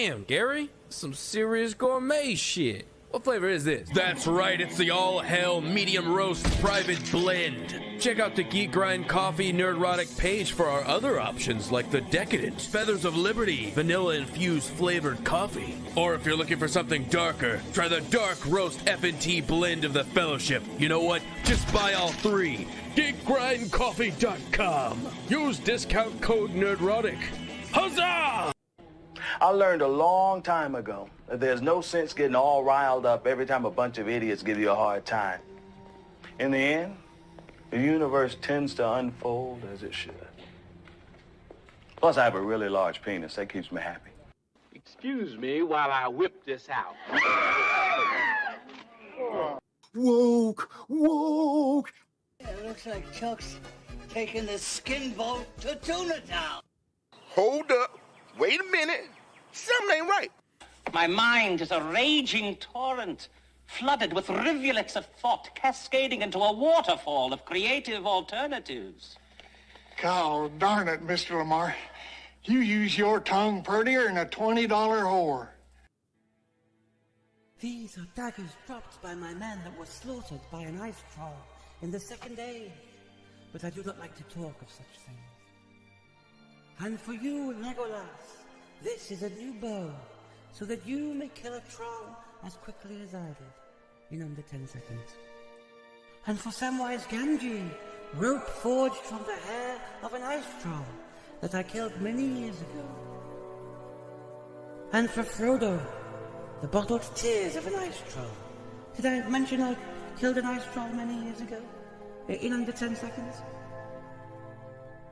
Damn, Gary, some serious gourmet shit. What flavor is this? That's right, it's the all-hell medium roast private blend. Check out the Geek Grind Coffee Nerdrotic page for our other options like the Decadent, Feathers of Liberty, vanilla-infused flavored coffee. Or if you're looking for something darker, try the Dark Roast FNT blend of the Fellowship. You know what? Just buy all three. GeekGrindCoffee.com. Use discount code Nerdrotic. Huzzah! I learned a long time ago that there's no sense getting all riled up every time a bunch of idiots give you a hard time. In the end, the universe tends to unfold as it should. Plus, I have a really large penis. That keeps me happy. Excuse me while I whip this out. Woke, woke. It looks like Chuck's taking the skin boat to Tuna Town. Hold up. Wait a minute. Something ain't right. My mind is a raging torrent, flooded with rivulets of thought, cascading into a waterfall of creative alternatives. God darn it, Mr. Lamar. You use your tongue prettier than a $20 whore. These are daggers dropped by my men that were slaughtered by an ice troll in the second age. But I do not like to talk of such things. And for you, Legolas, this is a new bow, so that you may kill a troll as quickly as I did, in under 10 seconds. And for Samwise Gamgee, rope forged from the hair of an ice troll that I killed many years ago. And for Frodo, the bottled tears of an ice troll. Did I mention I killed an ice troll many years ago, in under 10 seconds?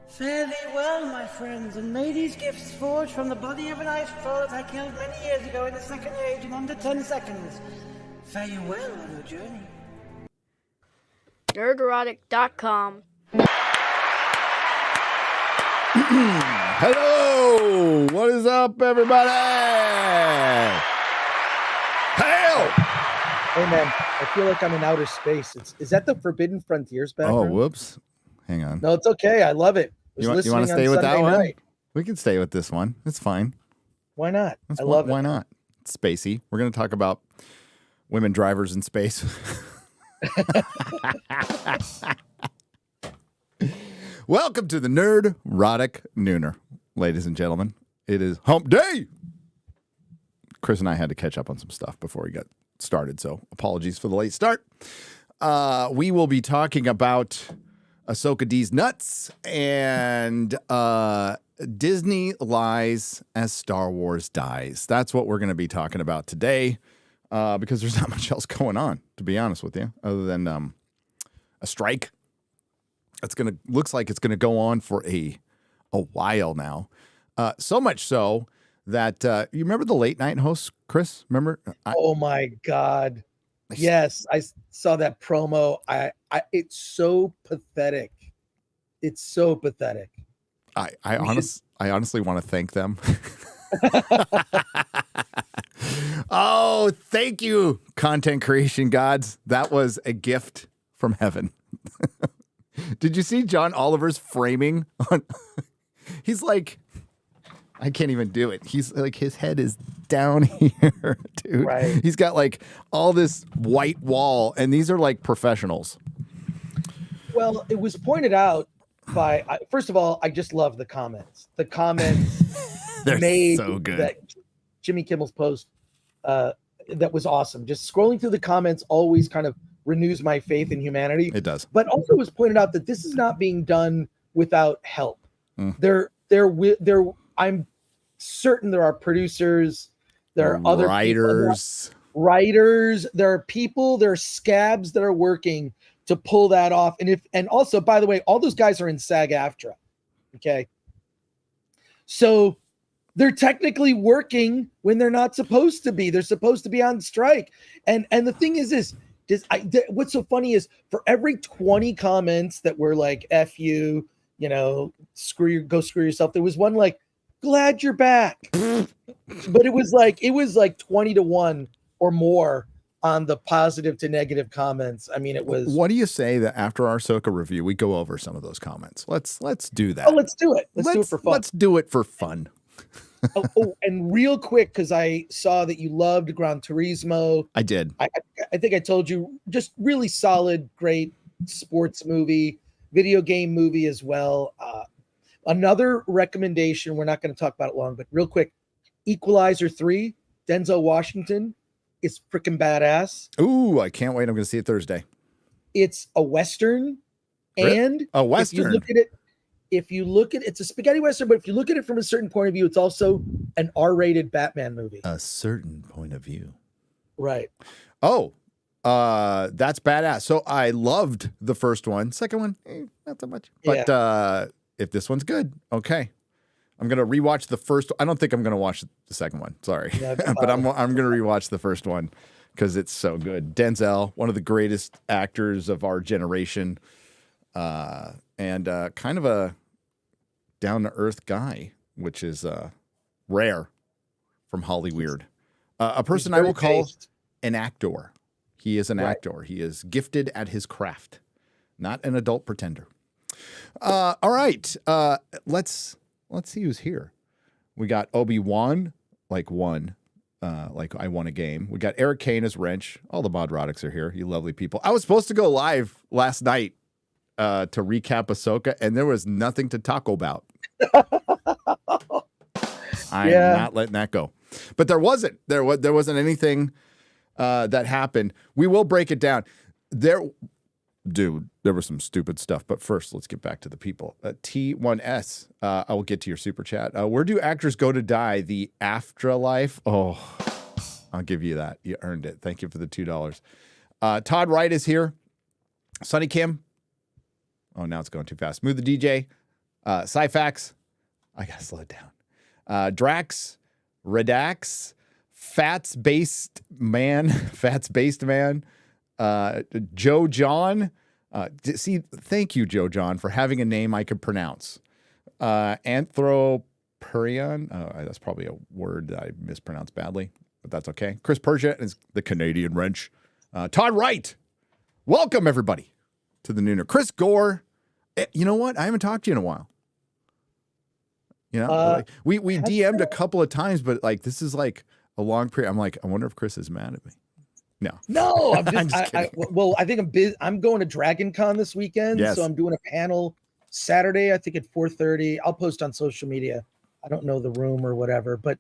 Fare thee well, my friends, and may these gifts forged from the body of an ice troll that I killed many years ago in the second age in under 10 seconds fare you well on your journey. Nerdrotic.com. Hello! What is up, everybody? Hail! Hey, man, I feel like I'm in outer space. Is that the Forbidden Frontiers background? Oh, whoops. Hang on. No, it's okay. I love it. You want to stay with that one? We can stay with this one. It's fine. Why not? I love it. Why not? It's spacey. We're going to talk about women drivers in space. Welcome to the Nerdrotic Nooner, ladies and gentlemen. It is hump day. Chris and I had to catch up on some stuff before we got started, so apologies for the late start. We will be talking about Ahsoka D's nuts and Disney lies as Star Wars dies. That's what we're going to be talking about today because there's not much else going on, to be honest with you, other than a strike. Looks like it's going to go on for a while now. So much so that you remember the late night hosts, Chris? Remember? Oh my God. Yes, I saw that promo. It's so pathetic. It's so pathetic. I honestly want to thank them. Oh, thank you, content creation gods. That was a gift from heaven. Did you see John Oliver's framing on? He's like, I can't even do it. He's like, his head is down here, dude. Right. He's got like all this white wall, and these are like professionals. Well, it was pointed out by, first of all, I just love the comments. The comments They're made so good. That Jimmy Kimmel's post, that was awesome. Just scrolling through the comments always kind of renews my faith in humanity. It does. But also it was pointed out that this is not being done without help. I'm certain there are producers, there are other writers, there are people, there are scabs that are working to pull that off. And also, by the way, all those guys are in SAG-AFTRA. Okay. So they're technically working when they're not supposed to be. They're supposed to be on strike. And the thing is this, what's so funny is for every 20 comments that were like, F you, go screw yourself. There was one like, glad you're back. But it was like 20-1 or more on the positive to negative comments. I mean, it was. What do you say that after our Ahsoka review, we go over some of those comments? Let's do that. Oh, let's do it. Let's do it for fun. Let's do it for fun. And real quick, because I saw that you loved Gran Turismo. I did. I think I told you, just really solid, great sports movie, video game movie as well. Another recommendation, we're not going to talk about it long, but real quick, Equalizer 3, Denzel Washington is freaking badass. Ooh, I can't wait. I'm going to see it Thursday. It's a Western. And a Western. If you look at it, it's a spaghetti Western, but if you look at it from a certain point of view, it's also an R-rated Batman movie. A certain point of view. Right. Oh, that's badass. So I loved the first one. Second one, not so much. But if this one's good, okay. I'm gonna rewatch the first. I don't think I'm gonna watch the second one. Sorry, but I'm gonna rewatch the first one because it's so good. Denzel, one of the greatest actors of our generation, and kind of a down to earth guy, which is rare from Hollywood. A person I will call an actor. He is an actor. He is gifted at his craft, not an adult pretender. All right, let's see who's here. We got Obi-Wan, like I won a game. We got Eric Kane as Wrench. All the Modrotics are here. You lovely people. I was supposed to go live last night to recap Ahsoka, and there was nothing to talk about. I'm not letting that go. But there wasn't. There wasn't anything that happened. We will break it down. Dude, there was some stupid stuff. But first, let's get back to the people. T1S, I will get to your super chat. Where do actors go to die? The afterlife? Oh, I'll give you that. You earned it. Thank you for the $2. Todd Wright is here. Sonny Kim. Oh, now it's going too fast. Smooth the DJ. Cyfax. I got to slow it down. Drax. Redax. Fats-based man. Joe John. Thank you, Joe John, for having a name I could pronounce. Anthropurion. That's probably a word that I mispronounced badly, but that's okay. Chris Persia is the Canadian Wrench. Todd Wright. Welcome, everybody, to the Nooner. Chris Gore. You know what? I haven't talked to you in a while. You know, we DM'd a couple of times, but like this is like a long period. I'm like, I wonder if Chris is mad at me. No, I'm just kidding. I think I'm busy. I'm going to Dragon Con this weekend. Yes. So I'm doing a panel Saturday, I think at 4:30. I'll post on social media. I don't know the room or whatever, but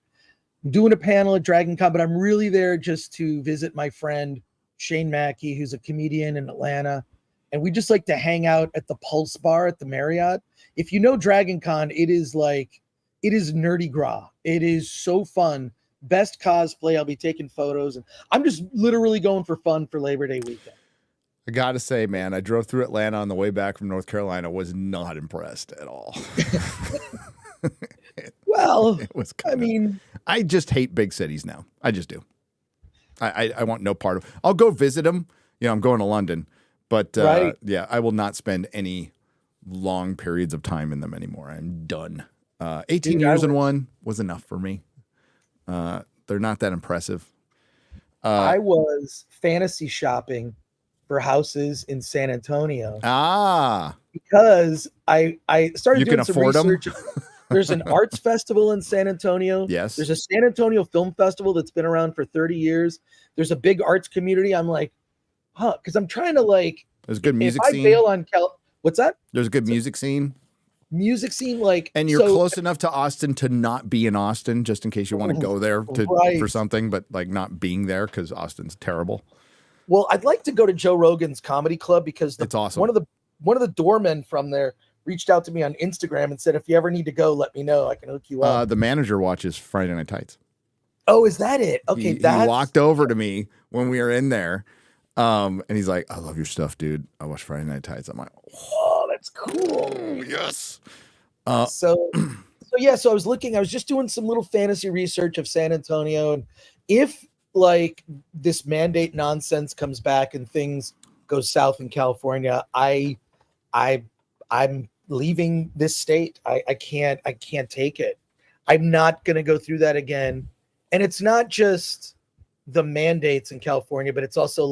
I'm doing a panel at Dragon Con, but I'm really there just to visit my friend Shane Mackey, who's a comedian in Atlanta. And we just like to hang out at the Pulse Bar at the Marriott. If you know Dragon Con, it is nerdy gras. It is so fun. Best cosplay. I'll be taking photos, and I'm just literally going for fun for Labor Day weekend. I gotta say, man, I drove through Atlanta on the way back from North Carolina. Was not impressed at all. Well, it was. I just hate big cities now. I just do. I want no part of. I'll go visit them. You know, I'm going to London, but yeah, I will not spend any long periods of time in them anymore. I'm done. 18 years in one was enough for me. They're not that impressive. I was fantasy shopping for houses in San Antonio. Because I started doing some research. There's an arts festival in San Antonio. Yes. There's a San Antonio Film Festival that's been around for 30 years. There's a big arts community. I'm like, because I'm trying to There's a good music scene. I bail on what's that? There's a good music scene. And you're close enough to Austin to not be in Austin, just in case you want to go there for something, but like not being there because Austin's terrible. Well, I'd like to go to Joe Rogan's comedy club because it's awesome. One of the doormen from there reached out to me on Instagram and said, if you ever need to go, let me know. I can hook you up. The manager watches Friday Night Tights. Oh, is that it? Okay, he walked over to me when we were in there, and he's like, "I love your stuff, dude. I watch Friday Night Tights." I'm like, "Oh, that's cool." Yes. So I was just doing some little fantasy research of San Antonio, and if this mandate nonsense comes back and things go south in California, I'm leaving this state. I can't take it. I'm not going to go through that again. And it's not just the mandates in California, but it's also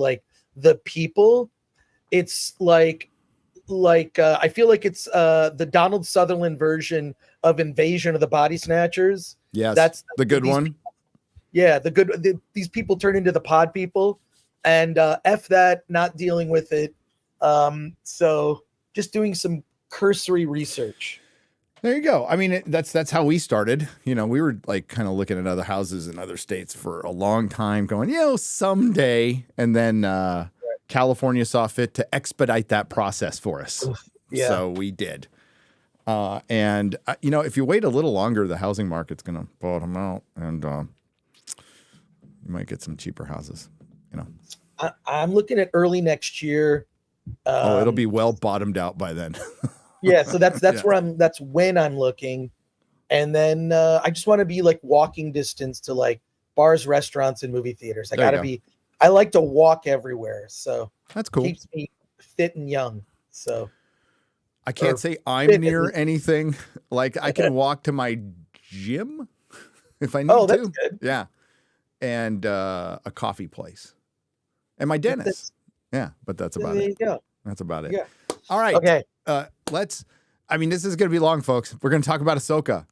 the people. It's I feel like it's the Donald Sutherland version of Invasion of the Body Snatchers. Yes, That's the good these one. people- yeah, these people turn into the pod people, and F that, not dealing with it. So just doing some cursory research. There you go. I mean, that's how we started. You know, we were like kind of looking at other houses in other states for a long time, going, someday. And then California saw fit to expedite that process for us. Yeah. So we did. And if you wait a little longer, the housing market's going to bottom out, and you might get some cheaper houses. I'm looking at early next year. It'll be well bottomed out by then. Yeah, so that's Yeah. that's when I'm looking. And then I just want to be like walking distance to like bars, restaurants, and movie theaters. I like to walk everywhere. So That's cool. Keeps me fit and young. So I can't say I'm fit, near at least. anything. Like I can walk to my gym if I need Oh, that's to. good. Yeah. And a coffee place. And my dentist. Yeah, but that's about There it. you go. That's about it. Yeah. All right. Okay. This is going to be long, folks. We're going to talk about Ahsoka.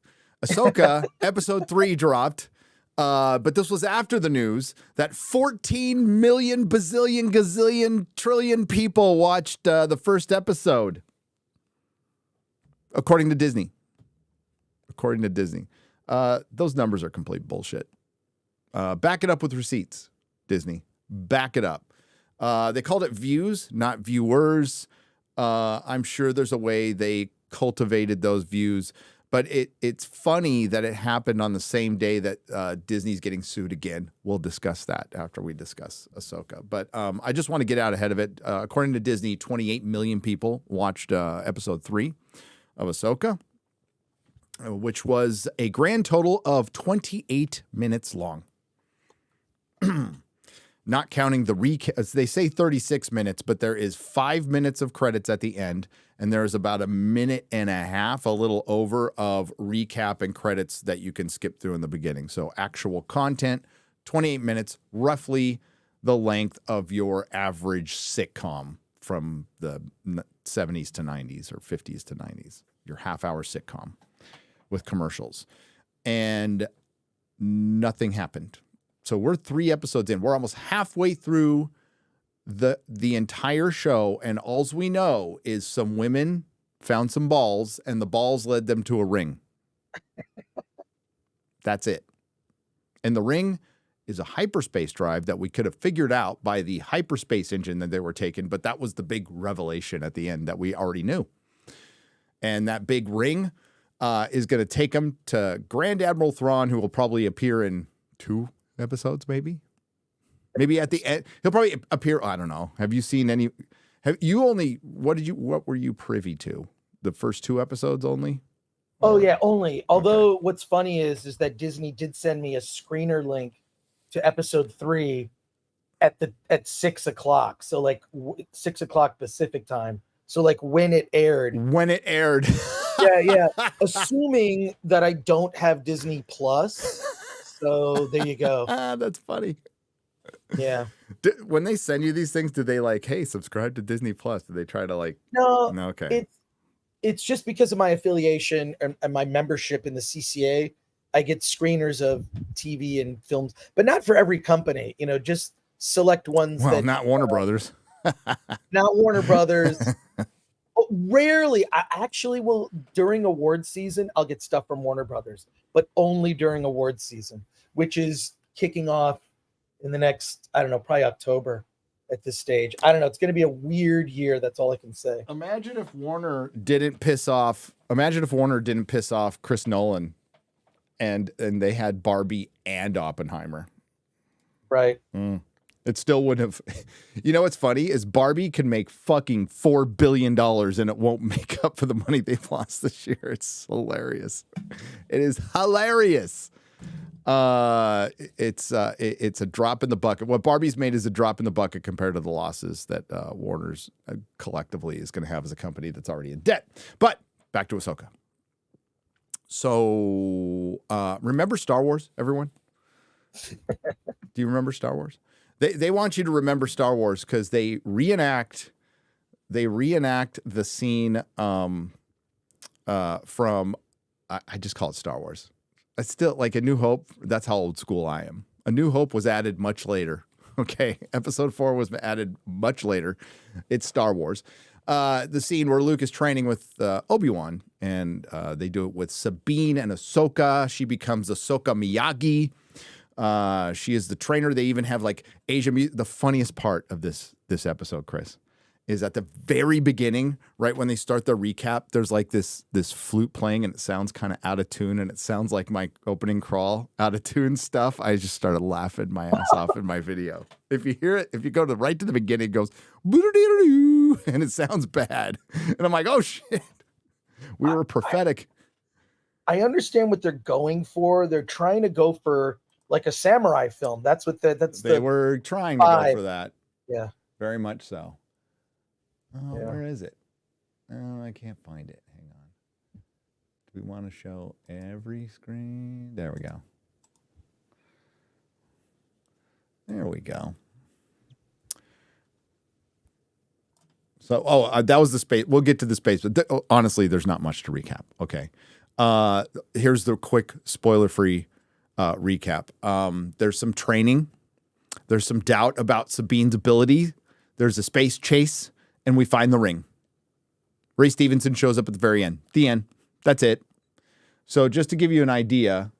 Ahsoka episode 3 dropped. But this was after the news that 14 million bazillion gazillion trillion people watched the first episode. According to Disney. Those numbers are complete bullshit. Back it up with receipts, Disney. Back it up. They called it views, not viewers. I'm sure there's a way they cultivated those views, but it's funny that it happened on the same day that Disney's getting sued again. We'll discuss that after we discuss Ahsoka. But I just want to get out ahead of it. According to Disney, 28 million people watched episode 3 of Ahsoka, which was a grand total of 28 minutes long. Not counting the recap. They say 36 minutes, but there is 5 minutes of credits at the end, and there is about a minute and a half, a little over, of recap and credits that you can skip through in the beginning. So actual content, 28 minutes, roughly the length of your average sitcom from the 70s to 90s or 50s to 90s, your half-hour sitcom with commercials. And nothing happened. So we're 3 episodes in. We're almost halfway through the entire show, and alls we know is some women found some balls, and the balls led them to a ring. That's it. And the ring is a hyperspace drive that we could have figured out by the hyperspace engine that they were taking, but that was the big revelation at the end that we already knew. And that big ring is going to take them to Grand Admiral Thrawn, who will probably appear in 2 episodes, maybe at the end. He'll probably appear. I don't know. Have you seen any? What were you privy to? The first 2 episodes only? Oh yeah, only. Although what's funny is that Disney did send me a screener link to episode 3 at 6:00. So like 6:00 Pacific time. So like when it aired. Yeah. Assuming that I don't have Disney Plus. So there you go. That's funny. Yeah. When they send you these things, do they like, hey, subscribe to Disney Plus? Do they try to like? No. Okay. It's just because of my affiliation and my membership in the CCA. I get screeners of TV and films, but not for every company. Just select ones. Well, not Warner Brothers. Not Warner Brothers. Rarely. I actually will during award season. I'll get stuff from Warner Brothers, but only during award season, which is kicking off in the next, I don't know, probably October at this stage. I don't know. It's going to be a weird year. That's all I can say. Imagine if Warner didn't piss off Chris Nolan and they had Barbie and Oppenheimer. Right. It still wouldn't have. You know what's funny is Barbie can make fucking $4 billion and it won't make up for the money they've lost this year. It's hilarious. It is hilarious. It's a drop in the bucket. What Barbie's made is a drop in the bucket compared to the losses that Warner's collectively is going to have as a company that's already in debt. But back to Ahsoka. So remember Star Wars, everyone? Do you remember Star Wars? They want you to remember Star Wars because they reenact the scene from I just call it Star Wars. I still like A New Hope. That's how old school I am. A New Hope was added much later. Okay. Episode 4 was added much later. It's Star Wars. The scene where Luke is training with Obi-Wan, and they do it with Sabine and Ahsoka. She becomes Ahsoka Miyagi. She is the trainer. They even have like Asian music. The funniest part of this episode, Chris, is at the very beginning, right when they start the recap, there's like this flute playing and it sounds kind of out of tune, and it sounds like my opening crawl out of tune stuff. I just started laughing my ass off in my video. If you hear it, if you go right to the beginning, it goes and it sounds bad. And I'm like, oh shit. We were prophetic. I understand what they're going for. They're trying to go for like a samurai film. That's what they were trying to go for that. Yeah. Very much so. Oh, Yeah. Where is it? Oh, I can't find it. Hang on. Do we want to show every screen? There we go. There we go. So, that was the space. We'll get to the space, but honestly, there's not much to recap. Okay. Here's the quick spoiler-free recap. There's some training. There's some doubt about Sabine's ability. There's a space chase, and we find the ring. Ray Stevenson shows up at the very end. The end. That's it. So just to give you an idea.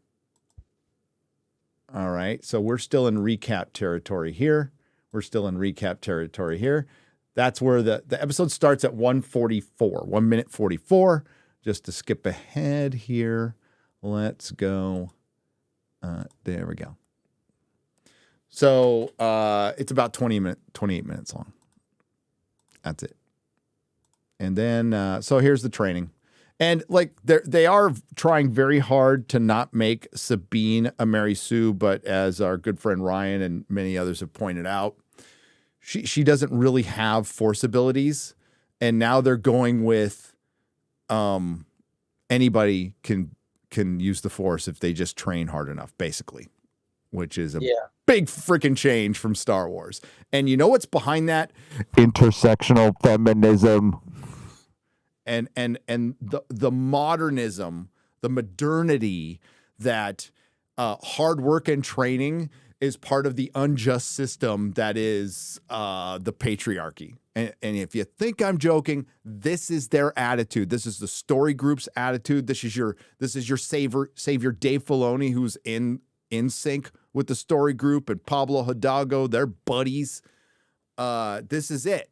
All right. So we're still in recap territory here. That's where the episode starts at 1:44, 1 minute 44. Just to skip ahead here. Let's go. There we go. So it's about 28 minutes long. That's it. And then, so here's the training. And like they are trying very hard to not make Sabine a Mary Sue, but as our good friend Ryan and many others have pointed out, she doesn't really have force abilities. And now they're going with anybody can use the force if they just train hard enough, basically, which is a big freaking change from Star Wars. And you know what's behind that? Intersectional feminism. And the modernism, the modernity that hard work and training is part of the unjust system that is the patriarchy. And if you think I'm joking, this is their attitude. This is the story group's attitude. This is your savior Dave Filoni, who's in sync with the story group, and Pablo Hidalgo, they're buddies. This is it.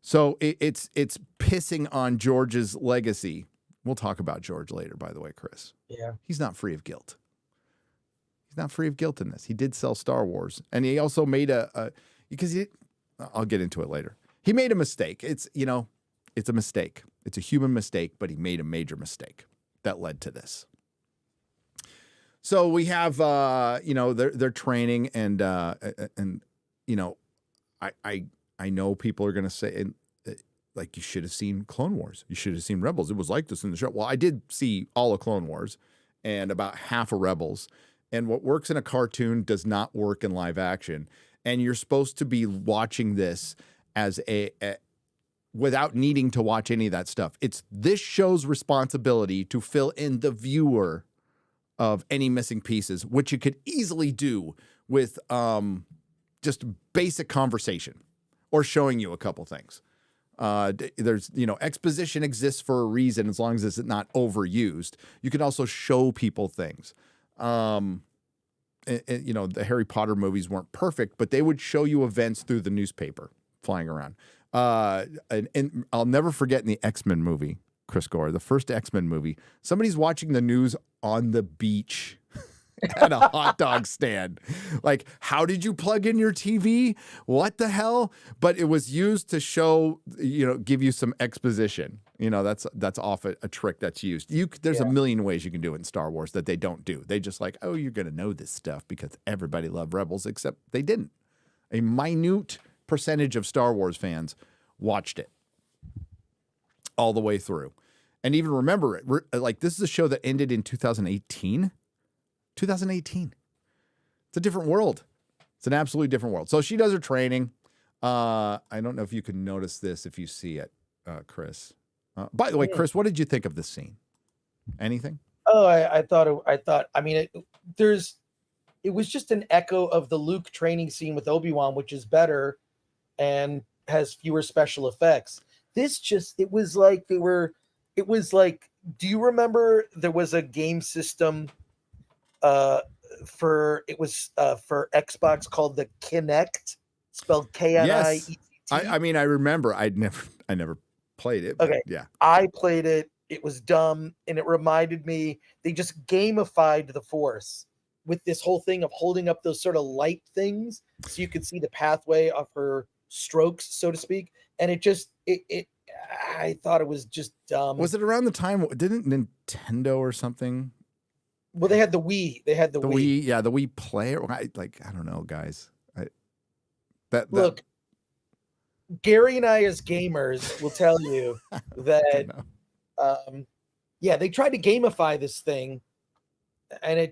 So it's pissing on George's legacy. We'll talk about George later, by the way, Chris. Yeah. He's not free of guilt. He's not free of guilt in this. He did sell Star Wars. And he also made I'll get into it later. He made a mistake. It's a mistake. It's a human mistake, but he made a major mistake that led to this. So we have, they're training and I know people are going to say, like, you should have seen Clone Wars. You should have seen Rebels. It was like this in the show. Well, I did see all of Clone Wars and about half of Rebels. And what works in a cartoon does not work in live action. And you're supposed to be watching this as without needing to watch any of that stuff. It's this show's responsibility to fill in the viewer of any missing pieces, which you could easily do with just basic conversation or showing you a couple things. There's, exposition exists for a reason as long as it's not overused. You can also show people things. The Harry Potter movies weren't perfect, but they would show you events through the newspaper flying around. And I'll never forget in the X-Men movie, Chris Gore, the first X-Men movie, somebody's watching the news on the beach at a hot dog stand. Like, how did you plug in your TV? What the hell? But it was used to show, give you some exposition. That's off a trick that's used. There's a million ways you can do it in Star Wars that they don't do. They just like, oh, you're going to know this stuff because everybody loved Rebels, except they didn't. A minute percentage of Star Wars fans watched it all the way through. And even remember it. Like, this is a show that ended in 2018. 2018. It's a different world. It's an absolutely different world. So she does her training. I don't know if you can notice this if you see it, Chris. By the way, Chris, what did you think of this scene? Anything? Oh, I thought. I mean, it was just an echo of the Luke training scene with Obi-Wan, which is better and has fewer special effects. It was like do you remember there was a game system for Xbox called the Kinect, spelled Kinect? Yes. I mean, I remember. I never played it. But Okay. Yeah. I played it. It was dumb, and it reminded me they just gamified the Force with this whole thing of holding up those sort of light things so you could see the pathway of her strokes, so to speak. And I thought it was just dumb. Was it around the time? Didn't Nintendo or something? Well, they had the Wii. They had the Wii. Yeah, the Wii Player. I don't know, guys. Look, Gary and I, as gamers, will tell you that, yeah, they tried to gamify this thing, and I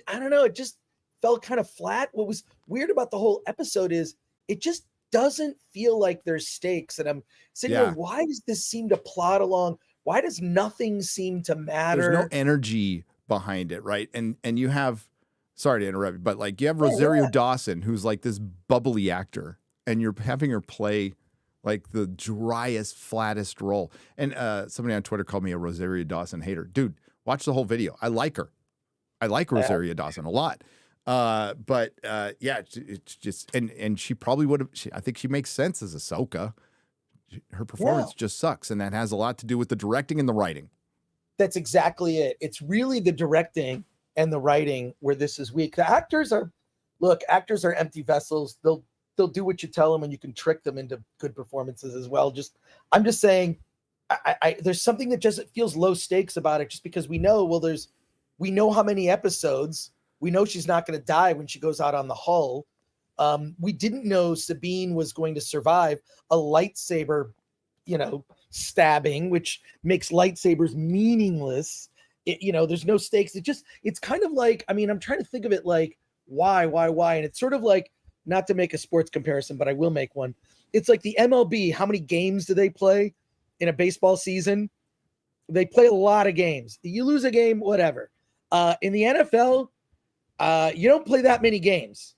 don't know, it just felt kind of flat. What was weird about the whole episode is it just doesn't feel like there's stakes, and I'm sitting here, why does this seem to plod along? Why does nothing seem to matter? There's no energy behind it, right? And you have, sorry to interrupt you, but like you have Rosario Dawson, who's like this bubbly actor, and you're having her play like the driest, flattest role. And somebody on Twitter called me a Rosario Dawson hater. Dude, watch the whole video. I like her. I like Rosario Dawson a lot. But yeah, it's just, and she probably would have, I think she makes sense as Ahsoka. Her performance just sucks. And that has a lot to do with the directing and the writing. That's exactly it. It's really the directing and the writing where this is weak. The actors are empty vessels. They'll do what you tell them, and you can trick them into good performances as well. I'm just saying, there's something that just feels low stakes about it, just because we know how many episodes. We know she's not going to die when she goes out on the hull. We didn't know Sabine was going to survive a lightsaber, stabbing, which makes lightsabers meaningless. There's no stakes. It's kind of like, I mean, I'm trying to think of it like, why? And it's sort of like, not to make a sports comparison, but I will make one. It's like the MLB. How many games do they play in a baseball season? They play a lot of games. You lose a game, whatever. In the NFL, you don't play that many games.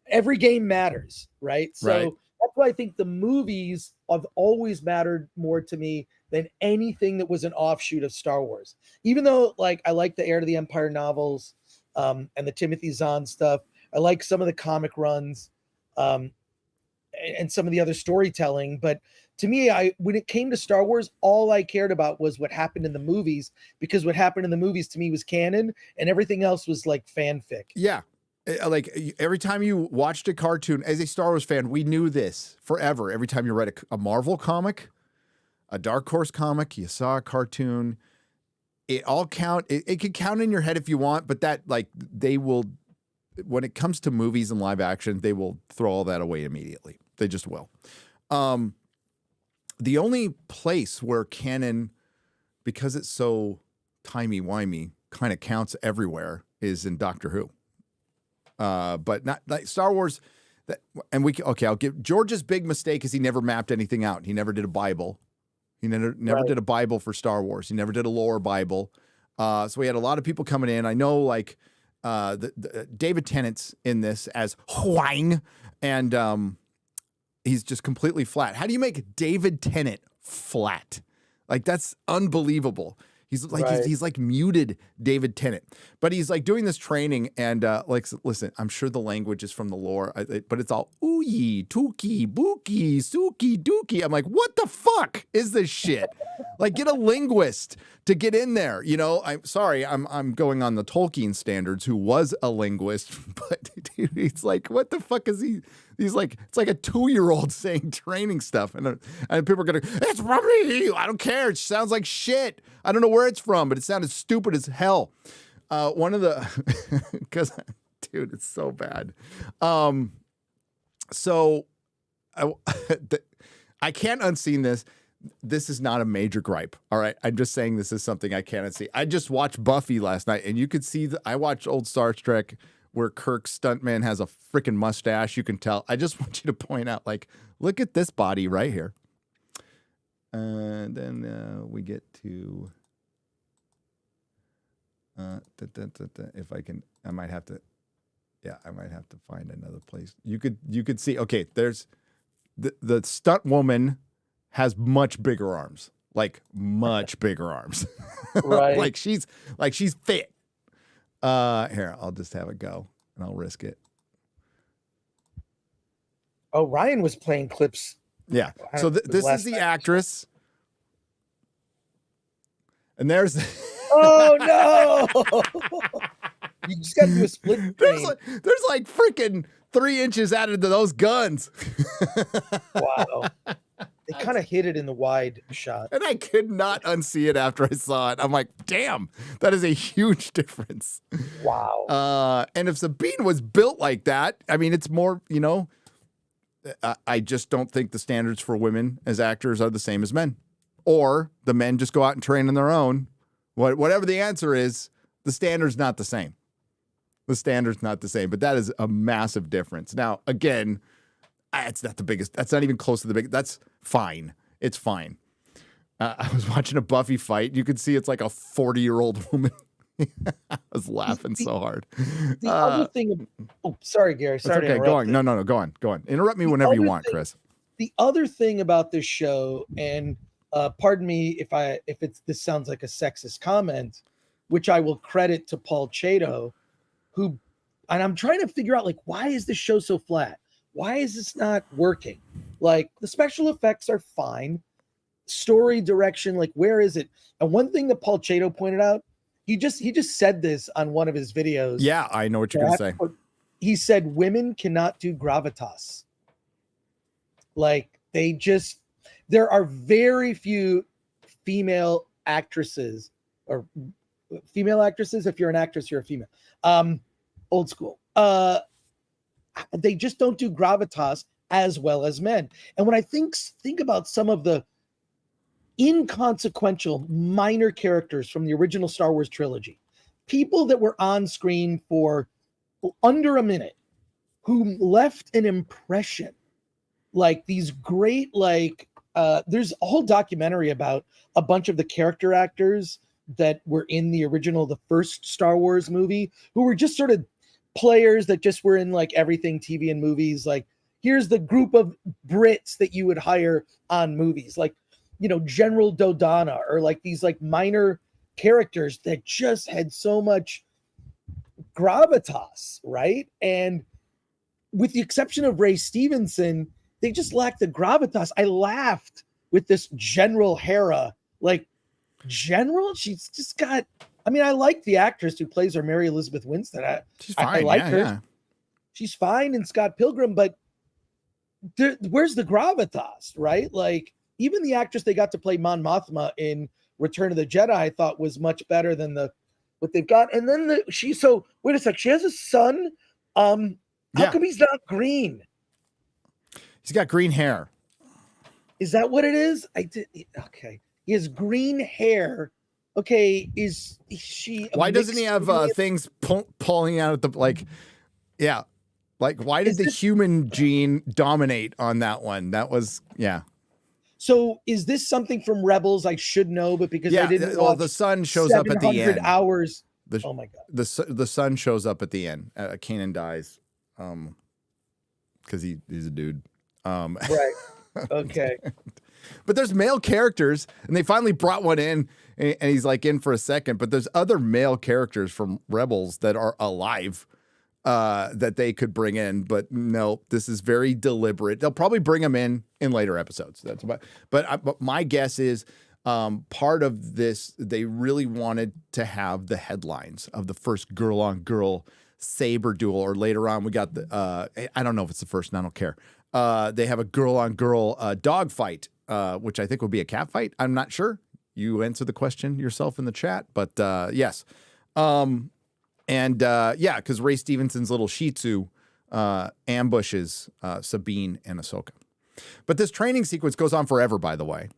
Every game matters, right? So that's why I think the movies have always mattered more to me than anything that was an offshoot of Star Wars. Even though, like, I like the Heir to the Empire novels and the Timothy Zahn stuff. I like some of the comic runs and some of the other storytelling. But to me, when it came to Star Wars, all I cared about was what happened in the movies, because what happened in the movies to me was canon, and everything else was like fanfic. Yeah. Like every time you watched a cartoon, as a Star Wars fan, we knew this forever. Every time you read a Marvel comic, a Dark Horse comic, you saw a cartoon, it all count. It could count in your head if you want, but that, like, they will, when it comes to movies and live action, they will throw all that away immediately. They just will. The only place where canon, because it's so timey-wimey, kind of counts everywhere is in Doctor Who. But not like Star Wars. I'll give George's big mistake is he never mapped anything out. He never did a Bible. He never did a Bible for Star Wars. He never did a lore Bible. So we had a lot of people coming in. I know, like, the David Tennant's in this as Huang, and he's just completely flat. How do you make David Tennant flat? Like, that's unbelievable. He's like he's like muted David Tennant, but he's like doing this training, and like, listen, I'm sure the language is from the lore, but it's all oogie, tuki, buki, suki, dookie. I'm like, what the fuck is this shit? Like, get a linguist to get in there. I'm sorry, I'm going on the Tolkien standards, who was a linguist, but dude, he's like, what the fuck is he? He's like, it's like a 2-year-old saying training stuff. And people are going to, it's probably, I don't care. It sounds like shit. I don't know where it's from, but it sounded stupid as hell. One of the, because, dude, it's so bad. So I can't unseen this. This is not a major gripe. All right. I'm just saying this is something I can't unsee. I just watched Buffy last night, and you could see I watched old Star Trek where Kirk's stuntman has a freaking mustache. You can tell. I just want you to point out, like, look at this body right here. And then we get to If I can, I might have to. Yeah, I might have to find another place. You could see. Okay, there's the stunt woman has much bigger arms, like much bigger arms. Right. like she's fit. Here, I'll just have it go, and I'll risk it. Oh, Ryan was playing clips. Yeah. So this is the actress, and there's. Oh no! You just got to do a split frame. There's like freaking 3 inches added to those guns. Wow. They kind of hit it in the wide shot. And I could not unsee it after I saw it. I'm like, damn, that is a huge difference. Wow. And if Sabine was built like that, I mean, it's more, I just don't think the standards for women as actors are the same as men. Or the men just go out and train on their own. Whatever the answer is, the standard's not the same. The standard's not the same, but that is a massive difference. Now, again, it's not the biggest. That's not even close to the biggest. That's fine. It's fine. I was watching a Buffy fight. You could see it's like a 40-year-old woman. I was laughing so hard. The other thing. Oh, sorry, Gary. Sorry to interrupt. Go on. No. Go on. Interrupt me whenever you want, Chris. The other thing about this show, and pardon me if this sounds like a sexist comment, which I will credit to Paul Chato, and I'm trying to figure out, like, why is this show so flat? Why is this not working? Like, the special effects are fine. Story direction, like, where is it? And one thing that Paul Chato pointed out, he just said this on one of his videos. Yeah, I know what you're going to say. He said women cannot do gravitas. Like, there are very few female actresses, or female actresses. If you're an actress, you're a female. Old school. They just don't do gravitas as well as men. And when I think about some of the inconsequential minor characters from the original Star Wars trilogy, people that were on screen for under a minute, who left an impression, like these great, there's a whole documentary about a bunch of the character actors that were in the first Star Wars movie, who were just sort of players that just were in like everything, TV and movies. Like, here's the group of Brits that you would hire on movies, like, General Dodonna, or like these like minor characters that just had so much gravitas, right? And with the exception of Ray Stevenson, they just lacked the gravitas. I laughed with this General Hera, like, General, she's just got. I mean, I like the actress who plays her, Mary Elizabeth Winstead. She's fine. I like her. Yeah. She's fine in Scott Pilgrim, but where's the gravitas, right? Like, even the actress they got to play Mon Mothma in Return of the Jedi, I thought was much better than what they've got. And then wait a sec, she has a son. How come he's not green? He's got green hair. Is that what it is? Okay. He has green hair. Okay, is she? Why doesn't he have things pulling out at the why did the human gene dominate on that one? That was So is this something from Rebels? I should know, but because I didn't. Well, the sun shows up at the end. Hours. Oh my god. The sun shows up at the end. Kanan dies, because he's a dude. Right. Okay. But there's male characters, and they finally brought one in, and he's like in for a second. But there's other male characters from Rebels that are alive that they could bring in. But no, this is very deliberate. They'll probably bring them in later episodes. That's about. But my guess is part of this, they really wanted to have the headlines of the first girl-on-girl saber duel, or later on we got the I don't know if it's the first, and I don't care. They have a girl-on-girl dog fight, which I think will be a cat fight. I'm not sure. You answer the question yourself in the chat, but yes. Because Ray Stevenson's little Shih Tzu ambushes Sabine and Ahsoka. But this training sequence goes on forever, by the way.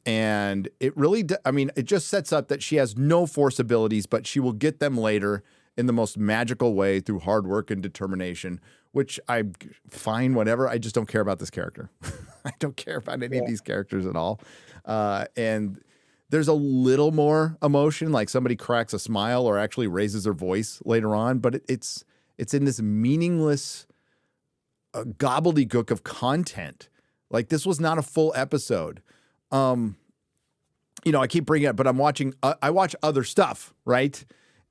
And it really, it just sets up that she has no force abilities, but she will get them later in the most magical way through hard work and determination, which I'm fine, whatever. I just don't care about this character. I don't care about any of these characters at all. And there's a little more emotion, like somebody cracks a smile or actually raises their voice later on, but it's in this meaningless gobbledygook of content. Like, this was not a full episode. I keep bringing it up, but I watch other stuff, right?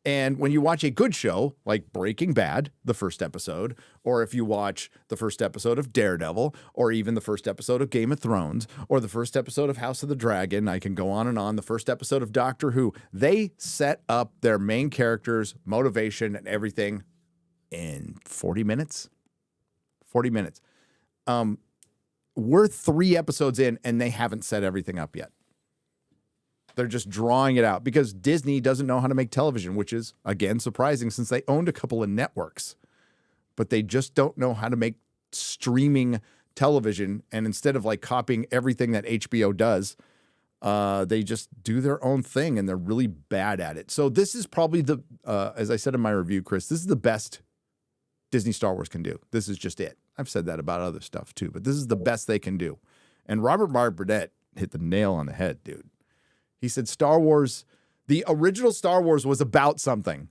And when you watch a good show like Breaking Bad, the first episode, or if you watch the first episode of Daredevil, or even the first episode of Game of Thrones, or the first episode of House of the Dragon, I can go on, the first episode of Doctor Who, they set up their main characters, motivation, and everything in 40 minutes. 40 minutes. We're 3 episodes in, and they haven't set everything up yet. They're just drawing it out because Disney doesn't know how to make television, which is, again, surprising since they owned a couple of networks. But they just don't know how to make streaming television. And instead of like copying everything that HBO does, they just do their own thing, and they're really bad at it. So this is probably as I said in my review, Chris, this is the best Disney Star Wars can do. This is just it. I've said that about other stuff too, but this is the best they can do. And Robert Burnett hit the nail on the head, dude. He said Star Wars, the original Star Wars was about something.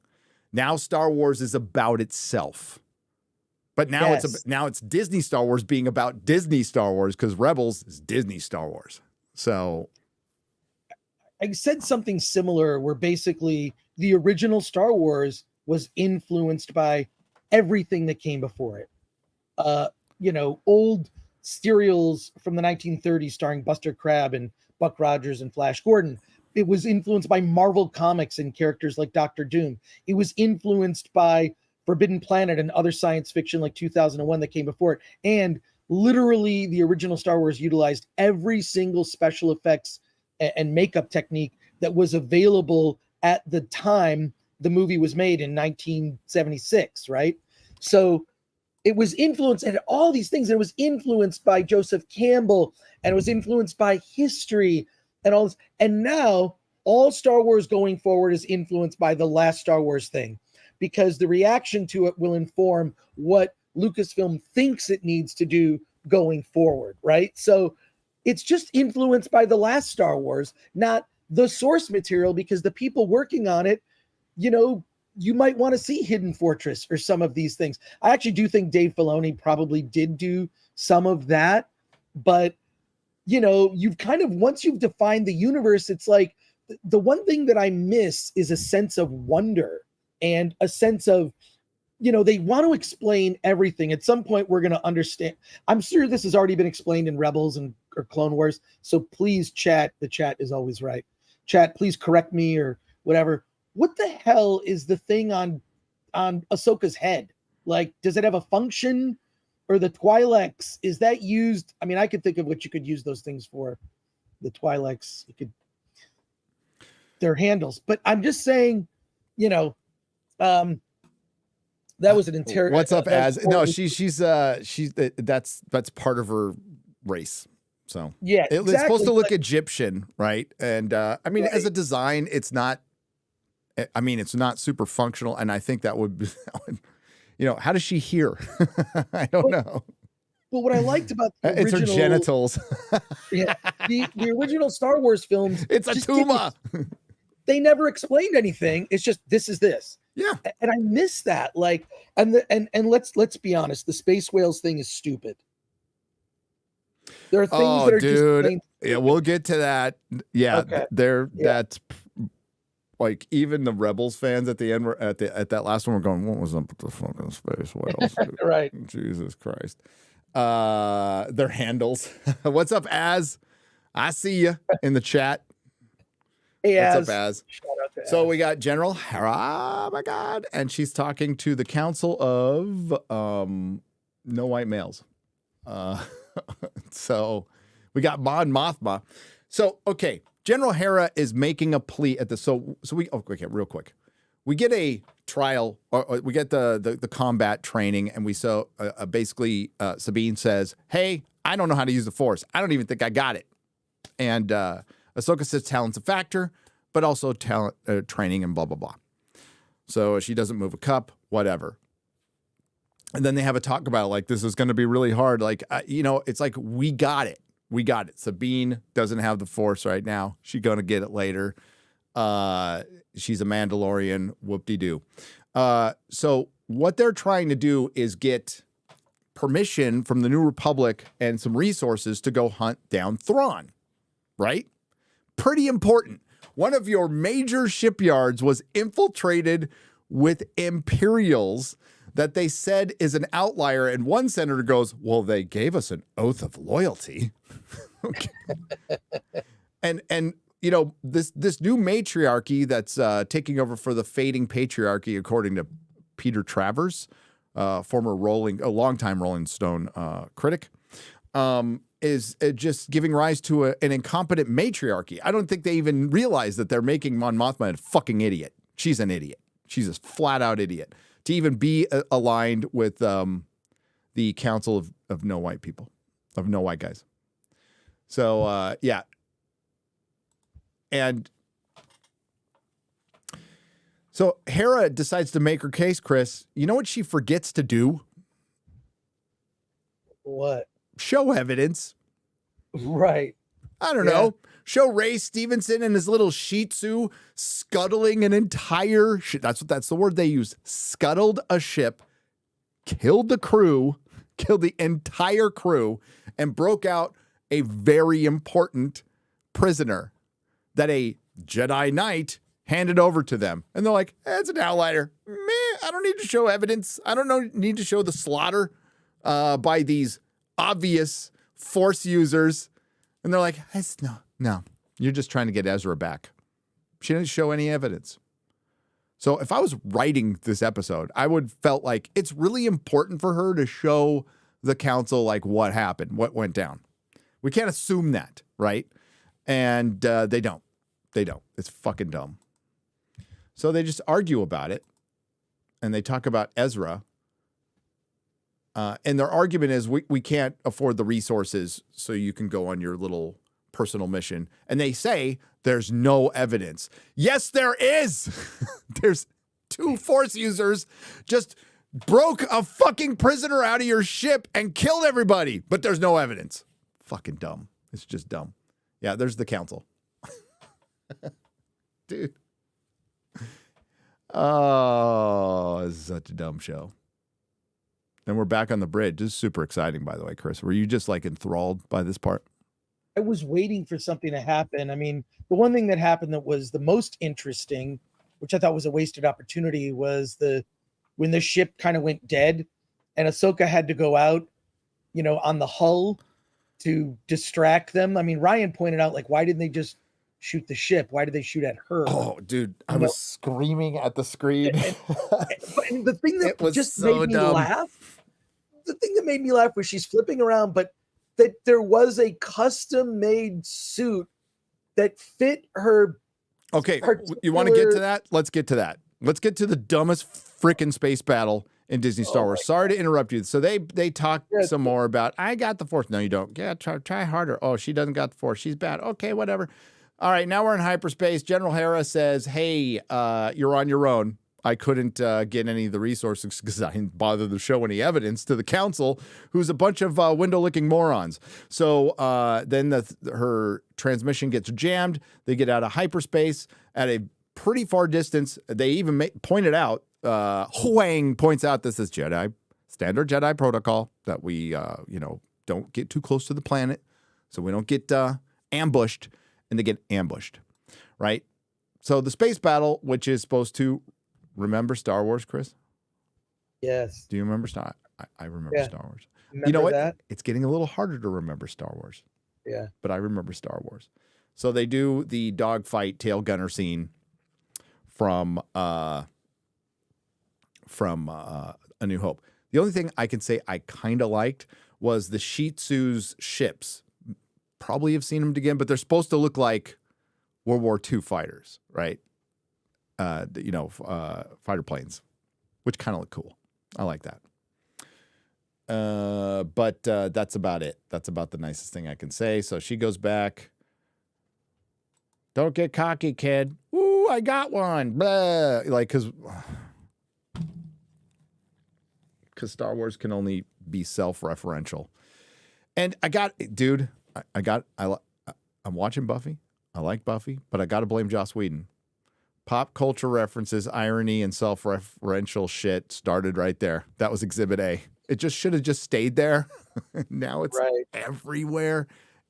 Now Star Wars is about itself. But now it's Disney Star Wars being about Disney Star Wars because Rebels is Disney Star Wars. So I said something similar where basically the original Star Wars was influenced by everything that came before it. Old serials from the 1930s starring Buster Crabbe and Buck Rogers and Flash Gordon. It was influenced by Marvel Comics and characters like Doctor Doom. It was influenced by Forbidden Planet and other science fiction like 2001 that came before it. And literally the original Star Wars utilized every single special effects and makeup technique that was available at the time the movie was made in 1976, right? So it was influenced and all these things. It was influenced by Joseph Campbell, and it was influenced by history and all this. And now all Star Wars going forward is influenced by the last Star Wars thing, because the reaction to it will inform what Lucasfilm thinks it needs to do going forward, right? So it's just influenced by the last Star Wars, not the source material, because the people working on it, you might want to see Hidden Fortress or some of these things. I actually do think Dave Filoni probably did do some of that, but you've kind of, once you've defined the universe, it's like the one thing that I miss is a sense of wonder and a sense of, they want to explain everything. At some point we're going to understand. I'm sure this has already been explained in Rebels or Clone Wars. So please chat. The chat is always right. Chat, please correct me or whatever. What the hell is the thing on Ahsoka's head? Like, does it have a function? Or the Twi'leks, is that used? I mean, I could think of what you could use those things for. The Twi'leks, their handles. But I'm just saying, that was an interrogation. What's up, Az? No, she's that's part of her race. So yeah, exactly. It's supposed to look Egyptian, right? And as a design, it's not. It's not super functional, and I think that would be. How does she hear? I don't know. Well, what I liked about the it's original, her genitals. Yeah, the original Star Wars films. It's a tumor. They never explained anything. It's just this is this. Yeah, and I miss that. Like, and let's be honest. The space whales thing is stupid. There are things that are just plain. Yeah, we'll get to that. Yeah, okay. That's. Like, even the Rebels fans at the end were at that last one were going, what was up with the fucking space whales? Right. Jesus Christ. Their handles. What's up, Az? I see you in the chat. Hey, What's up, Az? Shout out to So Az. we got General Hera, oh my God, and she's talking to the Council of No White Males. So we got Mon Mothma. So, okay. General Hera is making a plea at the real quick. We get a trial, or we get the combat training, and we basically Sabine says, "Hey, I don't know how to use the Force. I don't even think I got it." And Ahsoka says talent's a factor, but also talent training and blah blah blah. So she doesn't move a cup, whatever. And then they have a talk about like this is going to be really hard. Like it's like we got it. We got it. Sabine doesn't have the Force right now. She's going to get it later. She's a Mandalorian. Whoop-de-doo. So what they're trying to do is get permission from the New Republic and some resources to go hunt down Thrawn, right? Pretty important. One of your major shipyards was infiltrated with Imperials that they said is an outlier. And one senator goes, well, they gave us an oath of loyalty. Okay. And you know, this new matriarchy that's taking over for the fading patriarchy, according to Peter Travers, former longtime Rolling Stone critic, is just giving rise to an incompetent matriarchy. I don't think they even realize that they're making Mon Mothma a fucking idiot. She's an idiot. She's a flat out idiot to even be aligned with the Council of No White People, of No White Guys. So, yeah. And so Hera decides to make her case, Chris. You know what she forgets to do? What? Show evidence. Right. I don't know. Show Ray Stevenson and his little Shih Tzu scuttling an entire ship. That's the word they use. Scuttled a ship, killed the crew, killed the entire crew, and broke out a very important prisoner that a Jedi Knight handed over to them. And they're like, it's an outlier. Meh, I don't need to show evidence. I don't need to show the slaughter by these obvious Force users. And they're like, no, you're just trying to get Ezra back. She didn't show any evidence. So if I was writing this episode, I would felt like it's really important for her to show the council like what happened, what went down. We can't assume that, right? And they don't. They don't. It's fucking dumb. So they just argue about it, and they talk about Ezra. And their argument is we can't afford the resources so you can go on your little personal mission. And they say there's no evidence. Yes, there is. There's 2 Force users just broke a fucking prisoner out of your ship and killed everybody, but there's no evidence. Fucking dumb. It's just dumb. Yeah, there's the council. Dude. Oh, this is such a dumb show. And we're back on the bridge. This is super exciting, by the way, Chris. Were you just like enthralled by this part? I was waiting for something to happen. I mean, the one thing that happened that was the most interesting, which I thought was a wasted opportunity, was when the ship kind of went dead and Ahsoka had to go out, you know, on the hull to distract them. I mean, Ryan pointed out, like, why didn't they just shoot the ship? Why did they shoot at her? Oh, dude, I was screaming at the screen. And the thing that just made me laugh, the thing that made me laugh was she's flipping around, but that there was a custom-made suit that fit her. Okay, you want to get to that? Let's get to that. Let's get to the dumbest freaking space battle in Disney Star Wars. Sorry to interrupt you. So they talk some more about, I got the Force. No, you don't. Yeah, try harder. Oh, she doesn't got the Force. She's bad. Okay, whatever. All right, now we're in hyperspace. General Hera says, hey, you're on your own. I couldn't get any of the resources because I didn't bother to show any evidence to the council, who's a bunch of window-licking morons. So then her transmission gets jammed. They get out of hyperspace at a pretty far distance. They even pointed out, Huang points out this is standard Jedi protocol that we, don't get too close to the planet so we don't get ambushed. And they get ambushed, right? So the space battle, which is supposed to remember Star Wars, Chris? Yes. Do you remember Star? I remember Star Wars. Remember you know what? That? It's getting a little harder to remember Star Wars. Yeah. But I remember Star Wars. So they do the dogfight tail gunner scene from A New Hope. The only thing I can say I kind of liked was the Shih Tzu's ships. Probably have seen them again, but they're supposed to look like World War II fighters, right? Fighter planes, which kind of look cool. I like that. But that's about it. That's about the nicest thing I can say. So she goes back. Don't get cocky, kid. Ooh, I got one. Blah. Like, because Star Wars can only be self-referential. And I'm watching Buffy. I like Buffy, but I got to blame Joss Whedon. Pop culture references, irony, and self-referential shit started right there. That was Exhibit A. It just should have just stayed there. Now it's everywhere,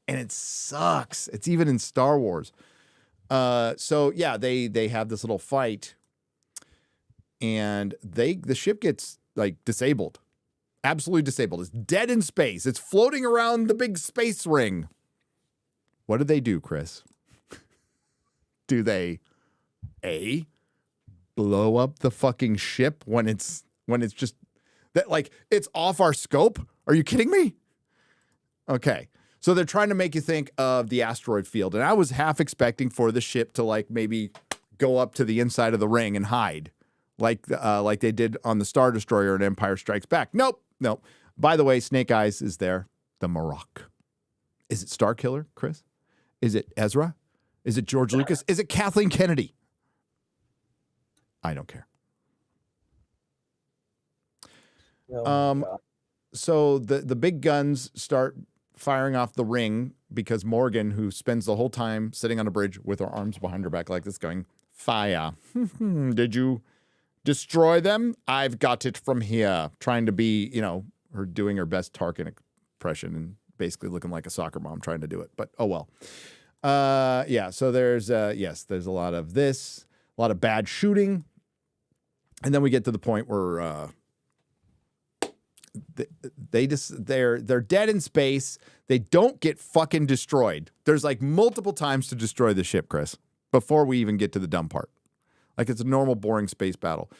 and it sucks. It's even in Star Wars. So yeah, they have this little fight, and the ship gets like disabled, absolutely disabled. It's dead in space. It's floating around the big space ring. What do, Chris? Do they blow up the fucking ship when it's just that, like, it's off our scope? Are you kidding me? Okay. So they're trying to make you think of the asteroid field. And I was half expecting for the ship to like maybe go up to the inside of the ring and hide like they did on the Star Destroyer in Empire Strikes Back. Nope. By the way, Snake Eyes is there. The Marok. Is it Starkiller, Chris? Is it Ezra? Is it George Lucas? Is it Kathleen Kennedy? I don't care. So the big guns start firing off the ring because Morgan, who spends the whole time sitting on a bridge with her arms behind her back like this going, fire. Did you destroy them? I've got it from here. Trying to be, her doing her best Tarkin impression and basically looking like a soccer mom trying to do it. But oh well. Yeah, so there's there's a lot of this, a lot of bad shooting. And then we get to the point where they're dead in space. They don't get fucking destroyed. There's like multiple times to destroy the ship, Chris, before we even get to the dumb part. Like it's a normal, boring space battle.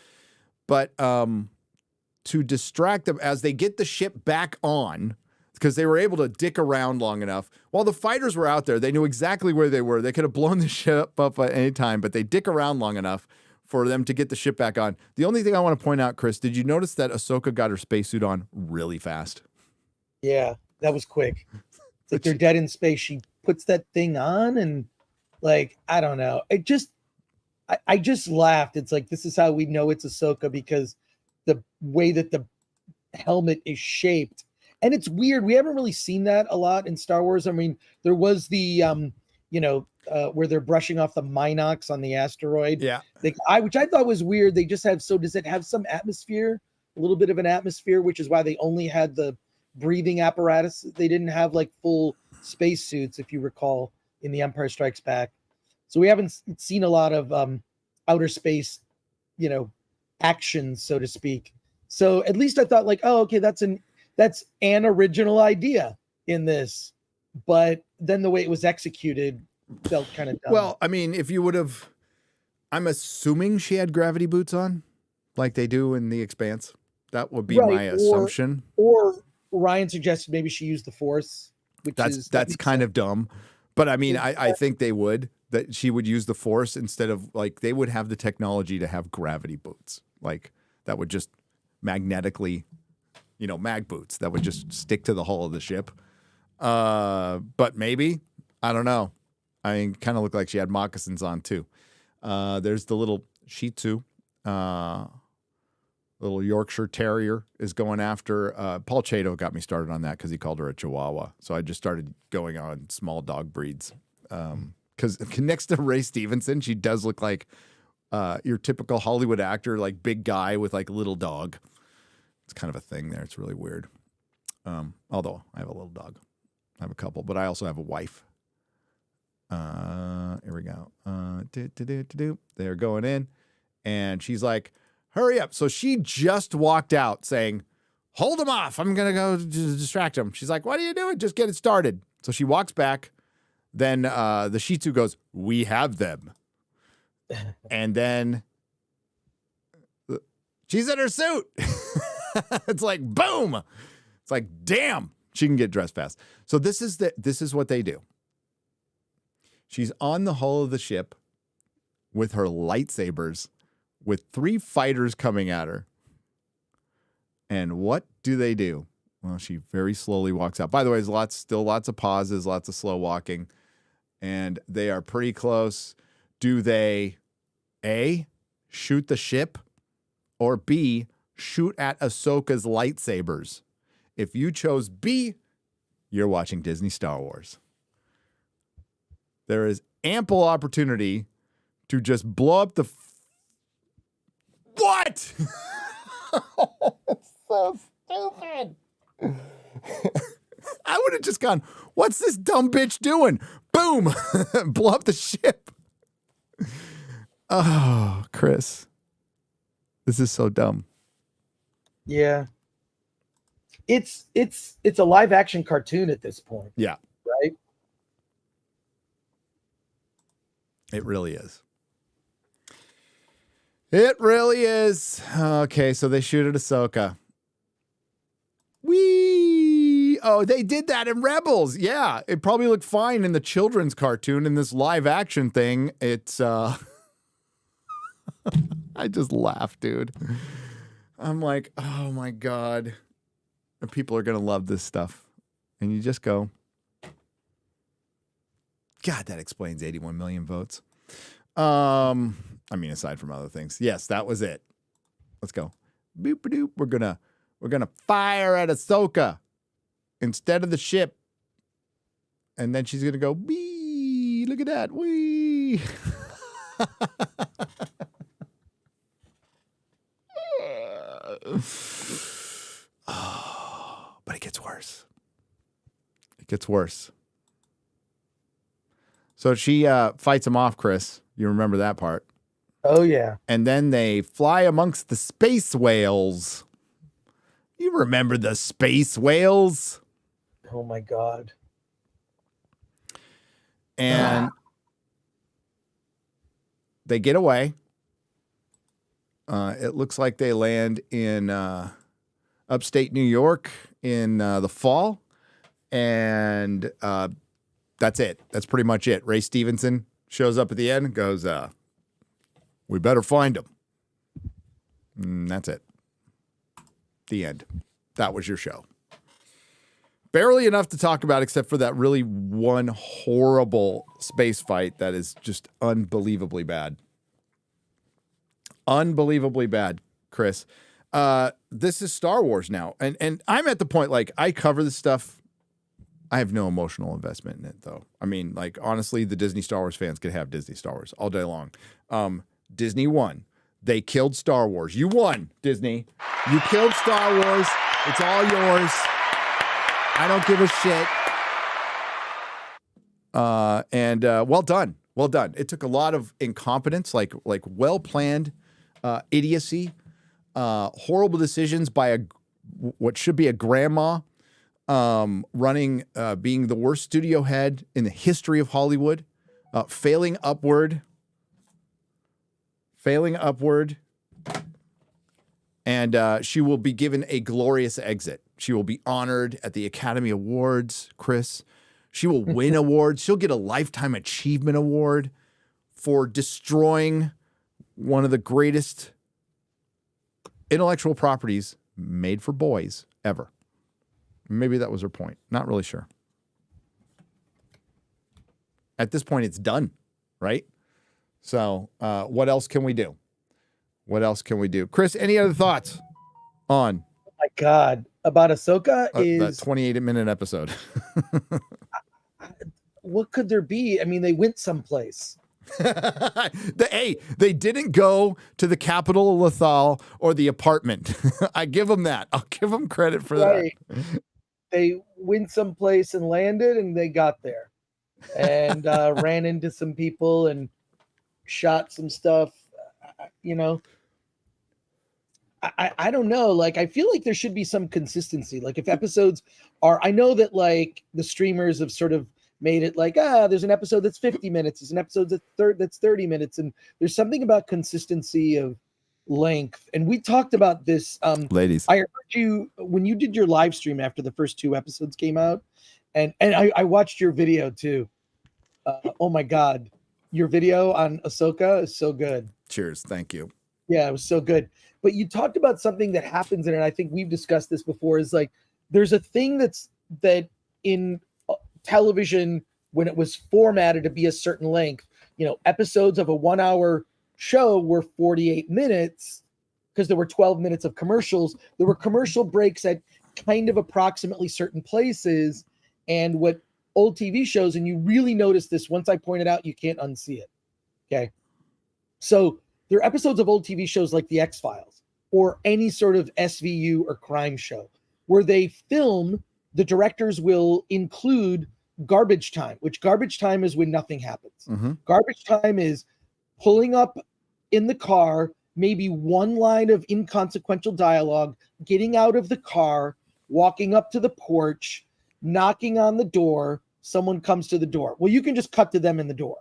But to distract them as they get the ship back on, because they were able to dick around long enough. While the fighters were out there, they knew exactly where they were. They could have blown the ship up at any time, but they dick around long enough for them to get the ship back on. The only thing I want to point out, Chris, did you notice that Ahsoka got her spacesuit on really fast? Yeah, that was quick. It's like they're dead in space. She puts that thing on and like, I don't know. I just laughed. It's like, this is how we know it's Ahsoka, because the way that the helmet is shaped. And it's weird. We haven't really seen that a lot in Star Wars. I mean, there was the, where they're brushing off the Minox on the asteroid. Yeah. Which I thought was weird. They just have, so does it have some atmosphere? A little bit of an atmosphere, which is why they only had the breathing apparatus. They didn't have like full space suits, if you recall, in The Empire Strikes Back. So we haven't seen a lot of outer space, action, so to speak. So at least I thought like, oh, okay, that's an original idea in this. But then the way it was executed felt kind of dumb. Well, I mean, if you would have, I'm assuming she had gravity boots on like they do in The Expanse. That would be my assumption. Or Ryan suggested maybe she used the Force, which that's kind of dumb. But I mean, I think that she would use the Force instead of, like, they would have the technology to have gravity boots. Like, that would just magnetically, mag boots that would just stick to the hull of the ship. But maybe, I don't know. I mean, kind of looked like she had moccasins on too. There's the little Shih Tzu, little Yorkshire Terrier is going after. Paul Chato got me started on that because he called her a Chihuahua. So I just started going on small dog breeds. Because next to Ray Stevenson, she does look like your typical Hollywood actor, like big guy with like a little dog. It's kind of a thing there. It's really weird. Although I have a little dog. I have a couple, but I also have a wife. Here we go. They're going in, and she's like, hurry up. So she just walked out saying, hold him off. I'm going to go distract him. She's like, what are you doing? Just get it started. So she walks back. Then the Shih Tzu goes, we have them. And then she's in her suit. It's like, boom. It's like, damn, she can get dressed fast. So this is what they do. She's on the hull of the ship with her lightsabers with 3 fighters coming at her. And what do? Well, she very slowly walks out. By the way, there's still lots of pauses, lots of slow walking. And they are pretty close. Do they, A, shoot the ship, or B, shoot at Ahsoka's lightsabers? If you chose B, you're watching Disney Star Wars. There is ample opportunity to just blow up the... What? So stupid. I would have just gone, what's this dumb bitch doing? Boom. Blow up the ship. Oh, Chris. This is so dumb. Yeah. It's a live action cartoon at this point. Yeah. Right? It really is. It really is. Okay, so they shoot at Ahsoka. Oh, they did that in Rebels. Yeah, it probably looked fine in the children's cartoon. In this live action thing, it's I just laugh, dude. I'm like, oh my God. People are gonna love this stuff. And you just go, God, that explains 81 million votes. I mean, aside from other things. Yes, that was it. Let's go. Boop-a-doop. We're gonna fire at Ahsoka instead of the ship. And then she's gonna go, wee, look at that. Wee. Oh, but it gets worse. It gets worse. So she fights him off, Chris. You remember that part. Oh, yeah. And then they fly amongst the space whales. You remember the space whales? Oh, my God. And they get away. It looks like they land in upstate New York in the fall. And that's it. That's pretty much it. Ray Stevenson shows up at the end and goes, we better find him. And that's it. The end. That was your show. Barely enough to talk about except for that really one horrible space fight that is just unbelievably bad. Unbelievably bad, Chris. This is Star Wars now. And I'm at the point, like, I cover this stuff. I have no emotional investment in it, though. I mean, like, honestly, the Disney Star Wars fans could have Disney Star Wars all day long. Disney won. They killed Star Wars. You won, Disney. You killed Star Wars. It's all yours. I don't give a shit. And well done. Well done. It took a lot of incompetence, like well-planned idiocy, horrible decisions by what should be a grandma, running, being the worst studio head in the history of Hollywood, failing upward, and she will be given a glorious exit. She will be honored at the Academy Awards, Chris. She will win awards. She'll get a Lifetime Achievement Award for destroying one of the greatest intellectual properties made for boys ever. Maybe that was her point. Not really sure. At this point, it's done, right? So what else can we do? What else can we do? Chris, any other thoughts on? Oh my God. About Ahsoka is... That 28-minute episode. What could there be? I mean, they went someplace. They didn't go to the capital of Lothal or the apartment. I give them that. I'll give them credit for that. They went someplace and landed, and they got there. And ran into some people and shot some stuff, you know. I don't know. Like, I feel like there should be some consistency. Like, if episodes are, I know that like the streamers have sort of made it like, there's an episode that's 50 minutes. There's an episode that's 30 minutes. And there's something about consistency of length. And we talked about this. Ladies, I heard you when you did your live stream after the first 2 episodes came out. And I watched your video too. Oh my God. Your video on Ahsoka is so good. Cheers. Thank you. Yeah, it was so good. But you talked about something that happens in it. And I think we've discussed this before, is like, there's a thing that in television, when it was formatted to be a certain length, you know, episodes of a 1-hour show were 48 minutes because there were 12 minutes of commercials. There were commercial breaks at kind of approximately certain places. and what old TV shows, and you really notice this once I point it out, you can't unsee it. Okay. So there are episodes of old TV shows like The X-Files or any sort of SVU or crime show where they film, the directors will include garbage time, which garbage time is when nothing happens. Garbage time is pulling up in the car, maybe one line of inconsequential dialogue, getting out of the car, walking up to the porch, knocking on the door, someone comes to the door. Well, you can just cut to them in the door,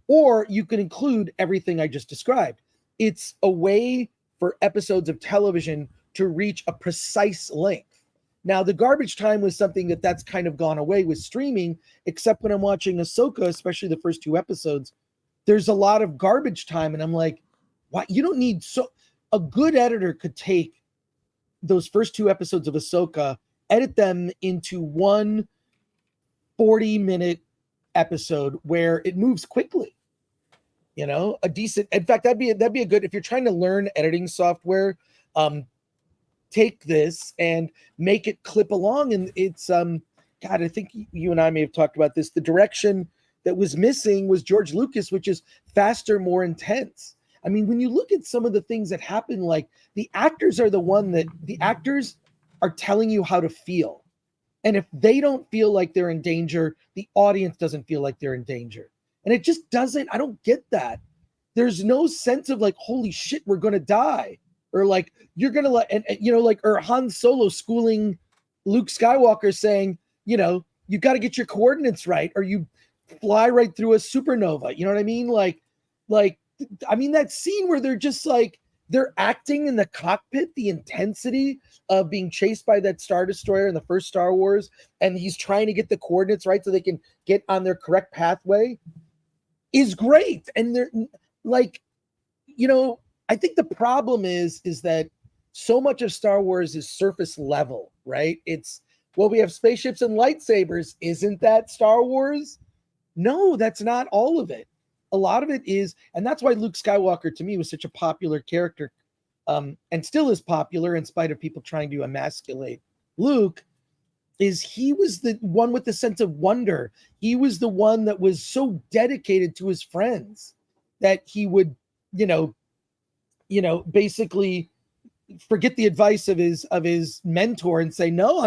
or you can include everything I just described. It's a way for episodes of television to reach a precise length. Now, the garbage time was something that's kind of gone away with streaming, except when I'm watching Ahsoka, especially the first 2 episodes, there's a lot of garbage time. And I'm like, why? You don't need a good editor could take those first 2 episodes of Ahsoka, edit them into one 40-minute episode where it moves quickly. You know, a decent, in fact, that'd be a good, if you're trying to learn editing software, take this and make it clip along. And it's, God, I think you and I may have talked about this. The direction that was missing was George Lucas, which is faster, more intense. I mean, when you look at some of the things that happen, like the actors are the actors are telling you how to feel. And if they don't feel like they're in danger, the audience doesn't feel like they're in danger. And it just doesn't, I don't get that. There's no sense of like, holy shit, we're going to die. Or like, you're going to let, and you know, like, or Han Solo schooling Luke Skywalker saying, you know, you got to get your coordinates right, or you fly right through a supernova. You know what I mean? I mean, that scene where they're just like, they're acting in the cockpit, the intensity of being chased by that Star Destroyer in the first Star Wars, and he's trying to get the coordinates right so they can get on their correct pathway, is great. And they're like, you know, I think the problem is that so much of Star Wars is surface level, right? It's, well, we have spaceships and lightsabers. Isn't that Star Wars? No, that's not all of it. A lot of it is, and that's why Luke Skywalker to me was such a popular character, and still is popular in spite of people trying to emasculate Luke, is he was the one with the sense of wonder. He was the one that was so dedicated to his friends that he would, you know, basically forget the advice of his mentor and say, no,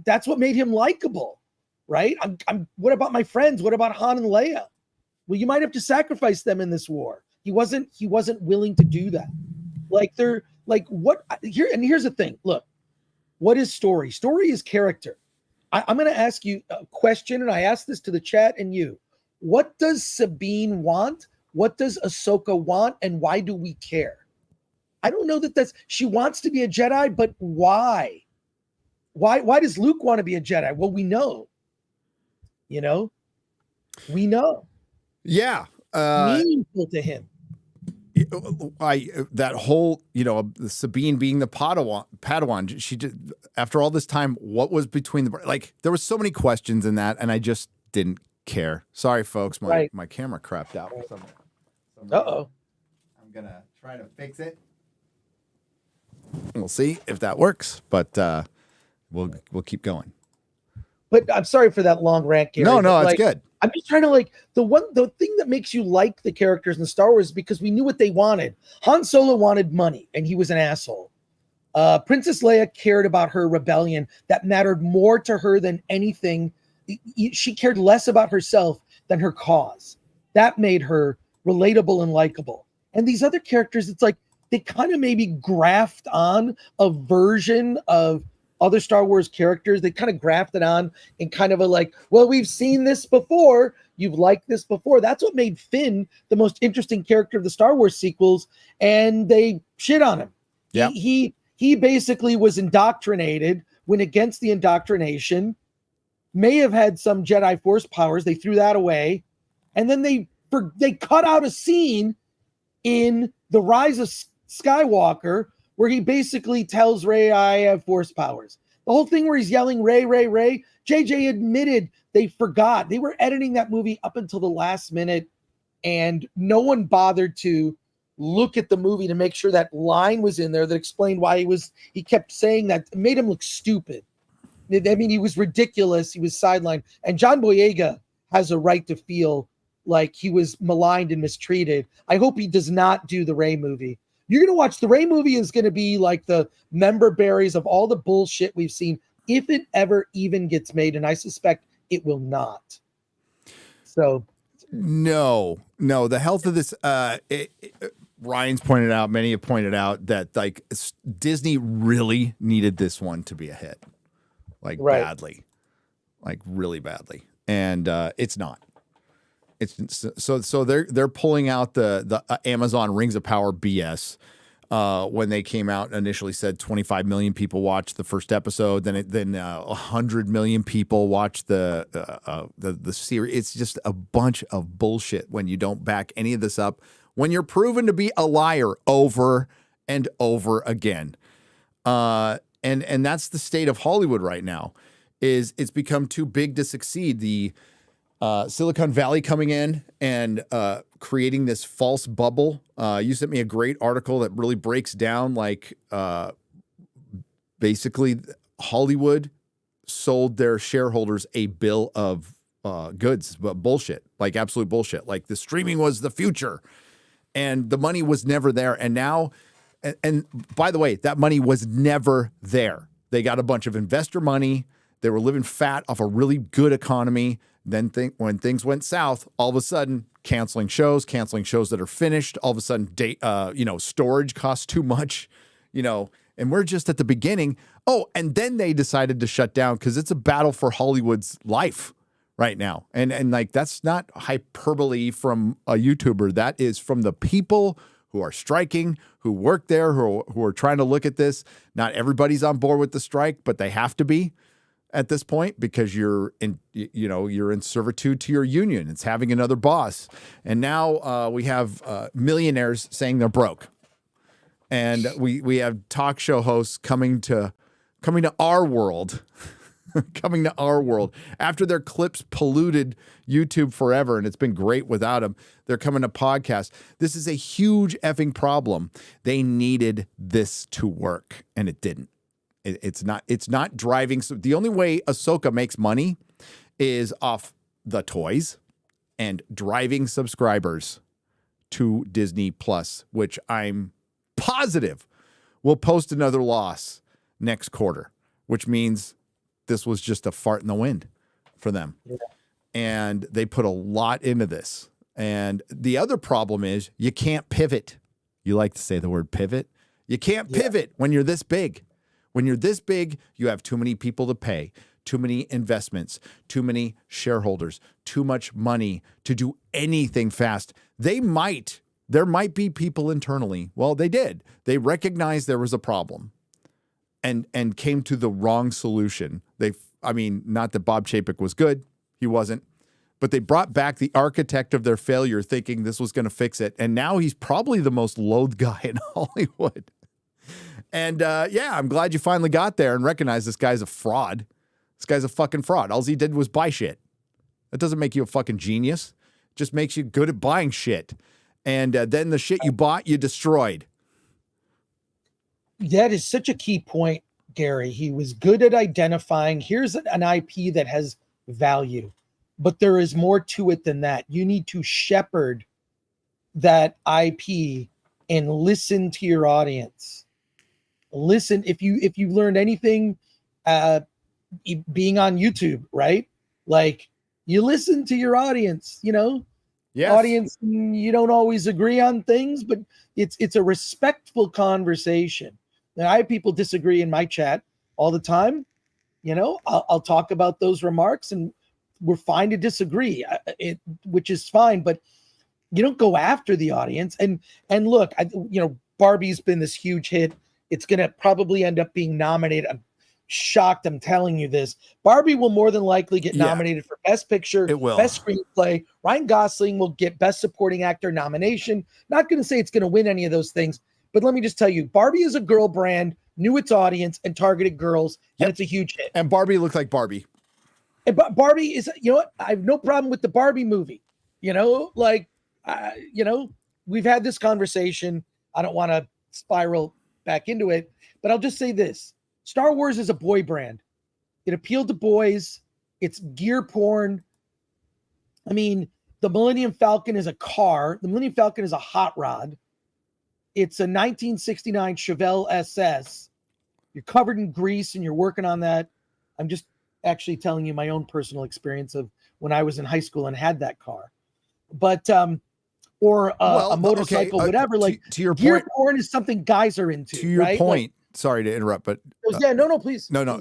that's what made him likable, right? What about my friends? What about Han and Leia? Well, you might have to sacrifice them in this war. He wasn't willing to do that. Like they're like, what here? And here's the thing. Look, what is story? Story is character. I'm going to ask you a question, and I ask this to the chat and you. What does Sabine want? What does Ahsoka want? And why do we care? I don't know she wants to be a Jedi, but why? Why does Luke want to be a Jedi? Well, we know. You know? We know. Yeah. Meaningful to him. That whole, you know, Sabine being the Padawan, she did, after all this time, what was between like, there was so many questions in that, and I just didn't care. Sorry, folks. My camera crapped out for some Uh-oh. I'm going to try to fix it. We'll see if that works, but we'll keep going. But I'm sorry for that long rant, Gary. No, it's good. I'm just trying to the thing that makes you like the characters in Star Wars is because we knew what they wanted. Han Solo wanted money, and he was an asshole. Princess Leia cared about her rebellion. That mattered more to her than anything. She cared less about herself than her cause. That made her relatable and likable. And these other characters, it's like they kind of maybe graft on a version of other Star Wars characters. They kind of grafted on in kind of a like, well, we've seen this before. You've liked this before. That's what made Finn the most interesting character of the Star Wars sequels, and they shit on him. Yeah. He basically was indoctrinated, went against the indoctrination, may have had some Jedi Force powers. They threw that away. And then they cut out a scene in The Rise of Skywalker where he basically tells Rey, I have Force powers. The whole thing where he's yelling, Rey, Rey, Rey, JJ admitted they forgot. They were editing that movie up until the last minute, and no one bothered to look at the movie to make sure that line was in there that explained why he kept saying that. It made him look stupid. I mean, he was ridiculous. He was sidelined. And John Boyega has a right to feel like he was maligned and mistreated. I hope he does not do the Rey movie. You're going to watch the Rey movie is going to be like the member berries of all the bullshit we've seen, if it ever even gets made. And I suspect it will not. So no, the health of this, Ryan's pointed out, many have pointed out that like Disney really needed this one to be a hit, like badly, like really badly. And it's not. It's so they're pulling out the Amazon Rings of Power BS. When they came out, initially said 25 million people watched the first episode. Then 100 million people watched the series. It's just a bunch of bullshit when you don't back any of this up. When you're proven to be a liar over and over again, and that's the state of Hollywood right now. Is it's become too big to succeed. The Silicon Valley coming in and creating this false bubble. You sent me a great article that really breaks down like basically Hollywood sold their shareholders a bill of goods, but bullshit, like absolute bullshit. Like the streaming was the future and the money was never there. And now, and by the way, that money was never there. They got a bunch of investor money. They were living fat off a really good economy. Then when things went south, all of a sudden canceling shows that are finished. All of a sudden, storage costs too much, and we're just at the beginning. Oh, and then they decided to shut down because it's a battle for Hollywood's life right now. And like, that's not hyperbole from a YouTuber. That is from the people who are striking, who work there, who are trying to look at this. Not everybody's on board with the strike, but they have to be at this point because you're in servitude to your union. It's having another boss. And now we have millionaires saying they're broke. And we have talk show hosts coming to our world, coming to our world after their clips polluted YouTube forever. And it's been great without them. They're coming to podcasts. This is a huge effing problem. They needed this to work and it didn't. It's not driving. So the only way Ahsoka makes money is off the toys and driving subscribers to Disney Plus, which I'm positive will post another loss next quarter, which means this was just a fart in the wind for them. Yeah. And they put a lot into this. And the other problem is you can't pivot. You like to say the word pivot. You can't pivot when you're this big. When you're this big, you have too many people to pay, too many investments, too many shareholders, too much money to do anything fast. There might be people internally. Well, they did. They recognized there was a problem and came to the wrong solution. Not that Bob Chapek was good. He wasn't. But they brought back the architect of their failure thinking this was going to fix it. And now he's probably the most loathed guy in Hollywood. And I'm glad you finally got there and recognized this guy's a fraud. This guy's a fucking fraud. All he did was buy shit. That doesn't make you a fucking genius. It just makes you good at buying shit. And then the shit you bought, you destroyed. That is such a key point, Gary. He was good at identifying, here's an IP that has value, but there is more to it than that. You need to shepherd that IP and listen to your audience. Listen, if you've learned anything being on YouTube, right? Like you listen to your audience, Yes. Audience, you don't always agree on things, but it's a respectful conversation. Now, I have people disagree in my chat all the time. I'll talk about those remarks and we're fine to disagree, which is fine, but you don't go after the audience. And look, Barbie's been this huge hit. It's going to probably end up being nominated. I'm shocked. I'm telling you this. Barbie will more than likely get nominated for Best Picture, it will. Best Screenplay. Ryan Gosling will get Best Supporting Actor nomination. Not going to say it's going to win any of those things, but let me just tell you, Barbie is a girl brand, knew its audience, and targeted girls, and it's a huge hit. And Barbie looks like Barbie. And Barbie is, I have no problem with the Barbie movie. We've had this conversation. I don't want to spiral back into it, but I'll just say this. Star Wars is a boy brand. It appealed to boys. It's gear porn. I mean, the Millennium Falcon is a car. The Millennium Falcon is a hot rod. It's a 1969 Chevelle SS. You're covered in grease and you're working on that. I'm just actually telling you my own personal experience of when I was in high school and had that car. But or a motorcycle, whatever. Like to your gear point, porn is something guys are into. To your right? point, sorry to interrupt, but no, please. No,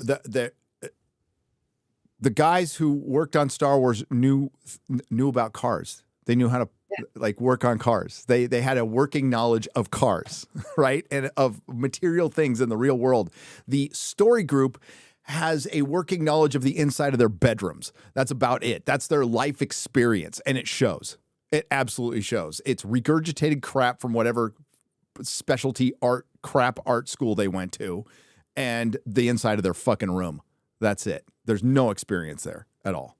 the guys who worked on Star Wars knew about cars. They knew how to like work on cars. They had a working knowledge of cars, right? And of material things in the real world. The story group has a working knowledge of the inside of their bedrooms. That's about it. That's their life experience. And it shows. It absolutely shows. It's regurgitated crap from whatever specialty art school they went to and the inside of their fucking room. That's it. There's no experience there at all.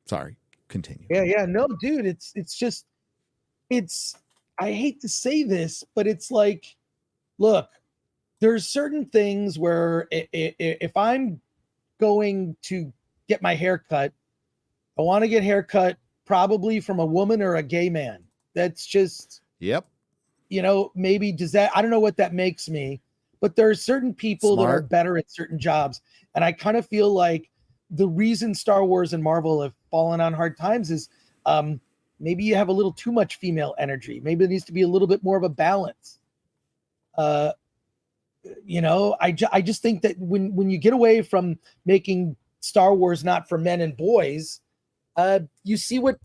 Sorry. Continue. Yeah. No, dude, it's just, I hate to say this, but it's like, look, there's certain things where if I'm going to get my hair cut, I want to get hair cut probably from a woman or a gay man. That's just, yep. Maybe does that, I don't know what that makes me, but there are certain people that are better at certain jobs. And I kind of feel like the reason Star Wars and Marvel have fallen on hard times is maybe you have a little too much female energy. Maybe there needs to be a little bit more of a balance. I just think that when you get away from making Star Wars not for men and boys, you see what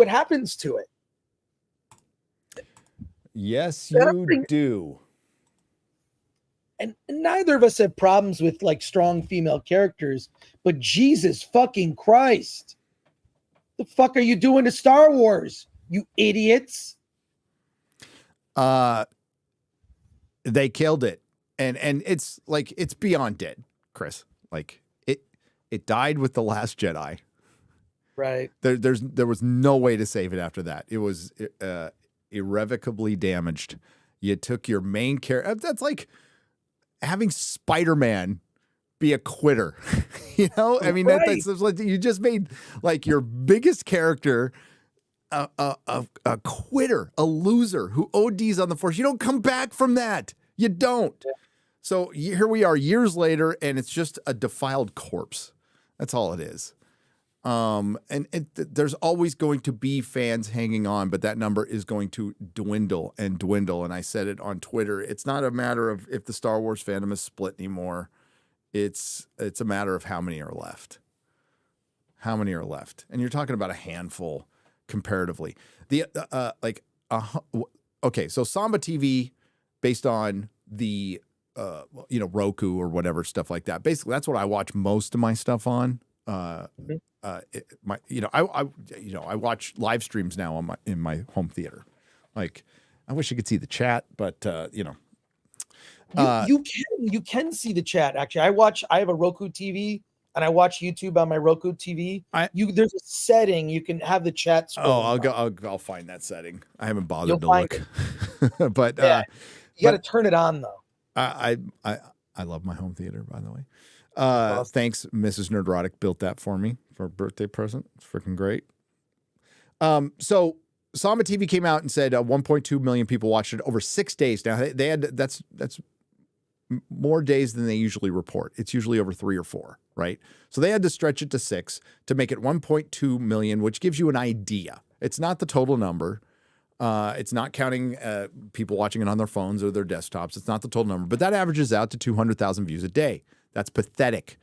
happens to it. Yes, you do. And neither of us have problems with like strong female characters, but Jesus fucking Christ. The fuck are you doing to Star Wars, you idiots? They killed it. And it's like, it's beyond dead, Chris. Like it died with The Last Jedi. Right. There was no way to save it after that. It was irrevocably damaged. You took your main character. That's like having Spider-Man be a quitter. I mean, right. that's like you just made like your biggest character a quitter, a loser who ODs on the Force. You don't come back from that. You don't. Yeah. So here we are years later, and it's just a defiled corpse. That's all it is. There's always going to be fans hanging on, but that number is going to dwindle and dwindle. And I said it on Twitter. It's not a matter of if the Star Wars fandom is split anymore. It's a matter of how many are left. How many are left? And you're talking about a handful comparatively. Okay, so Samba TV, based on the Roku or whatever stuff like that. Basically, that's what I watch most of my stuff on. I watch live streams now in my home theater. Like, I wish you could see the chat, but you can see the chat. Actually, I have a Roku TV and I watch YouTube on my Roku TV. There's a setting you can have the chat. I'll find that setting. I haven't bothered to look, but you got to turn it on though. I love my home theater, by the way. Thanks, Mrs. Nerdrotic built that for me for a birthday present. It's freaking great. So Samba TV came out and said 1.2 million people watched it over 6 days. Now they had that's more days than they usually report. It's usually over 3 or 4, right? So they had to stretch it to 6 to make it 1.2 million, which gives you an idea. It's not the total number. It's not counting people watching it on their phones or their desktops. It's not the total number, but that averages out to 200,000 views a day. That's pathetic.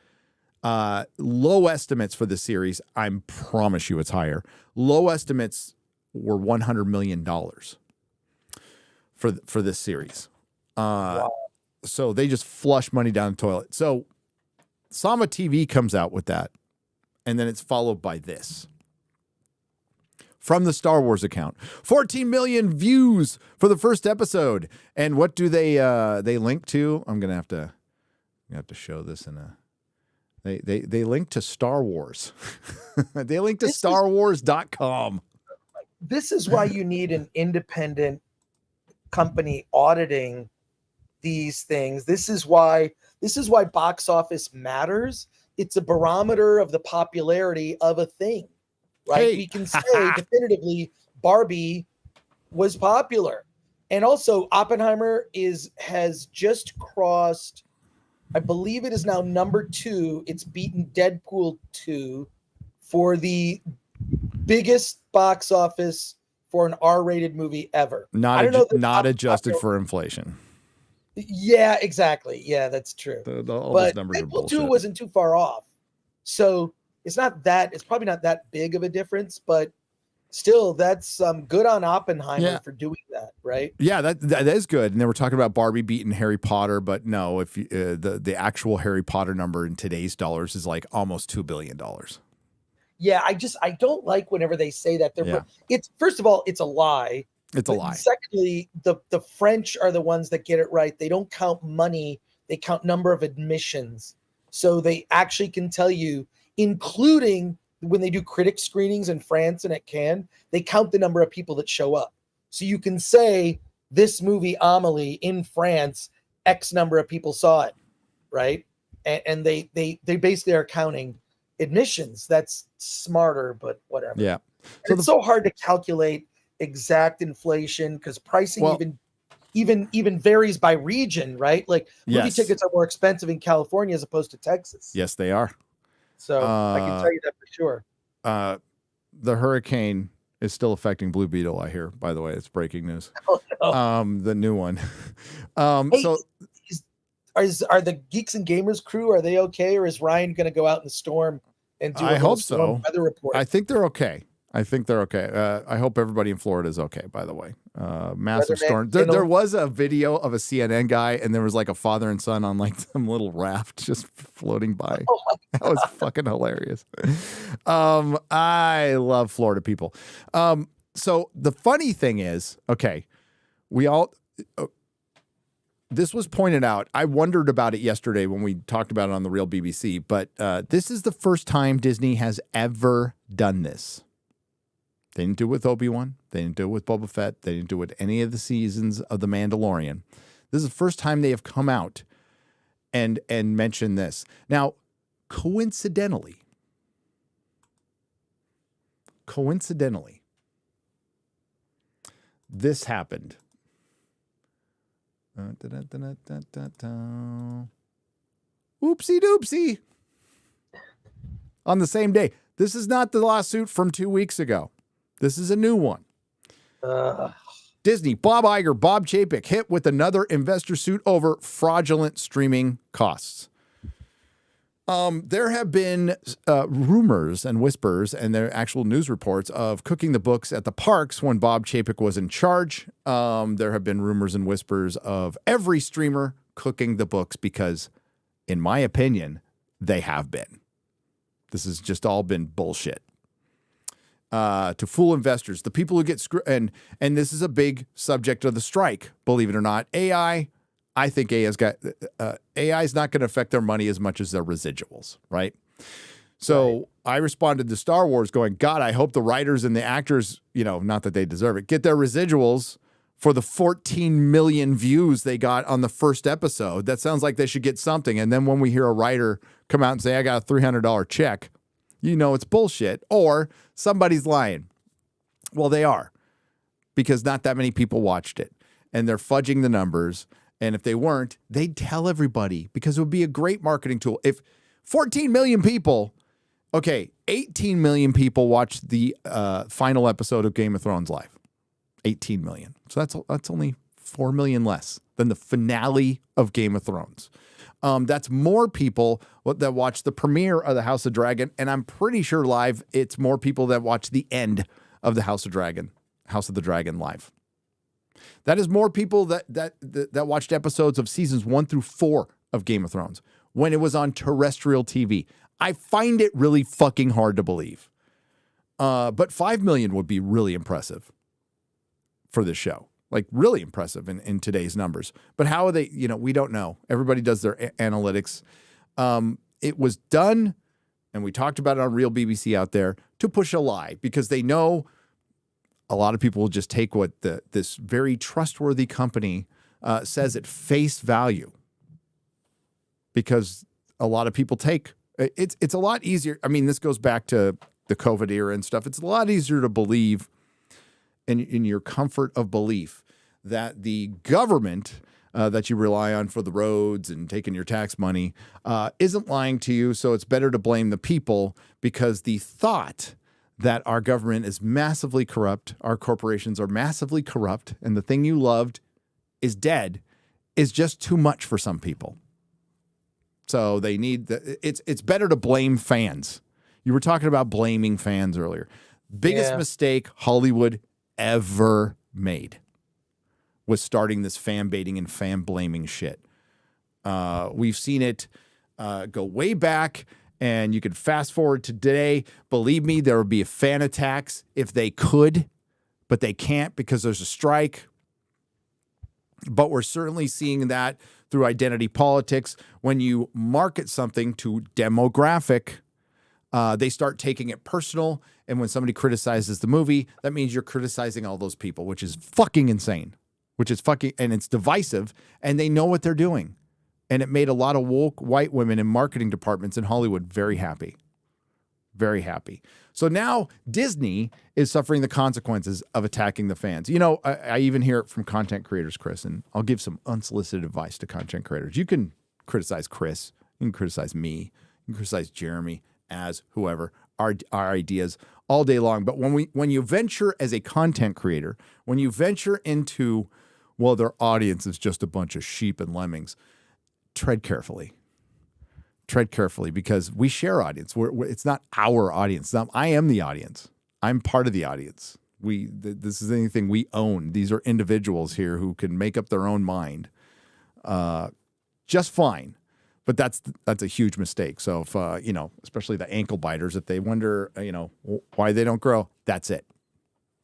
Low estimates for this series. I promise you it's higher. Low estimates were $100 million for this series. Wow. So they just flush money down the toilet. So Samba TV comes out with that, and then it's followed by this. From the Star Wars account, 14 million views for the first episode. And what do they link to? I'm gonna have to show this in a. They link to Star Wars. They link to StarWars.com. This is why you need an independent company auditing these things. This is why box office matters, it's a barometer of the popularity of a thing, right? Hey. We can say definitively Barbie was popular. And also Oppenheimer has just crossed, I believe it is now number 2. It's beaten Deadpool 2 for the biggest box office for an R-rated movie ever. Not adjusted for inflation. Yeah, exactly. Yeah, that's true. All those numbers are Deadpool bullshit. 2 wasn't too far off. So it's probably not that big of a difference, but still, that's good on Oppenheimer for doing that, right? Yeah, that is good. And then we're talking about Barbie beating Harry Potter, but no, if you, the actual Harry Potter number in today's dollars is like almost $2 billion. Yeah, I don't like whenever they say that. It's first of all, it's a lie. It's a lie. Secondly, the French are the ones that get it right. They don't count money; they count number of admissions. So they actually can tell you, including when they do critic screenings in France and at Cannes, they count the number of people that show up. So you can say this movie Amelie in France, X number of people saw it, right? And they basically are counting admissions. That's smarter, but whatever. Yeah. So it's so hard to calculate exact inflation because pricing even varies by region, right? Like movie tickets are more expensive in California as opposed to Texas. Yes, they are. So I can tell you that for sure. The hurricane is still affecting Blue Beetle, I hear, by the way. It's breaking news. Oh, no. The new one. Hey, are the Geeks and Gamers crew, are they okay? Or is Ryan going to go out in the storm and do a storm weather report? I think they're okay. I hope everybody in Florida is okay, by the way. Massive storm. There was a video of a CNN guy, and there was like a father and son on like some little raft just floating by. Oh my God. That was fucking hilarious. I love Florida people. So the funny thing is, okay, this was pointed out. I wondered about it yesterday when we talked about it on the Real BBC, but this is the first time Disney has ever done this. They didn't do it with Obi-Wan. They didn't do it with Boba Fett. They didn't do it with any of the seasons of The Mandalorian. This is the first time they have come out and mentioned this. Now, coincidentally, this happened. Oopsie doopsie. On the same day. This is not the lawsuit from 2 weeks ago. This is a new one. Disney, Bob Iger, Bob Chapek hit with another investor suit over fraudulent streaming costs. There have been rumors and whispers, and there are actual news reports of cooking the books at the parks when Bob Chapek was in charge. There have been rumors and whispers of every streamer cooking the books because, in my opinion, they have been. This has just all been bullshit. To fool investors, the people who get screwed, and this is a big subject of the strike, believe it or not. AI, I think AI is not going to affect their money as much as their residuals, right? So I responded to Star Wars going, God, I hope the writers and the actors, not that they deserve it, get their residuals for the 14 million views they got on the first episode. That sounds like they should get something. And then when we hear a writer come out and say, I got a $300 check, it's bullshit, or somebody's lying. Well, they are, because not that many people watched it, and they're fudging the numbers. And if they weren't, they'd tell everybody, because it would be a great marketing tool. If 14 million people, 18 million people watched the final episode of Game of Thrones live. 18 million. So that's only 4 million less than the finale of Game of Thrones. That's more people that watch the premiere of the House of Dragon, and I'm pretty sure live it's more people that watch the end of the House of the Dragon live. That is more people that watched episodes of seasons 1 through 4 of Game of Thrones when it was on terrestrial TV. I find it really fucking hard to believe. But 5 million would be really impressive for this show. Like really impressive in today's numbers. But how are they, we don't know. Everybody does their analytics. It was done, and we talked about it on Real BBC out there, to push a lie, because they know a lot of people will just take what this very trustworthy company says at face value, because a lot of people take It's a lot easier. I mean, this goes back to the COVID era and stuff. It's a lot easier to believe in your comfort of belief that the government that you rely on for the roads and taking your tax money isn't lying to you. So it's better to blame the people, because the thought that our government is massively corrupt, our corporations are massively corrupt, and the thing you loved is dead is just too much for some people. So they need it's better to blame fans. You were talking about blaming fans earlier. Biggest mistake Hollywood ever made was starting this fan baiting and fan blaming shit. We've seen it go way back, and you could fast forward to today. Believe me, there would be fan attacks if they could, but they can't because there's a strike. But we're certainly seeing that through identity politics. When you market something to demographic, they start taking it personal. And when somebody criticizes the movie, that means you're criticizing all those people, which is fucking insane, and it's divisive, and they know what they're doing. And it made a lot of woke white women in marketing departments in Hollywood very happy. Very happy. So now Disney is suffering the consequences of attacking the fans. You know, I even hear it from content creators, Chris, and I'll give some unsolicited advice to content creators. You can criticize Chris. You can criticize me. You can criticize Jeremy, as whoever, our ideas all day long. But when you venture as a content creator, when you venture into, well, their audience is just a bunch of sheep and lemmings, tread carefully. Tread carefully, because we share audience. It's not our audience. I am the audience. I'm part of the audience. This is anything we own. These are individuals here who can make up their own mind just fine. But that's a huge mistake. So if, especially the ankle biters, if they wonder, why they don't grow, that's it.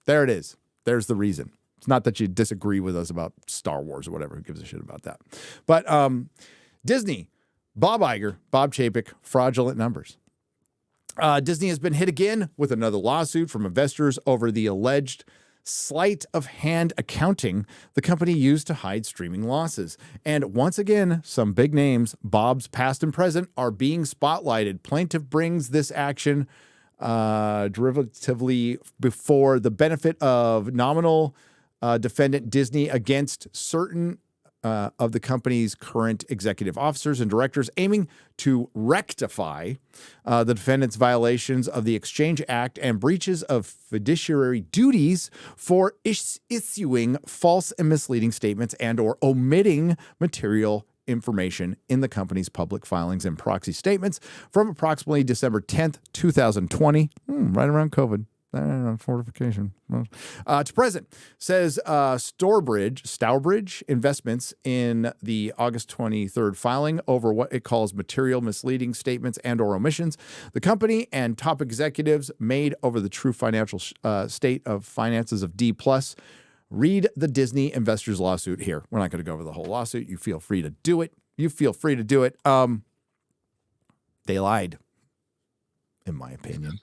There it is. There's the reason. It's not that you disagree with us about Star Wars or whatever. Who gives a shit about that? But Disney, Bob Iger, Bob Chapek, fraudulent numbers. Disney has been hit again with another lawsuit from investors over the alleged sleight of hand accounting the company used to hide streaming losses. And once again, some big names, Bob's past and present, are being spotlighted. Plaintiff brings this action derivatively before the benefit of nominal defendant Disney against certain of the company's current executive officers and directors, aiming to rectify the defendant's violations of the Exchange Act and breaches of fiduciary duties for issuing false and misleading statements and or omitting material information in the company's public filings and proxy statements from approximately December 10th, 2020, right around COVID. Fortification to present, says Stourbridge Investments in the August 23rd filing over what it calls material misleading statements and or omissions the company and top executives made over the true financial state of finances of D+. Read the Disney investors lawsuit here. We're not going to go over the whole lawsuit. You feel free to do it. They lied, in my opinion.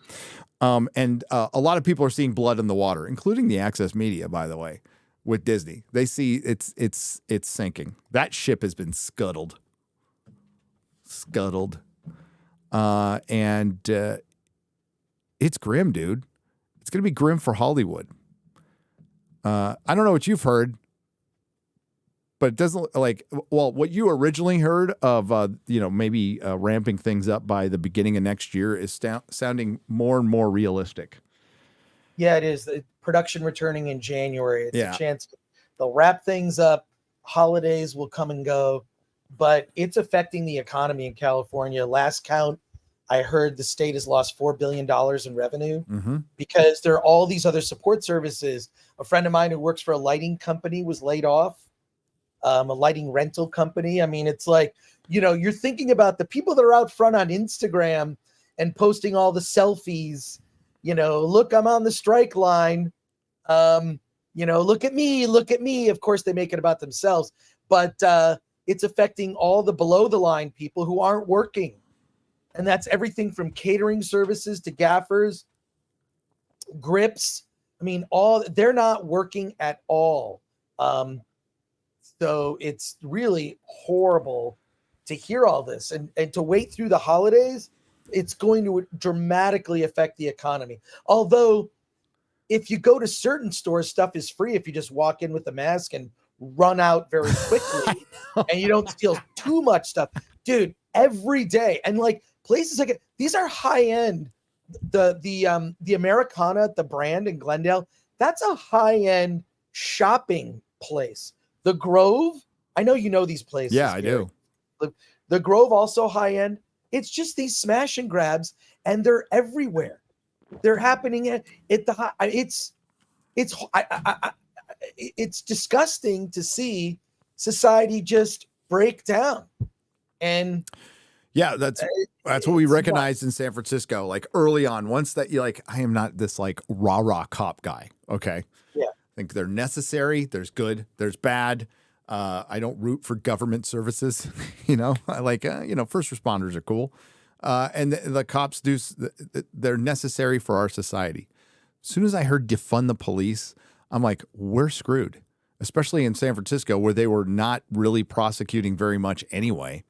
And a lot of people are seeing blood in the water, including the Access Media, by the way, with Disney. They see it's sinking. That ship has been scuttled. And it's grim, dude. It's going to be grim for Hollywood. I don't know what you've heard, but it doesn't what you originally heard of, maybe ramping things up by the beginning of next year is sounding more and more realistic. Yeah, it is. The production returning in January. It's a chance they'll wrap things up. Holidays will come and go, but it's affecting the economy in California. Last count, I heard the state has lost $4 billion in revenue because there are all these other support services. A friend of mine who works for a lighting company was laid off. A lighting rental company. I mean, it's like, you're thinking about the people that are out front on Instagram and posting all the selfies, look, I'm on the strike line. Look at me. Of course, they make it about themselves, but it's affecting all the below the line people who aren't working. And that's everything from catering services to gaffers, grips. I mean, they're not working at all. So it's really horrible to hear all this and to wait through the holidays, it's going to dramatically affect the economy. Although if you go to certain stores, stuff is free if you just walk in with a mask and run out very quickly and you don't steal too much stuff. Dude, every day. And like places like these are high end. The Americana, the brand in Glendale, that's a high end shopping place. The Grove, I know you know these places. Yeah, I do. The Grove also high end. It's just these smash and grabs, and they're everywhere. They're happening at the high. It's disgusting to see society just break down. And yeah, that's what we recognized in San Francisco. Like early on, once that you like, I am not this like rah cop guy. Okay. Yeah. I think they're necessary. There's good. There's bad. I don't root for government services. I like, first responders are cool. And the cops they're necessary for our society. As soon as I heard defund the police, I'm like, we're screwed, especially in San Francisco where they were not really prosecuting very much anyway.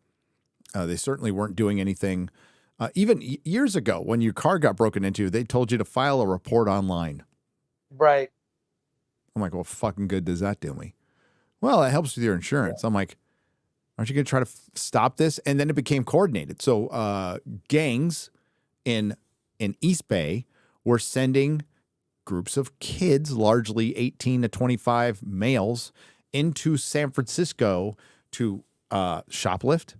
They certainly weren't doing anything. Even years ago when your car got broken into, they told you to file a report online. Right. I'm like, well, fucking good does that do me? Well, it helps with your insurance. I'm like, aren't you going to try to stop this? And then it became coordinated. So gangs in East Bay were sending groups of kids, largely 18 to 25 males, into San Francisco to shoplift,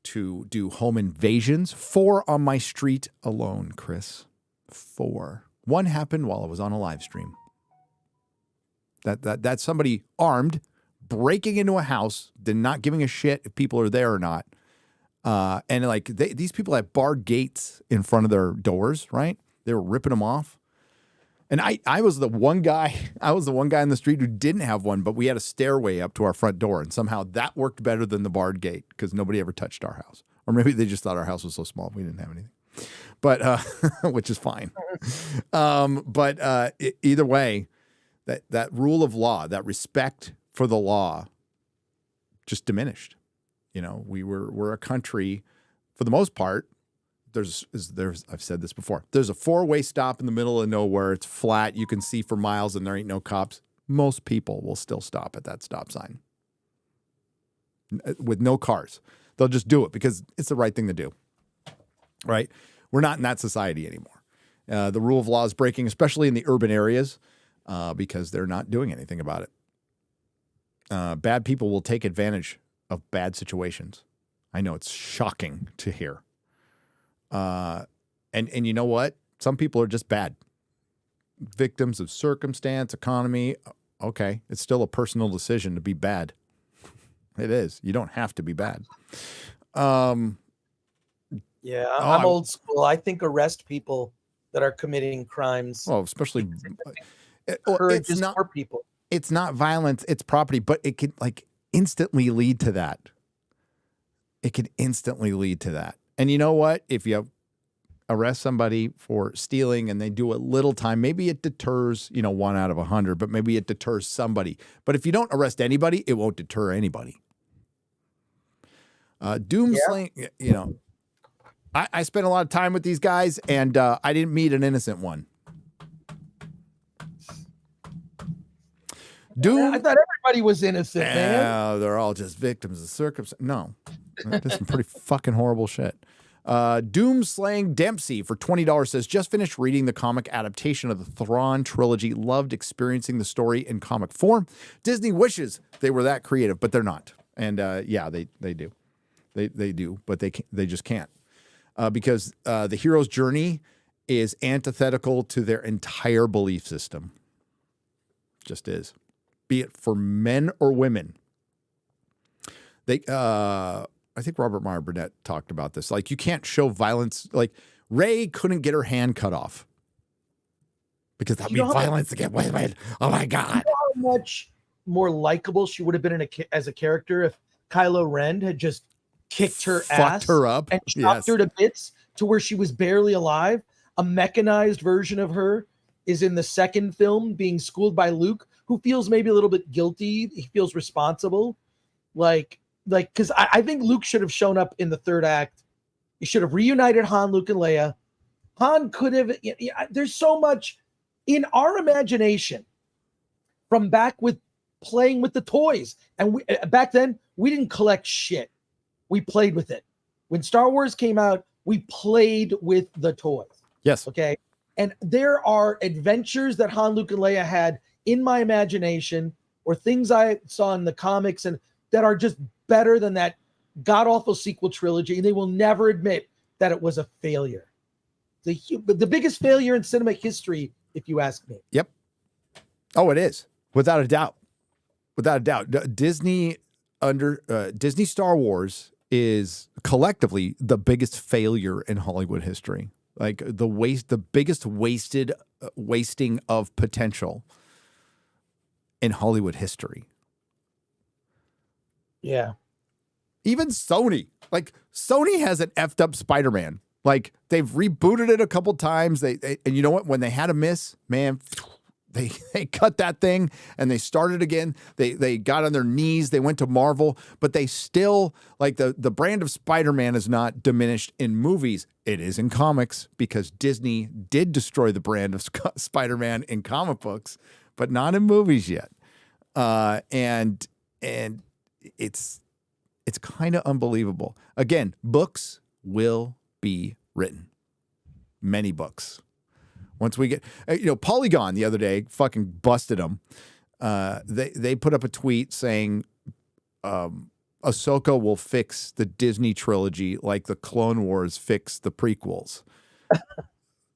to do home invasions. 4 on my street alone, Chris. 4. One happened while I was on a live stream. That's somebody armed, breaking into a house, then not giving a shit if people are there or not. And like these people had barred gates in front of their doors, right? They were ripping them off. And I was the one guy in the street who didn't have one, but we had a stairway up to our front door. And somehow that worked better than the barred gate because nobody ever touched our house. Or maybe they just thought our house was so small we didn't have anything. But which is fine. Either way, that rule of law, that respect for the law just diminished. We're a country, for the most part, there's I've said this before, there's a 4-way stop in the middle of nowhere. It's flat. You can see for miles and there ain't no cops. Most people will still stop at that stop sign with no cars. They'll just do it because it's the right thing to do, right? We're not in that society anymore. The rule of law is breaking, especially in the urban areas, because they're not doing anything about it. Bad people will take advantage of bad situations. I know it's shocking to hear. And you know what? Some people are just bad. Victims of circumstance, economy. Okay. It's still a personal decision to be bad. It is. You don't have to be bad. I'm old school. I think arrest people that are committing crimes. Well, especially encourages more people. It's not violence, it's property, but it could instantly lead to that. It could instantly lead to that. And you know what? If you arrest somebody for stealing and they do a little time, maybe it deters, 1 out of 100, but maybe it deters somebody. But if you don't arrest anybody, it won't deter anybody. Doomslaying, I spent a lot of time with these guys and I didn't meet an innocent one. I thought everybody was innocent, man. They're all just victims of circumstance. No, that's some pretty fucking horrible shit. Doomslaying Dempsey for $20 says, just finished reading the comic adaptation of the Thrawn trilogy. Loved experiencing the story in comic form. Disney wishes they were that creative, but they're not. And they do. They do, but they just can't. Because the hero's journey is antithetical to their entire belief system. Just is. Be it for men or women. I think Robert Meyer Burnett talked about this. Like, you can't show violence. Like, Rey couldn't get her hand cut off because that'd be violence again. Wait. Oh my God. You know how much more likable she would have been as a character if Kylo Ren had just kicked her ass, her up, and chopped her to bits to where she was barely alive. A mechanized version of her is in the second film being schooled by Luke, who feels maybe a little bit guilty. He feels responsible. Like, like, because I think Luke should have shown up in the third act. You should have reunited Han, Luke, and Leia. Han could have. There's so much in our imagination from back with playing with the toys, and back then we didn't collect shit. We played with it. When Star Wars came out, we played with the toys. Yes. Okay. And there are adventures that Han, Luke, and Leia had in my imagination, or things I saw in the comics, and that are just better than that god awful sequel trilogy. And they will never admit that it was a failure. The biggest failure in cinema history, if you ask me. Yep. Oh, it is, without a doubt. Without a doubt, Disney Star Wars is collectively the biggest failure in Hollywood history. Like the biggest wasting of potential in Hollywood history. Yeah. Even Sony has an effed up Spider-Man. Like, they've rebooted it a couple times. And you know what? When they had a miss, man, they cut that thing and they started again. They got on their knees. They went to Marvel, but they still, like, the brand of Spider-Man is not diminished in movies. It is in comics, because Disney did destroy the brand of Spider-Man in comic books, but not in movies yet. And it's kind of unbelievable. Again, books will be written. Many books. Once we get, Polygon the other day fucking busted them. They put up a tweet saying Ahsoka will fix the Disney trilogy like the Clone Wars fixed the prequels.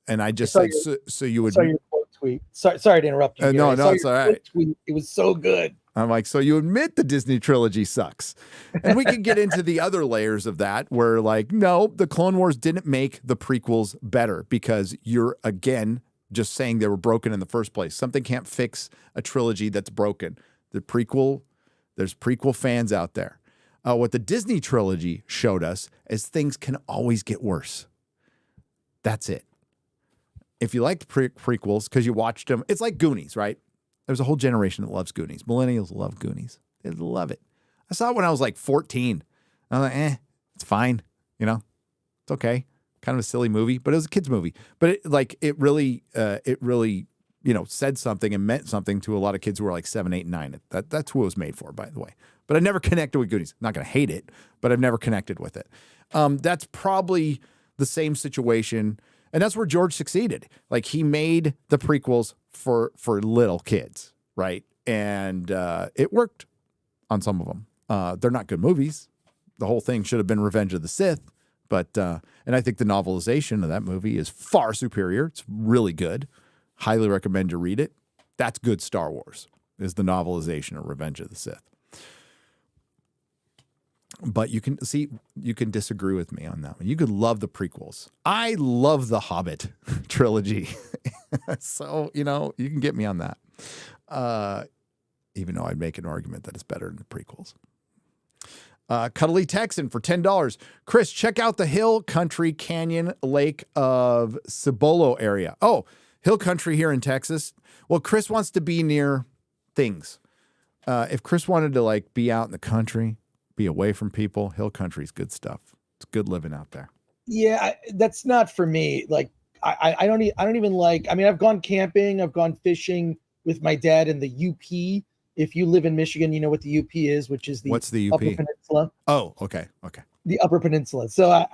And I just said, so you would. Saw your quote tweet. Sorry to interrupt you. No, it's all right. Tweet. It was so good. I'm like, so you admit the Disney trilogy sucks. And we can get into the other layers of that where, like, no, the Clone Wars didn't make the prequels better, because you're, again, just saying they were broken in the first place. Something can't fix a trilogy that's broken. There's prequel fans out there. What the Disney trilogy showed us is things can always get worse. That's it. If you liked prequels because you watched them, it's like Goonies, right? There's a whole generation that loves Goonies. Millennials love Goonies. They love it. I saw it when I was like 14. I was like, it's fine. It's okay. Kind of a silly movie, but it was a kid's movie. But it really, said something and meant something to a lot of kids who were like 7, 8, and 9. That's who it was made for, by the way. But I never connected with Goonies. I'm not going to hate it, but I've never connected with it. That's probably the same situation. And that's where George succeeded. Like, he made the prequels for little kids, right? And it worked on some of them. They're not good movies. The whole thing should have been Revenge of the Sith, but and I think the novelization of that movie is far superior. It's really good. Highly recommend you read it. That's good Star Wars, is the novelization of Revenge of the Sith. But you can disagree with me on that one. You could love the prequels. I love the Hobbit trilogy. So, you can get me on that. Even though I'd make an argument that it's better than the prequels. Cuddly Texan for $10. Chris, check out the Hill Country Canyon Lake of Cibolo area. Oh, Hill Country here in Texas. Well, Chris wants to be near things. If Chris wanted to, like, be out in the country, be away from people, Hill Country's good stuff. It's good living out there. Yeah, that's not for me. Like, I don't even like. I mean, I've gone camping, I've gone fishing with my dad in the UP. If you live in Michigan, you know what the UP is, which is What's the UP? Upper Peninsula. Oh, okay. The Upper Peninsula. So I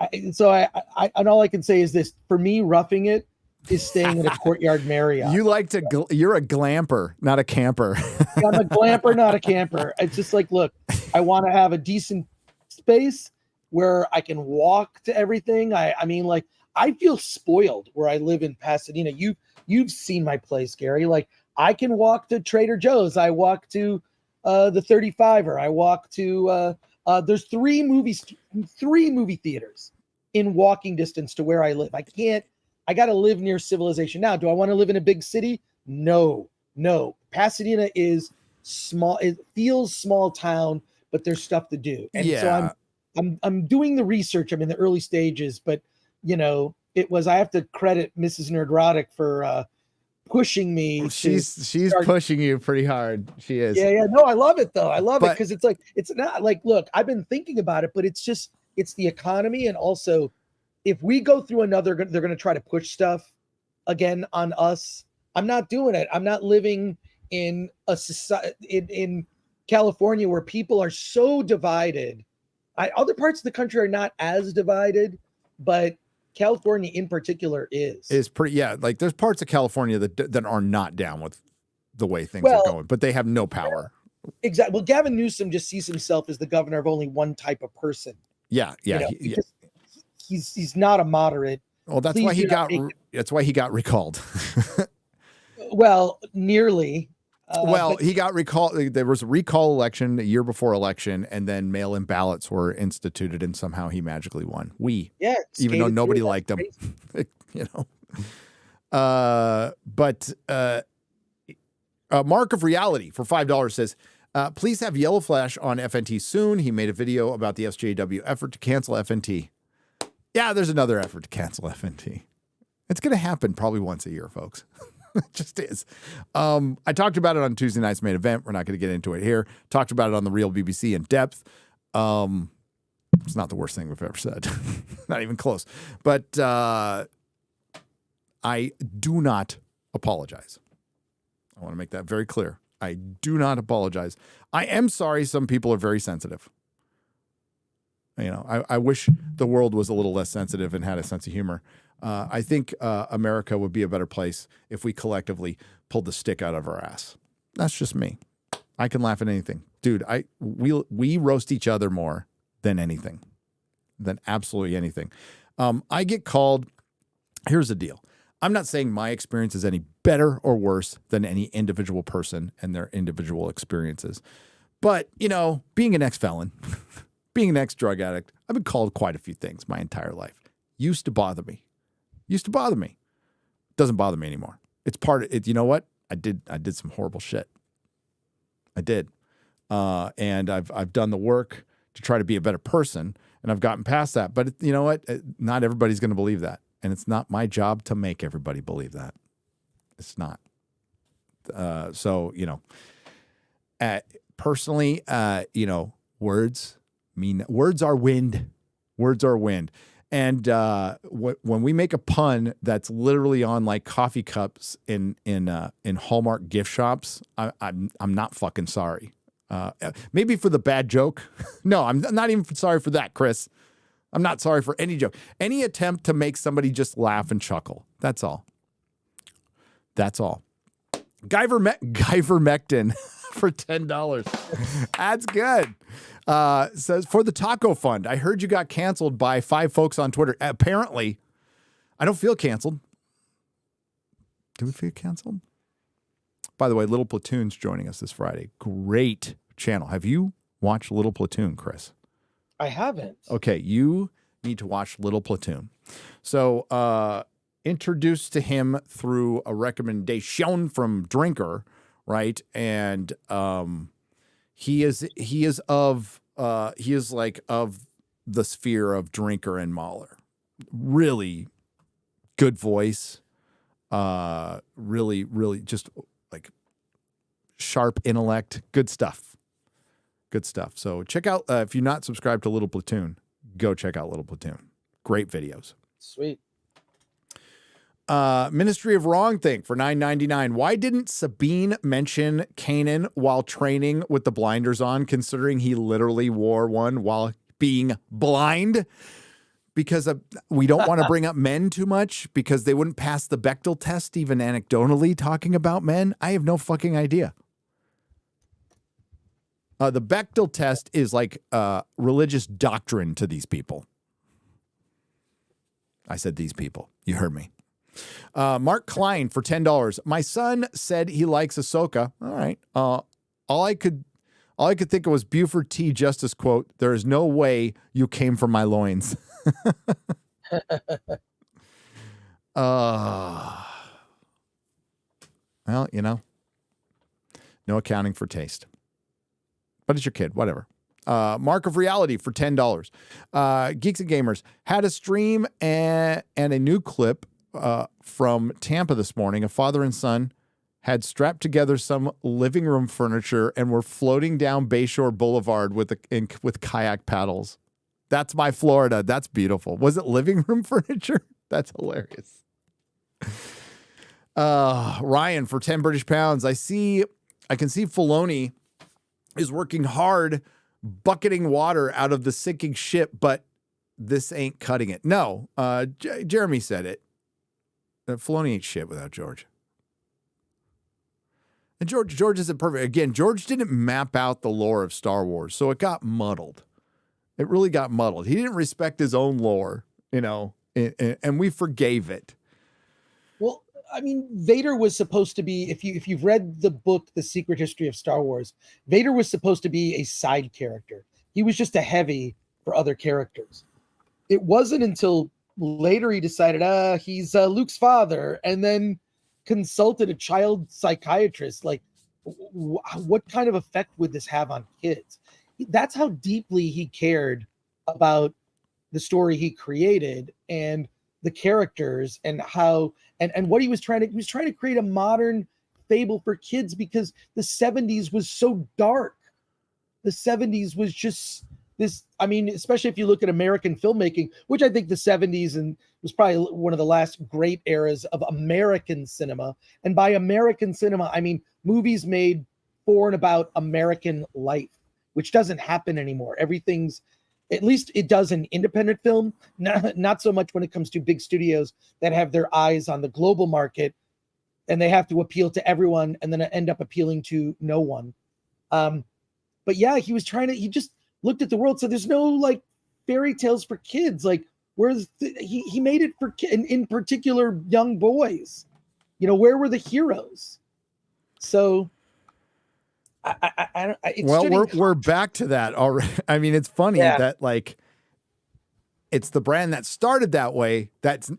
and all I can say is this: for me, roughing it is staying in a Courtyard Marriott. You're a glamper, not a camper. I'm a glamper, not a camper. It's just like, look, I want to have a decent space where I can walk to everything. I mean, like, I feel spoiled where I live in Pasadena. You've seen my place, Gary. Like, I can walk to Trader Joe's. I walk to the 35er. I walk to there's three movie theaters in walking distance to where I live. I got to live near civilization. Now, do I want to live in a big city? No. Pasadena is small. It feels small town, but there's stuff to do. And so I'm doing the research. I'm in the early stages, but I have to credit Mrs. Nerdrotic for pushing me. She's pushing you pretty hard. She is. Yeah. No, I love it though. I love it because it's like it's not like look. I've been thinking about it, but it's the economy, and also if we go through another, they're going to try to push stuff again on us. I'm not doing it. I'm not living in a society in California where people are so divided. Other parts of the country are not as divided, but California in particular is pretty. Yeah, like there's parts of California that are not down with the way things are going, but they have no power. Exactly. Well, Gavin Newsom just sees himself as the governor of only one type of person. Yeah. He's not a moderate. Well, that's why he got recalled. Well, nearly. He got recalled. There was a recall election a year before election, and then mail-in ballots were instituted, and somehow he magically won. Even though nobody liked him, you know. Mark of Reality for $5 says, please have Yellow Flash on FNT soon. He made a video about the SJW effort to cancel FNT. Yeah, there's another effort to cancel FNT. It's going to happen probably once a year, folks. It just is. I talked about it on Tuesday night's main event. We're not going to get into it here. Talked about it on the Real BBC in depth. It's not the worst thing we've ever said. Not even close. But I do not apologize. I want to make that very clear. I do not apologize. I am sorry some people are very sensitive. You know, I wish the world was a little less sensitive and had a sense of humor. I think America would be a better place if we collectively pulled the stick out of our ass. That's just me. I can laugh at anything. Dude, we roast each other more than anything. Than absolutely anything. I get called, here's the deal. I'm not saying my experience is any better or worse than any individual person and their individual experiences. But, you know, being an ex-felon, being an ex-drug addict, I've been called quite a few things my entire life. Used to bother me. Doesn't bother me anymore. It's part of it. You know what? I did some horrible shit. I did. And I've done the work to try to be a better person, and I've gotten past that. But you know what? Not everybody's going to believe that. And it's not my job to make everybody believe that. It's not. So, you know, personally, you know, words are wind. Words are wind. And when we make a pun that's literally on like coffee cups in Hallmark gift shops, I'm not fucking sorry. Maybe for the bad joke. No, I'm not even sorry for that, Chris. I'm not sorry for any joke. Any attempt to make somebody just laugh and chuckle. That's all. That's all. Guyvermectin for $10. That's good. Says, for the taco fund, I heard you got canceled by 5 folks on Twitter. Apparently, I don't feel canceled. Do we feel canceled? By the way, Little Platoon's joining us this Friday. Great channel. Have you watched Little Platoon, Chris? I haven't. Okay, you need to watch Little Platoon. So, introduced to him through a recommendation from Drinker, right? And he is like of the sphere of Drinker and Mahler. Really good voice. Really just like sharp intellect. Good stuff. Good stuff. So check out, if you're not subscribed to Little Platoon, go check out Little Platoon. Great videos. Sweet. Ministry of Wrong Thing for $9.99. Why didn't Sabine mention Kanan while training with the blinders on, considering he literally wore one while being blind? Because we don't want to bring up men too much because they wouldn't pass the Bechdel test, even anecdotally talking about men. I have no fucking idea. The Bechdel test is like religious doctrine to these people. I said these people. You heard me. Mark Klein for $10. My son said he likes Ahsoka. All right. All I could think of was Buford T. Justice quote, "There is no way you came from my loins." Well, you know, no accounting for taste. But it's your kid, whatever. Mark of Reality for $10. Geeks and Gamers had a stream and a new clip from Tampa this morning. A father and son had strapped together some living room furniture and were floating down Bayshore Boulevard with kayak paddles. That's my Florida. That's beautiful. Was it living room furniture? That's hilarious. Ryan, for 10 British pounds, I can see Filoni is working hard bucketing water out of the sinking ship, but this ain't cutting it. No, Jeremy said it. Filoni ain't shit without George. And George isn't perfect. Again, George didn't map out the lore of Star Wars, so it got muddled. It really got muddled. He didn't respect his own lore, and we forgave it. Well, I mean, Vader was supposed to be, if you've read the book, The Secret History of Star Wars, Vader was supposed to be a side character. He was just a heavy for other characters. It wasn't until later he decided, he's Luke's father, and then consulted a child psychiatrist. Like, what kind of effect would this have on kids? That's how deeply he cared about the story he created and the characters and how and what he was trying to create a modern fable for kids, because the 70s was so dark. The 70s was just this, I mean, especially if you look at American filmmaking, which I think the 70s and was probably one of the last great eras of American cinema. And by American cinema, I mean movies made for and about American life, which doesn't happen anymore. Everything's, at least it does in independent film, not so much when it comes to big studios that have their eyes on the global market and they have to appeal to everyone and then end up appealing to no one. But yeah, he just looked at the world. So there's no like fairy tales for kids. Like he made it for in particular young boys. Where were the heroes? So we're back to that already. I mean, it's funny that like it's the brand that started that way that's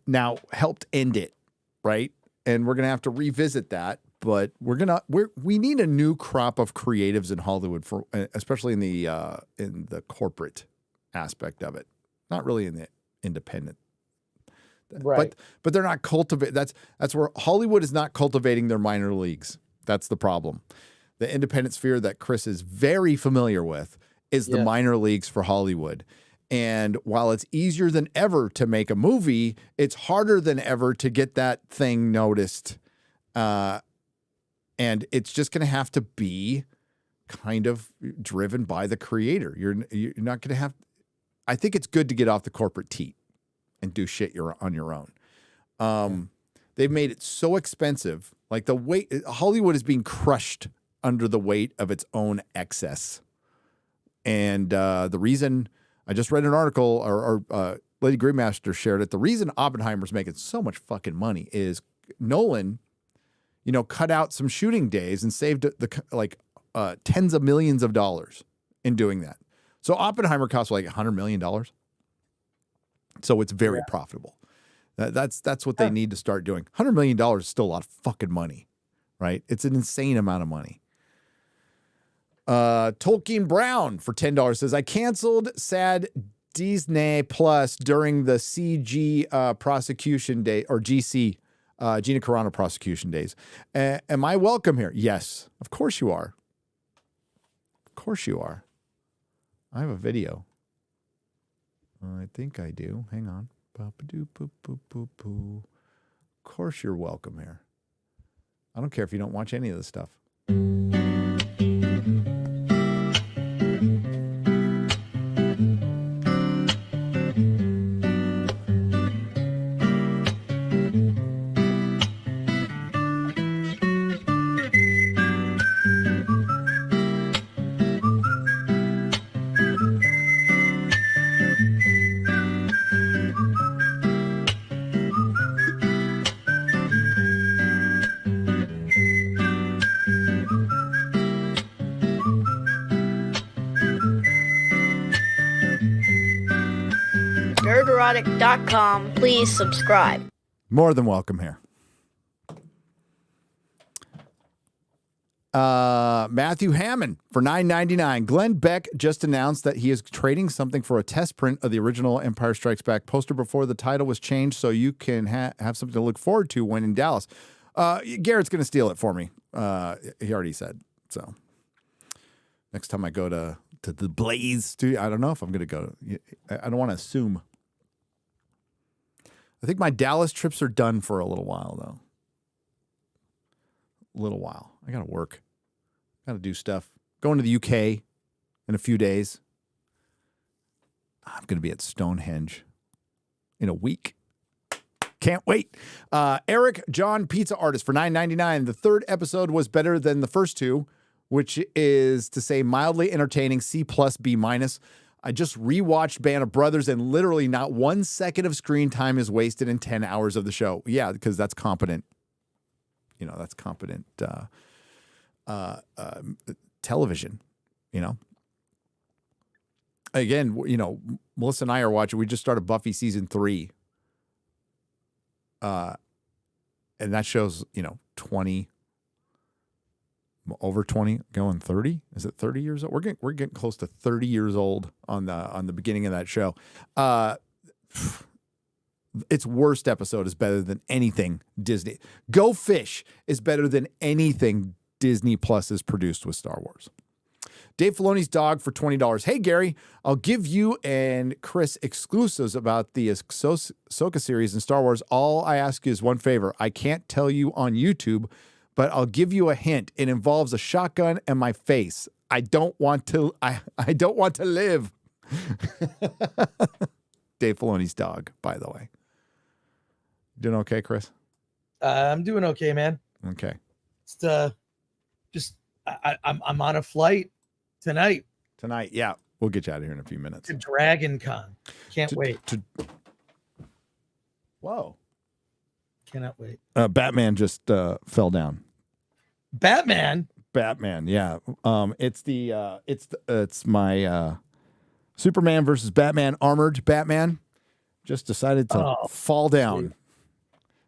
now helped end it, right? And we're gonna have to revisit that. But we need a new crop of creatives in Hollywood, for especially in the corporate aspect of it, not really in the independent. Right. But they're not cultivating. That's where Hollywood is not cultivating their minor leagues. That's the problem. The independent sphere that Chris is very familiar with is the minor leagues for Hollywood. And while it's easier than ever to make a movie, it's harder than ever to get that thing noticed. And it's just going to have to be kind of driven by the creator. You're not going to have. I think it's good to get off the corporate teat and do shit on your own. They've made it so expensive. Like Hollywood is being crushed under the weight of its own excess. And the reason, I just read an article, or Lady Greenmaster shared it. The reason Oppenheimer's making so much fucking money is Nolan, cut out some shooting days and saved tens of millions of dollars in doing that. So Oppenheimer cost like $100 million. So it's very profitable. That's what they need to start doing. $100 million is still a lot of fucking money, right? It's an insane amount of money. Tolkien Brown for $10 says, I canceled Sad Disney Plus during the CG prosecution day, or GC, Gina Carano prosecution days. Am I welcome here? Yes, of course you are. Of course you are. I have a video. I think I do. Hang on. Of course you're welcome here. I don't care if you don't watch any of this stuff. Nerdrotic.com. Please subscribe. More than welcome here. Matthew Hammond for $9.99. Glenn Beck just announced that he is trading something for a test print of the original Empire Strikes Back poster before the title was changed, so you can have something to look forward to when in Dallas. Garrett's going to steal it for me. He already said. So next time I go to the Blaze studio, I don't know if I'm going to go. I don't want to assume. I think my Dallas trips are done for a little while, though. A little while. I got to work. Got to do stuff. Going to the UK in a few days. I'm going to be at Stonehenge in a week. Can't wait. Eric John Pizza Artist for $9.99. The third episode was better than the first two, which is to say mildly entertaining, C+, B-. I just rewatched Band of Brothers and literally not 1 second of screen time is wasted in 10 hours of the show. Yeah, because that's competent. You know, that's competent television, you know. Again, you know, Melissa and I are watching. We just started Buffy season 3. And that shows, you know, 20, over 20, going 30. Is it 30 years old? We're getting close to 30 years old on the beginning of that show. Its worst episode is better than anything Disney. Go Fish is better than anything Disney Plus has produced with Star Wars. Dave Filoni's dog for $20. Hey, Gary, I'll give you and Chris exclusives about the Ahsoka series in Star Wars. All I ask you is one favor. I can't tell you on YouTube, but I'll give you a hint. It involves a shotgun and my face. I don't want to live. Dave Filoni's dog, by the way. Doing okay, Chris? I'm doing okay, man. Okay. It's I'm on a flight tonight. Tonight, yeah. We'll get you out of here in a few minutes. To Dragon Con. Can't wait. Whoa. Cannot wait. Batman just fell down. Batman, yeah. It's my Superman versus Batman armored Batman just decided to fall down.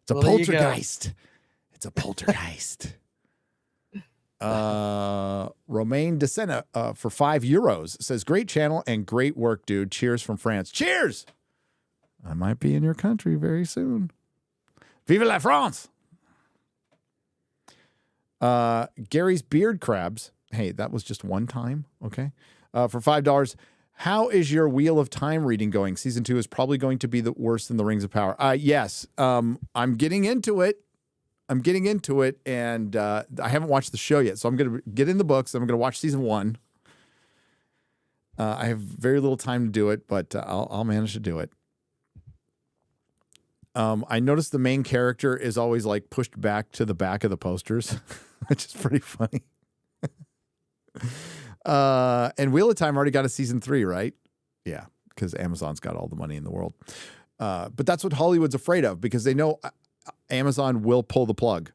It's a poltergeist. It's a poltergeist. Romain Desena for €5 says, great channel and great work, dude. Cheers from France. Cheers! I might be in your country very soon. Vive la France! Gary's Beard Crabs. Hey, that was just one time, okay? For $5. How is your Wheel of Time reading going? Season 2 is probably going to be worse than the Rings of Power. Yes. I'm getting into it. And I haven't watched the show yet, so I'm going to get in the books. I'm going to watch season 1. I have very little time to do it, but I'll manage to do it. I noticed the main character is always like pushed back to the back of the posters, which is pretty funny. And Wheel of Time already got a season 3, right? Yeah, because Amazon's got all the money in the world. But that's what Hollywood's afraid of, because they know Amazon will pull the plug.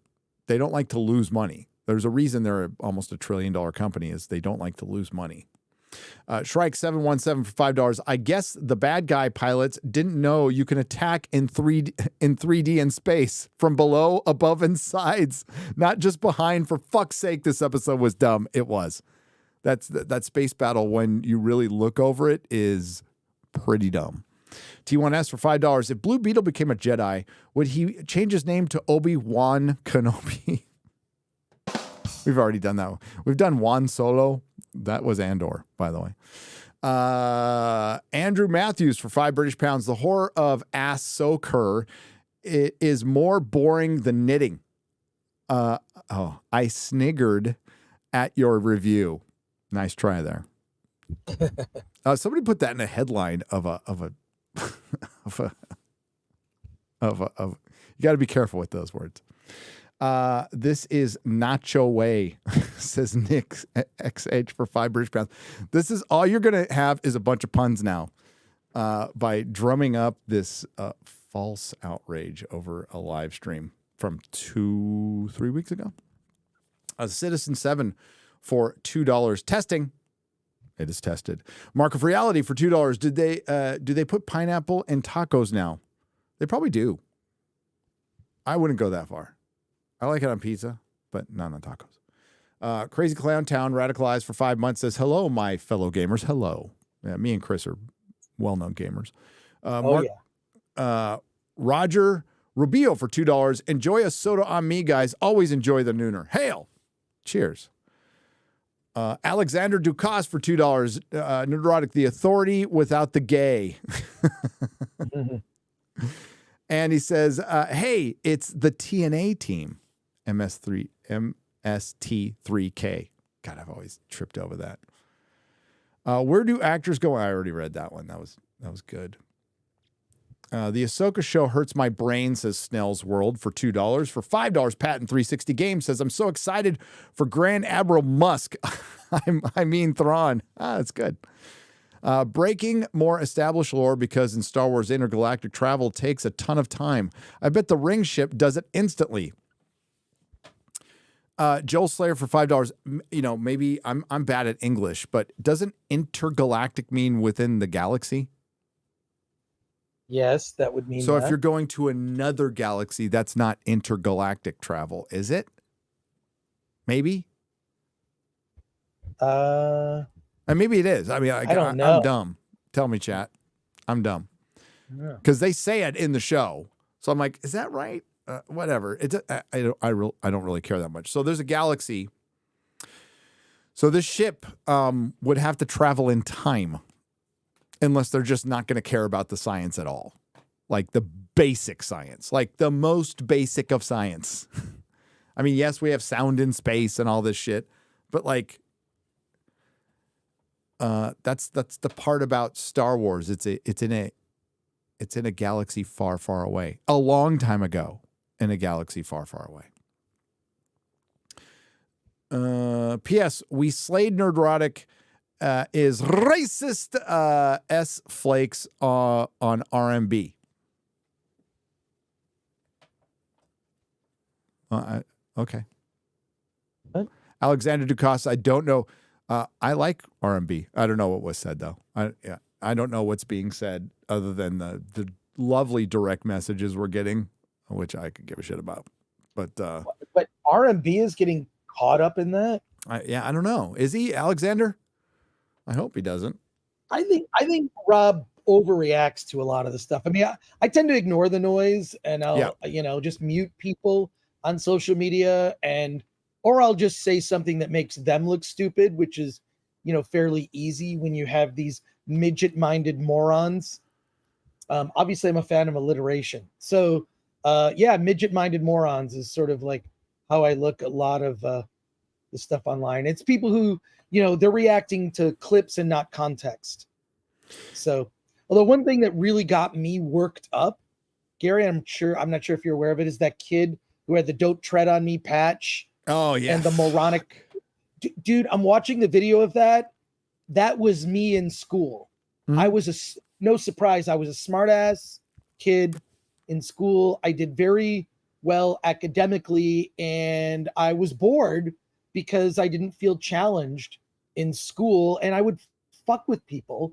They don't like to lose money. There's a reason they're almost $1 trillion company, is they don't like to lose money. Shrike717 for $5. I guess the bad guy pilots didn't know you can attack in 3D in space from below, above, and sides, not just behind. For fuck's sake, this episode was dumb. It was. That space battle, when you really look over it, is pretty dumb. T1S for $5. If Blue Beetle became a Jedi, would he change his name to Obi-Wan Kenobi? We've already done that one. We've done Juan Solo. That was Andor, by the way. Andrew Matthews for £5 The horror of Ahsoka is more boring than knitting. I sniggered at your review. Nice try there. Somebody put that in a headline of you got to be careful with those words. This is Nacho Way, says Nick XH for £5. This is all you're going to have is a bunch of puns now, by drumming up this false outrage over a live stream from 2-3 weeks ago. Citizen 7 for $2. Testing. It is tested. Mark of Reality for $2. Do they put pineapple in tacos now? They probably do. I wouldn't go that far. I like it on pizza, but not on tacos. Crazy Clown Town, radicalized for 5 months, says, hello, my fellow gamers. Hello. Yeah, me and Chris are well-known gamers. Roger Rubio for $2. Enjoy a soda on me, guys. Always enjoy the Nooner. Hail. Cheers. Alexander Dukas for $2. Nerdrotic, the authority without the gay. And he says, hey, it's the TNA team. MST3K. God, I've always tripped over that. Where do actors go? I already read that one. That was good. The Ahsoka show hurts my brain, says Snell's World for $2. For $5, Patton 360 Games says, I'm so excited for Grand Admiral Musk. I mean Thrawn. That's good. Breaking more established lore because in Star Wars intergalactic travel takes a ton of time. I bet the ring ship does it instantly. Joel Slayer for $5. You know, maybe I'm bad at English, but doesn't intergalactic mean within the galaxy? Yes, that would mean so. That. If you're going to another galaxy, that's not intergalactic travel, is it? Maybe. And maybe it is. I mean, I don't know. I'm dumb. Tell me, chat. I'm dumb. Because they say it in the show, so I'm like, is that right? Whatever. I don't really care that much. So there's a galaxy. So this ship would have to travel in time, unless they're just not going to care about the science at all, like the basic science, like the most basic of science. I mean, yes, we have sound in space and all this shit, but like, that's the part about Star Wars. It's in a galaxy far, far away, a long time ago. In a galaxy far, far away. P.S. We slayed Nerdrotic is racist S flakes on RMB. Okay. What? Alexander Dukas, I don't know. I like RMB. I don't know what was said, though. I don't know what's being said other than the lovely direct messages we're getting, which I could give a shit about. But RMB is getting caught up in that? I don't know. Is he, Alexander? I hope he doesn't. I think Rob overreacts to a lot of the stuff. I mean, I tend to ignore the noise and I'll just mute people on social media or I'll just say something that makes them look stupid, which is, fairly easy when you have these midget-minded morons. Obviously, I'm a fan of alliteration. So, midget-minded morons is sort of like how I look at a lot of the stuff online. It's people who, they're reacting to clips and not context. So, although one thing that really got me worked up, Gary, I'm not sure if you're aware of it, is that kid who had the "Don't Tread on Me" patch. Oh, yeah. And the moronic dude, I'm watching the video of that. That was me in school. Mm-hmm. I was no surprise. I was a smart ass kid in school. I did very well academically, and I was bored because I didn't feel challenged in school, and I would fuck with people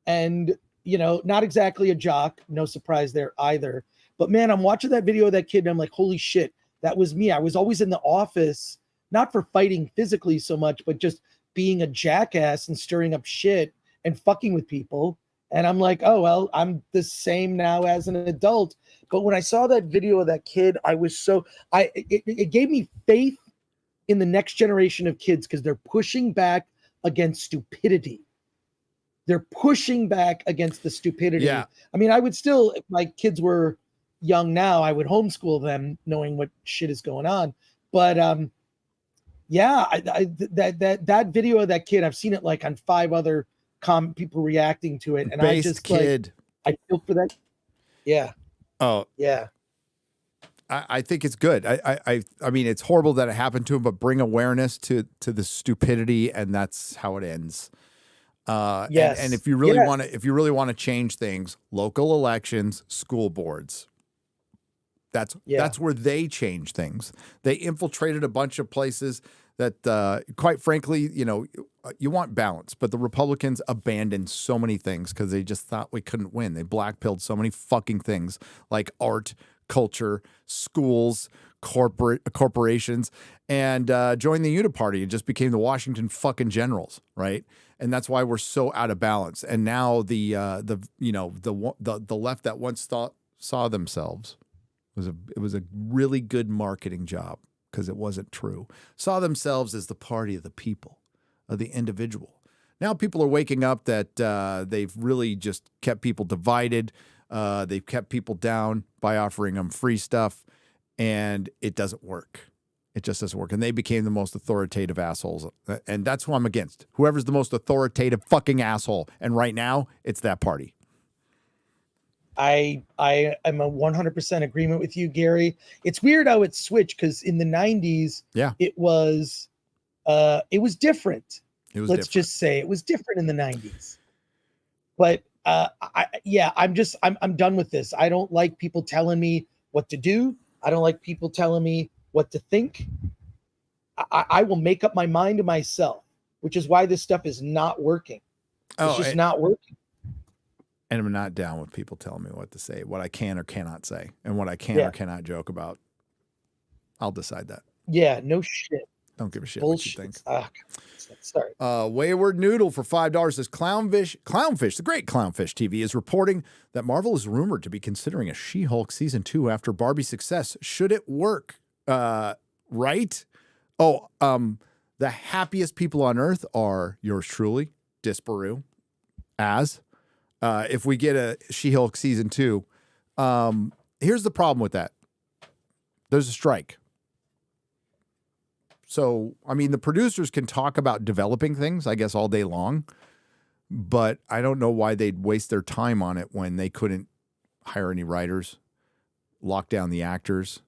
and, not exactly a jock, no surprise there either. But man, I'm watching that video of that kid and I'm like, holy shit, that was me. I was always in the office, not for fighting physically so much, but just being a jackass and stirring up shit and fucking with people. And I'm like, oh, well, I'm the same now as an adult. But when I saw that video of that kid, I was it gave me faith in the next generation of kids because they're pushing back against stupidity. They're pushing back against the stupidity. Yeah. I mean, I would still, if my kids were young now, I would homeschool them knowing what shit is going on. But that video of that kid, I've seen it like on 5 other people reacting to it. And Based I just kid. I feel for that. Yeah. Oh, yeah. I think it's good. I mean, it's horrible that it happened to him, but bring awareness to the stupidity, and that's how it ends. Yes. And if you really want to change things, local elections, school boards. That's where they change things. They infiltrated a bunch of places that, quite frankly, you want balance, but the Republicans abandoned so many things because they just thought we couldn't win. They blackpilled so many fucking things like art, culture, schools, corporations, and joined the Uniparty and just became the Washington fucking Generals, right? And that's why we're so out of balance. And now the left that once saw themselves it was a really good marketing job because it wasn't true. Saw themselves as the party of the people, of the individual. Now people are waking up that they've really just kept people divided. They've kept people down by offering them free stuff, and it doesn't work. It just doesn't work. And they became the most authoritative assholes. And that's who I'm against. Whoever's the most authoritative fucking asshole. And right now, it's that party. I am a 100% agreement with you, Gary. It's weird how it switched because in the 90s, it was different. Let's just say it was different in the 90s. But I'm done with this. I don't like people telling me what to do. I don't like people telling me what to think. I will make up my mind to myself, which is why this stuff is not working. It's just not working. And I'm not down with people telling me what to say, what I can or cannot say, and what I can or cannot joke about. I'll decide that. Yeah, no shit. Don't give a shit Bullshit. What you think. Sorry. Wayward Noodle for $5 says Clownfish, the great Clownfish TV, is reporting that Marvel is rumored to be considering a She-Hulk season 2 after Barbie's success. Should it work? Right? The happiest people on earth are yours truly, Disparu, if we get a She-Hulk season 2, here's the problem with that. There's a strike. So, I mean, the producers can talk about developing things, I guess, all day long, but I don't know why they'd waste their time on it when they couldn't hire any writers, lock down the actors.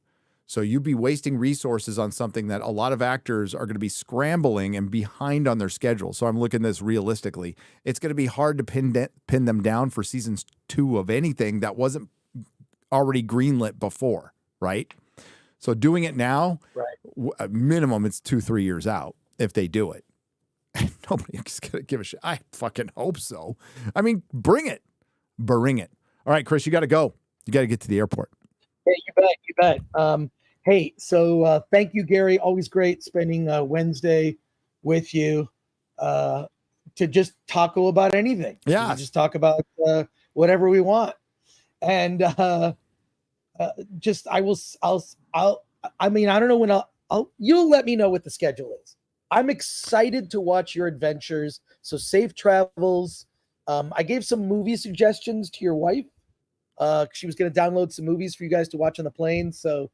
So you'd be wasting resources on something that a lot of actors are going to be scrambling and behind on their schedule. So I'm looking at this realistically. It's going to be hard to pin them down for seasons 2 of anything that wasn't already greenlit before, right? So doing it now, minimum, it's 2-3 years out if they do it. And nobody's going to give a shit. I fucking hope so. I mean, bring it. Bring it. All right, Chris, you got to go. You got to get to the airport. Hey, you bet. Hey, so thank you, Gary. Always great spending Wednesday with you to just talk about anything. Yeah. Just talk about whatever we want. And I don't know when you'll let me know what the schedule is. I'm excited to watch your adventures. So safe travels. I gave some movie suggestions to your wife. She was going to download some movies for you guys to watch on the plane. So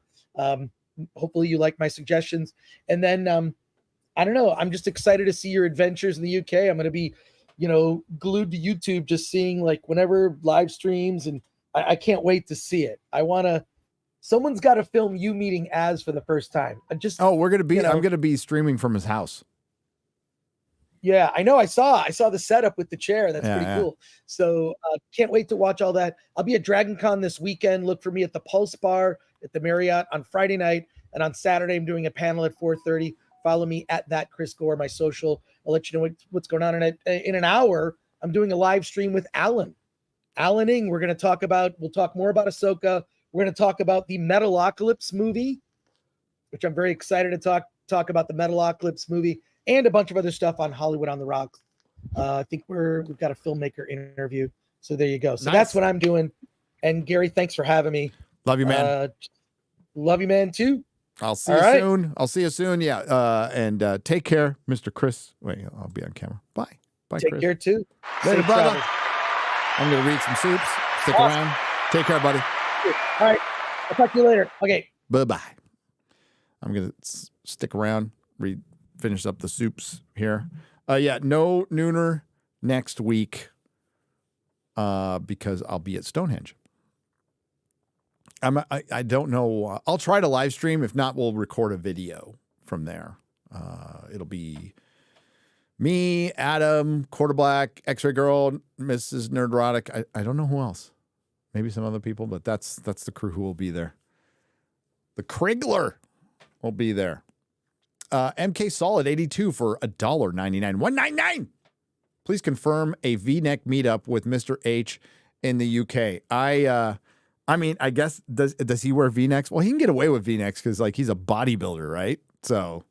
hopefully you like my suggestions. And then I don't know. I'm just excited to see your adventures in the UK. I'm going to be, glued to YouTube, just seeing like whenever live streams, and I can't wait to see it. Someone's got to film you meeting Az for the first time. We're going to be, I'm going to be streaming from his house. Yeah, I know. I saw the setup with the chair. That's pretty cool. So can't wait to watch all that. I'll be at Dragon Con this weekend. Look for me at the Pulse Bar at the Marriott on Friday night. And on Saturday, I'm doing a panel at 4:30. Follow me at that Chris Gore, my social. I'll let you know what's going on. And in an hour, I'm doing a live stream with Alan Ing. We'll talk more about Ahsoka. We're going to talk about the Metalocalypse movie, which I'm very excited to talk about the Metalocalypse movie, and a bunch of other stuff on Hollywood on the Rocks. I think we've got a filmmaker interview. So there you go. So That's what I'm doing. And Gary, thanks for having me. Love you, man. Love you, man, too. I'll see you soon. I'll see you soon. Yeah. And take care, Mr. Chris. Wait, I'll be on camera. Bye. Bye, Take Chris. care, too. Later, brother. I'm going to read some soups. Stick around. Take care, buddy. All right. I'll talk to you later. Okay. Bye-bye. I'm going to stick around, finish up the soups here. No Nooner next week because I'll be at Stonehenge. I don't know. I'll try to live stream. If not, we'll record a video from there. It'll be me, Adam, Quarter Black, X-Ray Girl, Mrs. Nerdrotic. I don't know who else. Maybe some other people, but that's the crew who will be there. The Krigler will be there. MK Solid 82 for $1.99. $1.99. Please confirm a V-neck meetup with Mr. H in the UK. I mean, I guess does he wear V-necks? Well, he can get away with V-necks because like he's a bodybuilder, right? So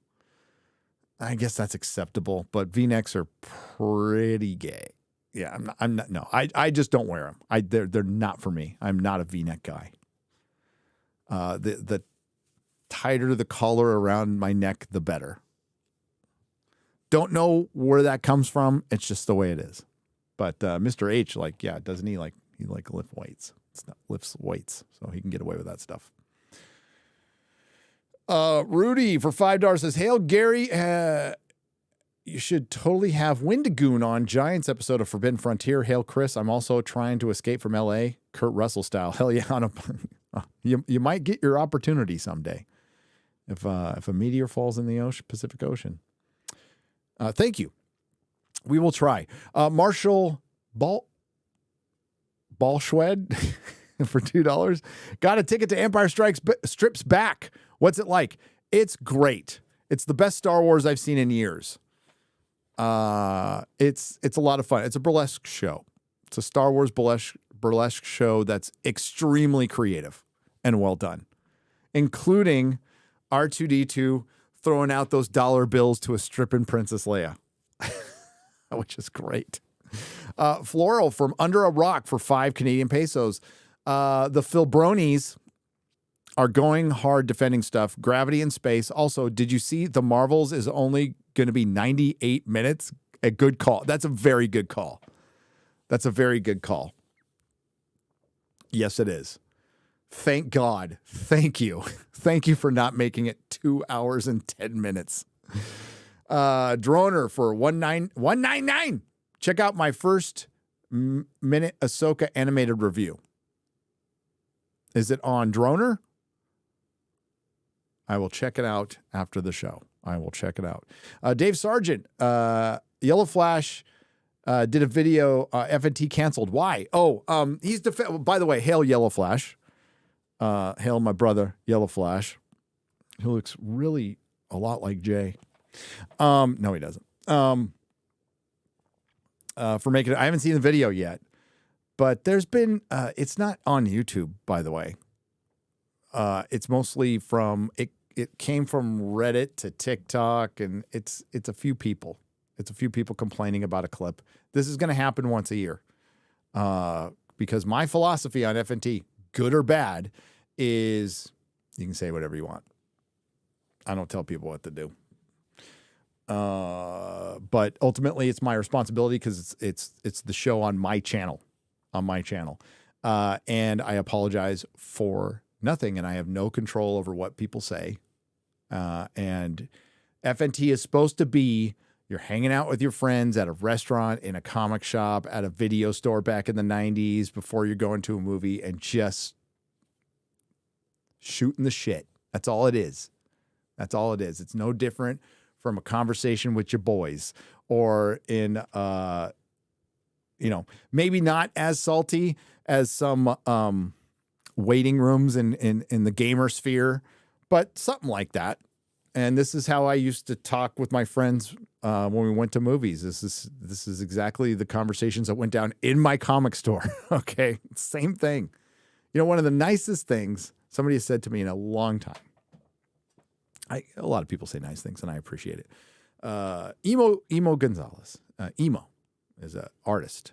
I guess that's acceptable. But V-necks are pretty gay. Yeah, I'm not. No, I just don't wear them. They're not for me. I'm not a V-neck guy. The tighter the collar around my neck, the better. Don't know where that comes from. It's just the way it is. But Mr. H, like, yeah, doesn't he lift weights? Lifts weights, so he can get away with that stuff. Rudy for $5 says, "Hail Gary, you should totally have Wendigoon on Giants episode of Forbidden Frontier. Hail Chris, I'm also trying to escape from LA, Kurt Russell style. Hell yeah, you might get your opportunity someday if a meteor falls in the Pacific Ocean. Thank you. We will try. Marshall Ballschwed for $2. Got a ticket to Empire Strips Back. What's it like? It's great. It's the best Star Wars I've seen in years. It's a lot of fun. It's a burlesque show. It's a Star Wars burlesque show that's extremely creative and well done, including R2-D2 throwing out those dollar bills to a stripping Princess Leia, which is great. Floral from Under a Rock for 5 Canadian pesos. The Philbronis are going hard defending stuff. Gravity in Space. Also, did you see The Marvels is only going to be 98 minutes? A good call. That's a very good call. That's a very good call. Yes, it is. Thank God. Thank you. Thank you for not making it 2 hours and 10 minutes. Droner for $1.99. Check out my first minute Ahsoka animated review. Is it on Droner? I will check it out after the show. I will check it out. Dave Sargent, Yellow Flash did a video, FNT canceled. Why? Oh, he's by the way, hail Yellow Flash. Hail my brother, Yellow Flash. He looks really a lot like Jay. No, he doesn't. For making it, I haven't seen the video yet, but there's been, it's not on YouTube, by the way. It's mostly from, it came from Reddit to TikTok, and it's a few people. It's a few people complaining about a clip. This is going to happen once a year. Because my philosophy on FNT, good or bad, is you can say whatever you want. I don't tell people what to do. But ultimately it's my responsibility because it's the show on my channel, and I apologize for nothing, and I have no control over what people say. And FNT is supposed to be, you're hanging out with your friends at a restaurant, in a comic shop, at a video store back in the 90s before you're going to a movie and just shooting the shit. That's all it is. That's all it is. It's no different from a conversation with your boys, or in, maybe not as salty as some waiting rooms in the gamer sphere, but something like that. And this is how I used to talk with my friends when we went to movies. This is exactly the conversations that went down in my comic store. Okay, same thing. You know, one of the nicest things somebody has said to me in a long time. A lot of people say nice things, and I appreciate it. Emo Gonzalez. Emo is an artist,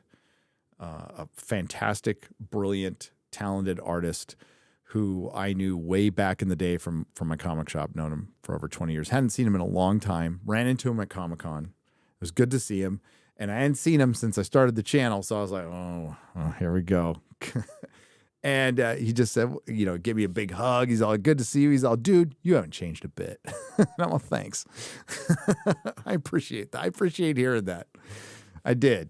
a fantastic, brilliant, talented artist who I knew way back in the day from my comic shop, known him for over 20 years. Hadn't seen him in a long time. Ran into him at Comic-Con. It was good to see him. And I hadn't seen him since I started the channel, so I was like, oh here we go. And he just said, give me a big hug. He's all, good to see you. He's all, dude, you haven't changed a bit. And I'm all, thanks. I appreciate that. I appreciate hearing that. I did.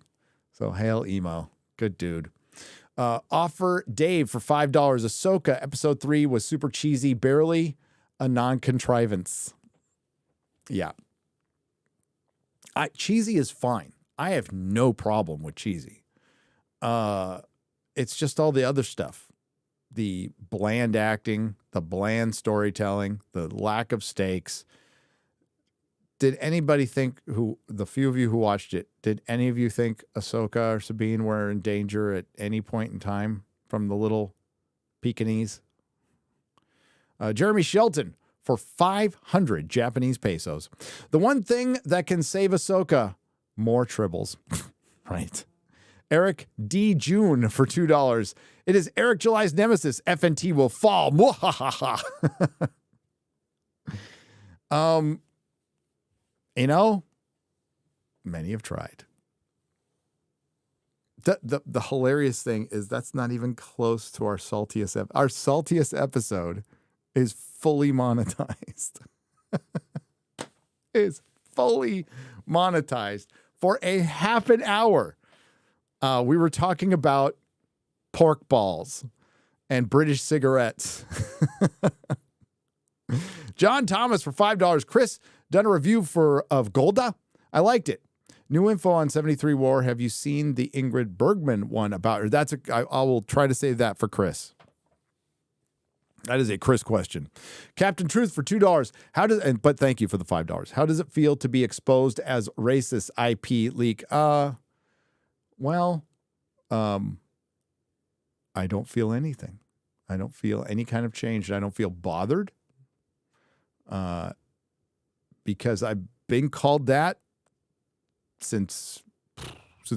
So hail Emo. Good dude. Offer Dave for $5. Ahsoka episode 3 was super cheesy, barely a non-contrivance. Yeah. Cheesy is fine. I have no problem with cheesy. It's just all the other stuff the bland acting, the bland storytelling, the lack of stakes. Did anybody think, the few of you who watched it, did any of you think Ahsoka or Sabine were in danger at any point in time from the little Pekingese? Jeremy Shelton for 500 Japanese pesos. The one thing that can save Ahsoka, more tribbles. Right. Eric D. June for $2. It is Eric July's nemesis. FNT will fall. Mwahaha. You know, many have tried. The hilarious thing is that's not even close to our saltiest. Our saltiest episode is fully monetized. Is fully monetized for a half an hour. We were talking about pork balls and British cigarettes. John Thomas for $5. Chris, done a review of Golda. I liked it. New info on 73 War. Have you seen the Ingrid Bergman one about her? I will try to save that for Chris. That is a Chris question. Captain Truth for $2. But thank you for the $5. How does it feel to be exposed as racist IP leak? Well, I don't feel anything. I don't feel any kind of change. I don't feel bothered. Because I've been called that since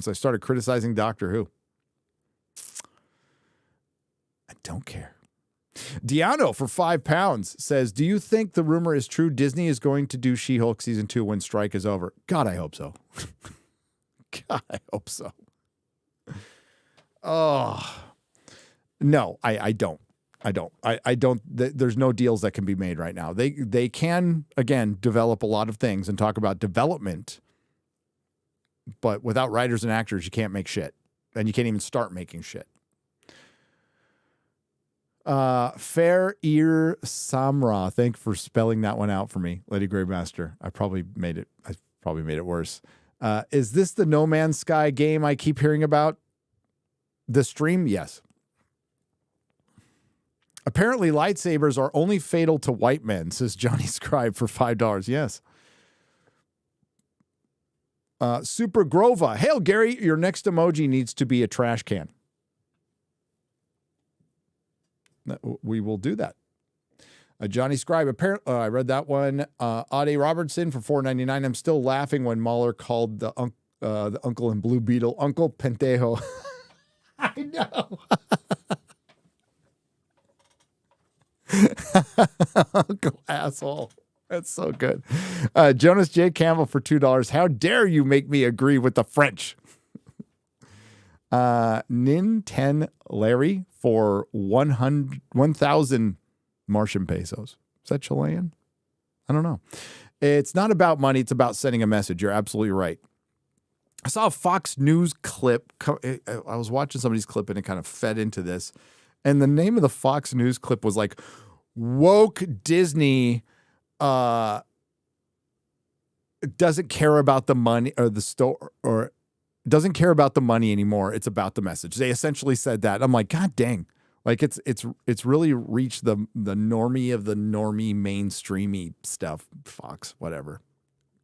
I started criticizing Doctor Who. I don't care. Diano for £5 says, do you think the rumor is true Disney is going to do She-Hulk season 2 when strike is over? God, I hope so. God, I hope so. Oh, no, I don't. I don't. There's no deals that can be made right now. They can, again, develop a lot of things and talk about development, but without writers and actors, you can't make shit. And you can't even start making shit. Fair Ear Samra, thank you for spelling that one out for me, Lady Greymaster. I probably made it worse. Is this the No Man's Sky game I keep hearing about? The stream? Yes. Apparently, lightsabers are only fatal to white men, says Johnny Scribe for $5. Yes. Super Grova. Hail, Gary, your next emoji needs to be a trash can. We will do that. Johnny Scribe. Apparently, I read that one. Ade Robertson for $4.99. I'm still laughing when Mahler called the uncle in Blue Beetle Uncle Pendejo. I know. Uncle asshole. That's so good. Jonas J. Campbell for $2. How dare you make me agree with the French? Nin 10 Larry for 1,000 Martian pesos. Is that Chilean? I don't know. It's not about money. It's about sending a message. You're absolutely right. I saw a Fox News clip. I was watching somebody's clip and it kind of fed into this. And the name of the Fox News clip was like, woke Disney doesn't care about the money or the store or doesn't care about the money anymore. It's about the message. They essentially said that. I'm like, God dang. Like it's really reached the normie of the normie mainstreamy stuff. Fox, whatever.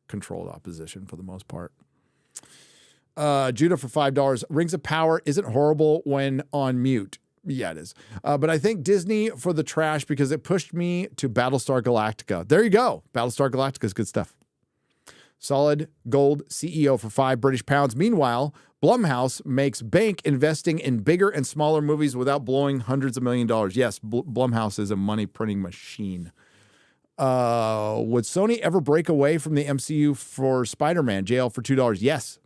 Controlled opposition for the most part. Judah for $5. Rings of Power isn't horrible when on mute. Yeah, it is. But I think Disney for the trash because it pushed me to Battlestar Galactica. There you go. Battlestar Galactica is good stuff. Solid Gold CEO for £5 Meanwhile, Blumhouse makes bank investing in bigger and smaller movies without blowing hundreds of $millions. Yes, Blumhouse is a money printing machine. Would Sony ever break away from the MCU for Spider-Man? JL for $2. Yes.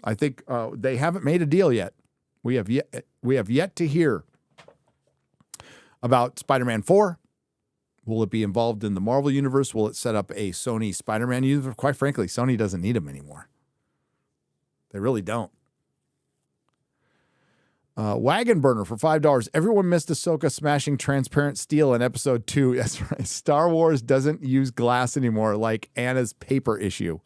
I think they haven't made a deal yet. We have yet to hear about Spider-Man 4. Will it be involved in the Marvel universe? Will it set up a Sony Spider-Man universe? Quite frankly, Sony doesn't need them anymore. They really don't. Wagon Burner for $5. Everyone missed Ahsoka smashing transparent steel in episode 2. That's right. Star Wars doesn't use glass anymore like Anna's paper issue.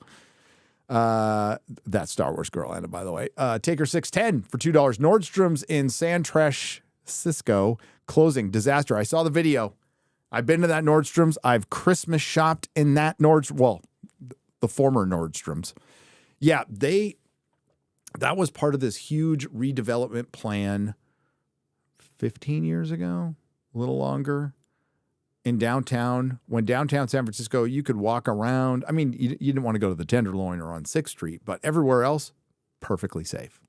That's Star Wars girl, Anna, by the way. Taker 610 for $2. Nordstrom's in San Francisco closing. Disaster. I saw the video. I've been to that Nordstrom's. I've Christmas shopped in that the former Nordstrom's. Yeah, that was part of this huge redevelopment plan 15 years ago, a little longer, in downtown. When downtown San Francisco, you could walk around. I mean, you didn't want to go to the Tenderloin or on 6th Street, but everywhere else, perfectly safe.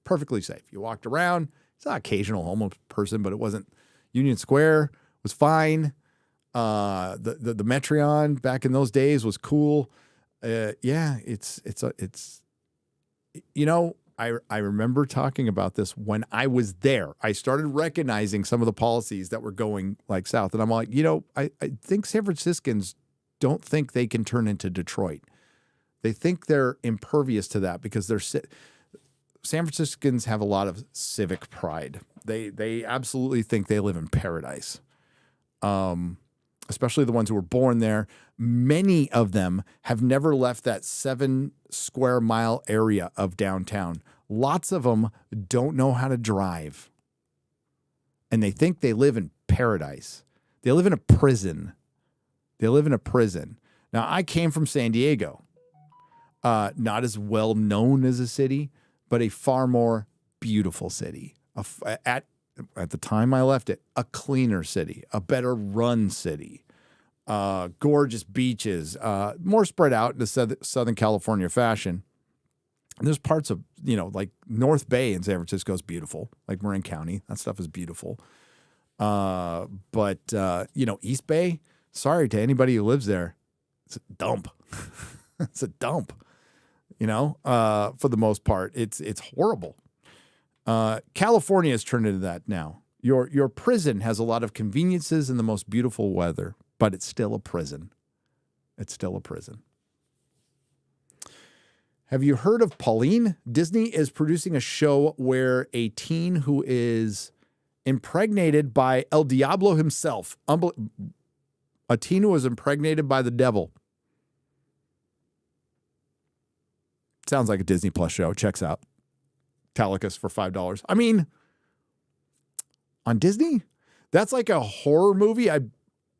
Perfectly safe. You walked around. It's an occasional homeless person, but it wasn't. Union Square was fine. The Metreon back in those days was cool. Yeah, it's you know, I remember talking about this when I was there. I started recognizing some of the policies that were going like south. And I'm like, you know, I think San Franciscans don't think they can turn into Detroit. They think they're impervious to that because San Franciscans have a lot of civic pride. They absolutely think they live in paradise. Especially the ones who were born there. Many of them have never left that 7 square mile area of downtown. Lots of them don't know how to drive. And they think they live in paradise. They live in a prison. Now, I came from San Diego. Not as well known as a city, but a far more beautiful city. At the time I left it, a cleaner city, a better run city, gorgeous beaches, more spread out in the Southern California fashion. And there's parts of, you know, like North Bay in San Francisco is beautiful, like Marin County. That stuff is beautiful. But you know, East Bay, sorry to anybody who lives there, it's a dump. It's a dump, you know, for the most part. It's horrible. California has turned into that now. Your prison has a lot of conveniences and the most beautiful weather, but it's still a prison. It's still a prison. Have you heard of Pauline? Disney is producing a show where a teen who is impregnated by El Diablo himself, a teen who was impregnated by the devil. Sounds like a Disney Plus show. Checks out. Talicus for $5. I mean, on Disney, that's like a horror movie I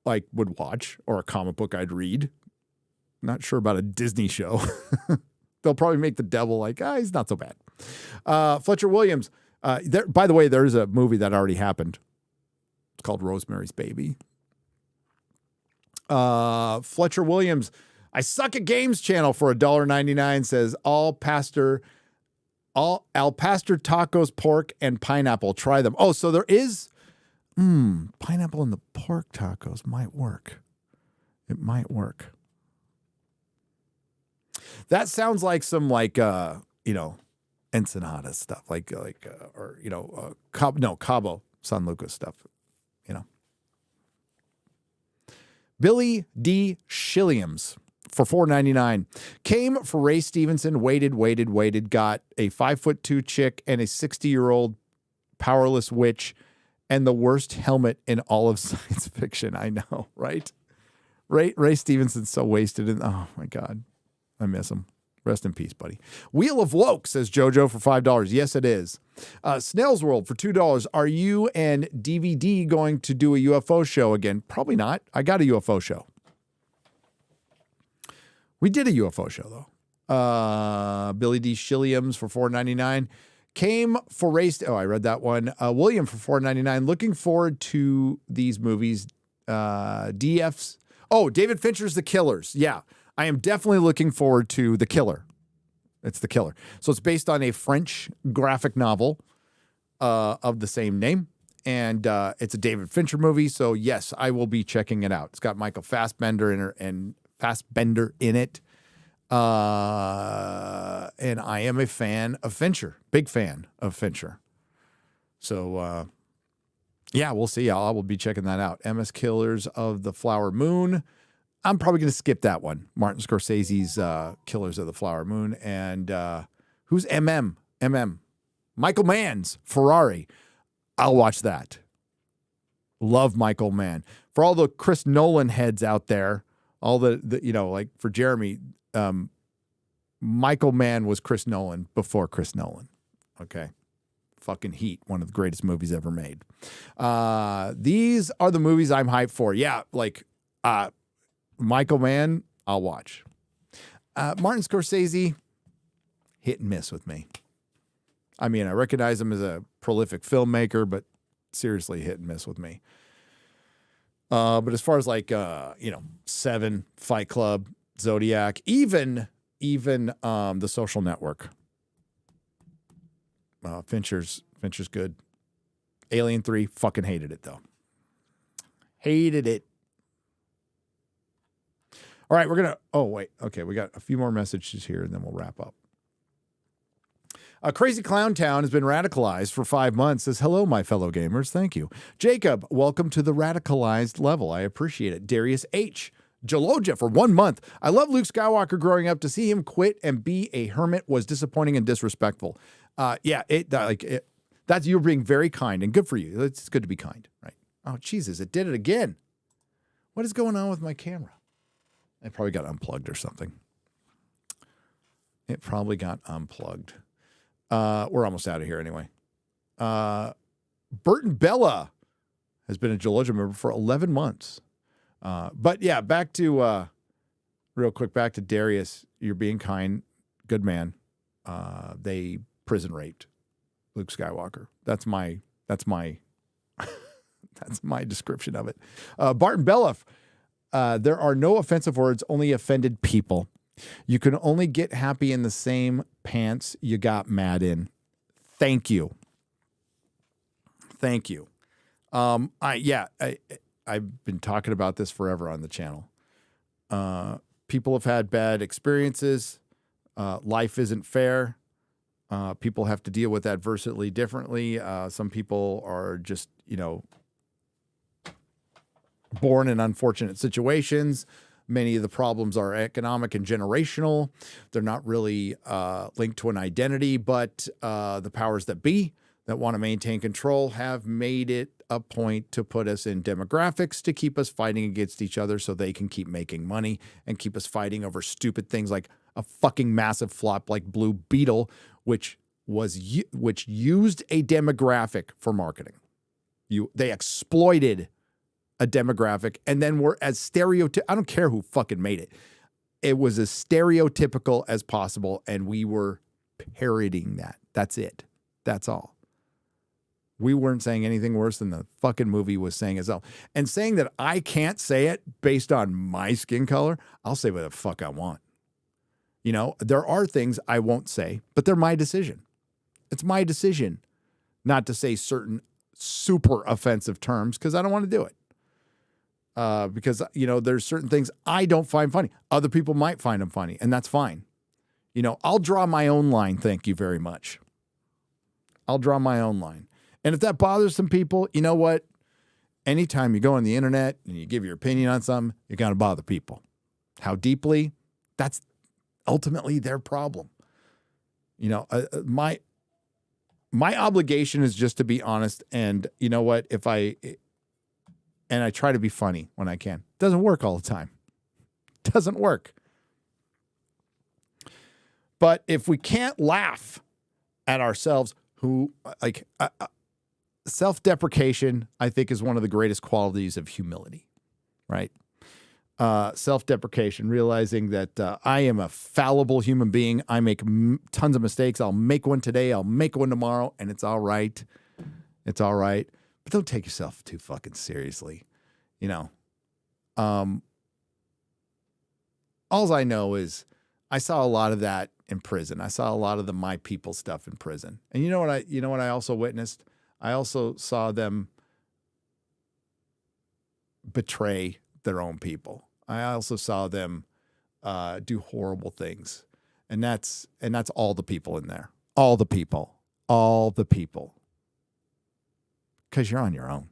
would watch, or a comic book I'd read. Not sure about a Disney show. They'll probably make the devil like, he's not so bad. Fletcher Williams. By the way, there's a movie that already happened. It's called Rosemary's Baby. Fletcher Williams. I suck at games channel for $1.99 says al pastor tacos, pork, and pineapple. Try them. Oh, so there is pineapple in the pork tacos might work. It might work. That sounds like some ensenada stuff, Cabo San Lucas stuff, you know. Billy D. Shilliams for $4.99 came for Ray Stevenson, waited, got a 5'2" chick and a 60-year-old powerless witch and the worst helmet in all of science fiction. I know, right? Ray Stevenson's so wasted. Oh my God. I miss him. Rest in peace, buddy. Wheel of Woke, says JoJo for $5. Yes, it is. Snail's World for $2. Are you and DVD going to do a UFO show again? Probably not. I got a UFO show. We did a UFO show, though. Billy D. Shilliams for $4.99. Came for race. Oh, I read that one. William for $4.99. Looking forward to these movies. DF's. Oh, David Fincher's The Killers. Yeah. I am definitely looking forward to The Killer. It's The Killer. So it's based on a French graphic novel of the same name. And it's a David Fincher movie. So, yes, I will be checking it out. It's got Michael Fassbender in it. And I am a fan of Fincher. Big fan of Fincher. So, yeah, we'll see. I will be checking that out. MS Killers of the Flower Moon. I'm probably going to skip that one. Martin Scorsese's Killers of the Flower Moon. And who's MM? Michael Mann's Ferrari. I'll watch that. Love Michael Mann. For all the Chris Nolan heads out there, all the like for Jeremy, Michael Mann was Chris Nolan before Chris Nolan. Okay. fucking Heat, one of the greatest movies ever made. These are the movies I'm hyped for. Yeah, like Michael Mann, I'll watch. Martin Scorsese, hit and miss with me. I mean, I recognize him as a prolific filmmaker, but seriously hit and miss with me. But as far as like, Seven, Fight Club, Zodiac, even The Social Network, Fincher's good. Alien 3, fucking hated it though. Hated it. All right, we got a few more messages here and then we'll wrap up. Crazy Clown Town has been radicalized for 5 months. Says, hello, my fellow gamers. Thank you. Jacob, welcome to the radicalized level. I appreciate it. Darius H. Jaloja for 1 month. I love Luke Skywalker growing up. To see him quit and be a hermit was disappointing and disrespectful. That's you're being very kind and good for you. It's good to be kind, right? Oh, Jesus, it did it again. What is going on with my camera? It probably got unplugged or something. It probably got unplugged. We're almost out of here anyway. Burton Bella has been a Geologia member for 11 months. But yeah, real quick, back to Darius. You're being kind. Good man. They prison raped Luke Skywalker. That's my that's my description of it. Barton Bella, there are no offensive words, only offended people. You can only get happy in the same pants you got mad in. Thank you. Thank you. I've been talking about this forever on the channel. People have had bad experiences. Life isn't fair. People have to deal with adversity differently. Some people are just, born in unfortunate situations. Many of the problems are economic and generational. They're not really linked to an identity, but the powers that be that want to maintain control have made it a point to put us in demographics to keep us fighting against each other so they can keep making money and keep us fighting over stupid things like a fucking massive flop like Blue Beetle, which used a demographic for marketing. They exploited a demographic and then were as I don't care who fucking made it. It was as stereotypical as possible and we were parodying that. That's it. That's all. We weren't saying anything worse than the fucking movie was saying itself. And saying that I can't say it based on my skin color, I'll say what the fuck I want. There are things I won't say, but they're my decision. It's my decision not to say certain super offensive terms because I don't want to do it. Because, there's certain things I don't find funny. Other people might find them funny, and that's fine. I'll draw my own line. Thank you very much. I'll draw my own line. And if that bothers some people, you know what? Anytime you go on the internet and you give your opinion on something, you're going to bother people. How deeply? That's ultimately their problem. My obligation is just to be honest. And you know what? And I try to be funny when I can. Doesn't work all the time. Doesn't work. But if we can't laugh at ourselves, self-deprecation, I think, is one of the greatest qualities of humility, right? Self-deprecation, realizing that I am a fallible human being. I make tons of mistakes. I'll make one today. I'll make one tomorrow, and it's all right. It's all right. But don't take yourself too fucking seriously. All I know is I saw a lot of that in prison. I saw a lot of the My People stuff in prison. And you know what I also witnessed? I also saw them betray their own people. I also saw them do horrible things. And that's all the people in there. All the people. Because you're on your own.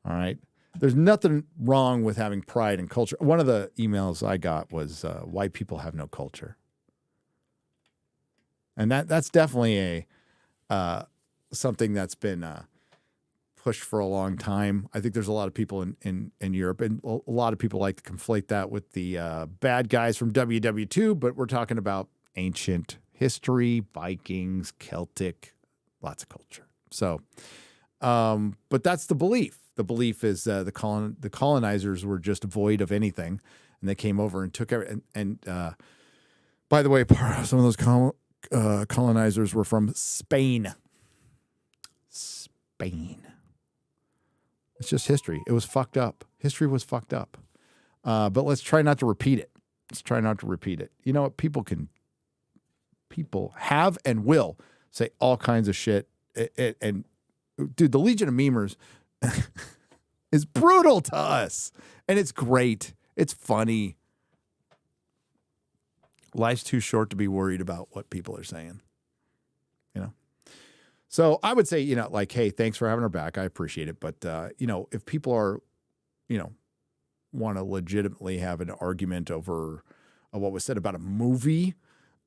All right. There's nothing wrong with having pride and culture. One of the emails I got was white people have no culture. And that's definitely something that's been pushed for a long time. I think there's a lot of people in Europe, and a lot of people like to conflate that with the bad guys from WW2, but we're talking about ancient history, Vikings, Celtic, Lots of culture. So, but that's the belief. The belief is the colonizers were just void of anything, and they came over and took everything. And by the way, some of those colonizers were from Spain. Spain. It's just history. It was fucked up. History was fucked up. But let's try not to repeat it. Let's try not to repeat it. You know what? People have and will say all kinds of shit. And dude, the Legion of Memers is brutal to us. And it's great. It's funny. Life's too short to be worried about what people are saying. You know? So I would say, you know, like, hey, thanks for having our back. I appreciate it. But, you know, if people are, you know, want to legitimately have an argument over what was said about a movie,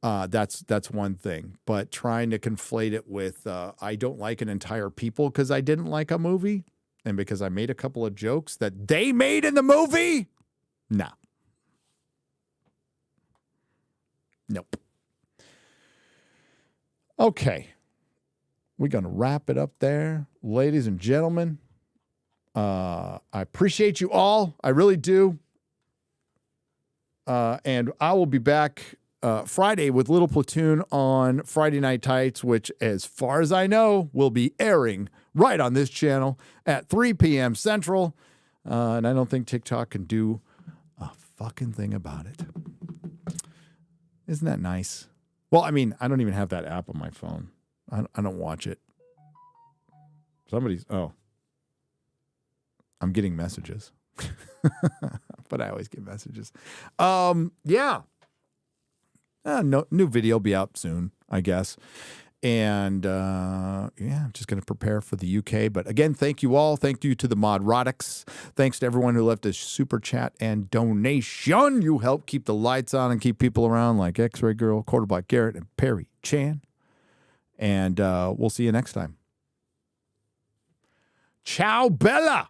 that's one thing. But trying to conflate it with I don't like an entire people because I didn't like a movie and because I made a couple of jokes that they made in the movie, nah. Nope. Okay. We're going to wrap it up there. Ladies and gentlemen, I appreciate you all. I really do. And I will be back Friday with Little Platoon on Friday Night Tights, which, as far as I know, will be airing right on this channel at 3 p.m. Central. And I don't think TikTok can do a fucking thing about it. Isn't that nice? Well, I mean, I don't even have that app on my phone. I don't watch it. I'm getting messages. But I always get messages. Yeah. No new video will be out soon, I guess. And yeah, I'm just going to prepare for the UK. But again, thank you all. Thank you to the Modrotics. Thanks to everyone who left a super chat and donation. You help keep the lights on and keep people around like X-Ray Girl, Quarterback Garrett, and Perry Chan. And we'll see you next time. Ciao, Bella.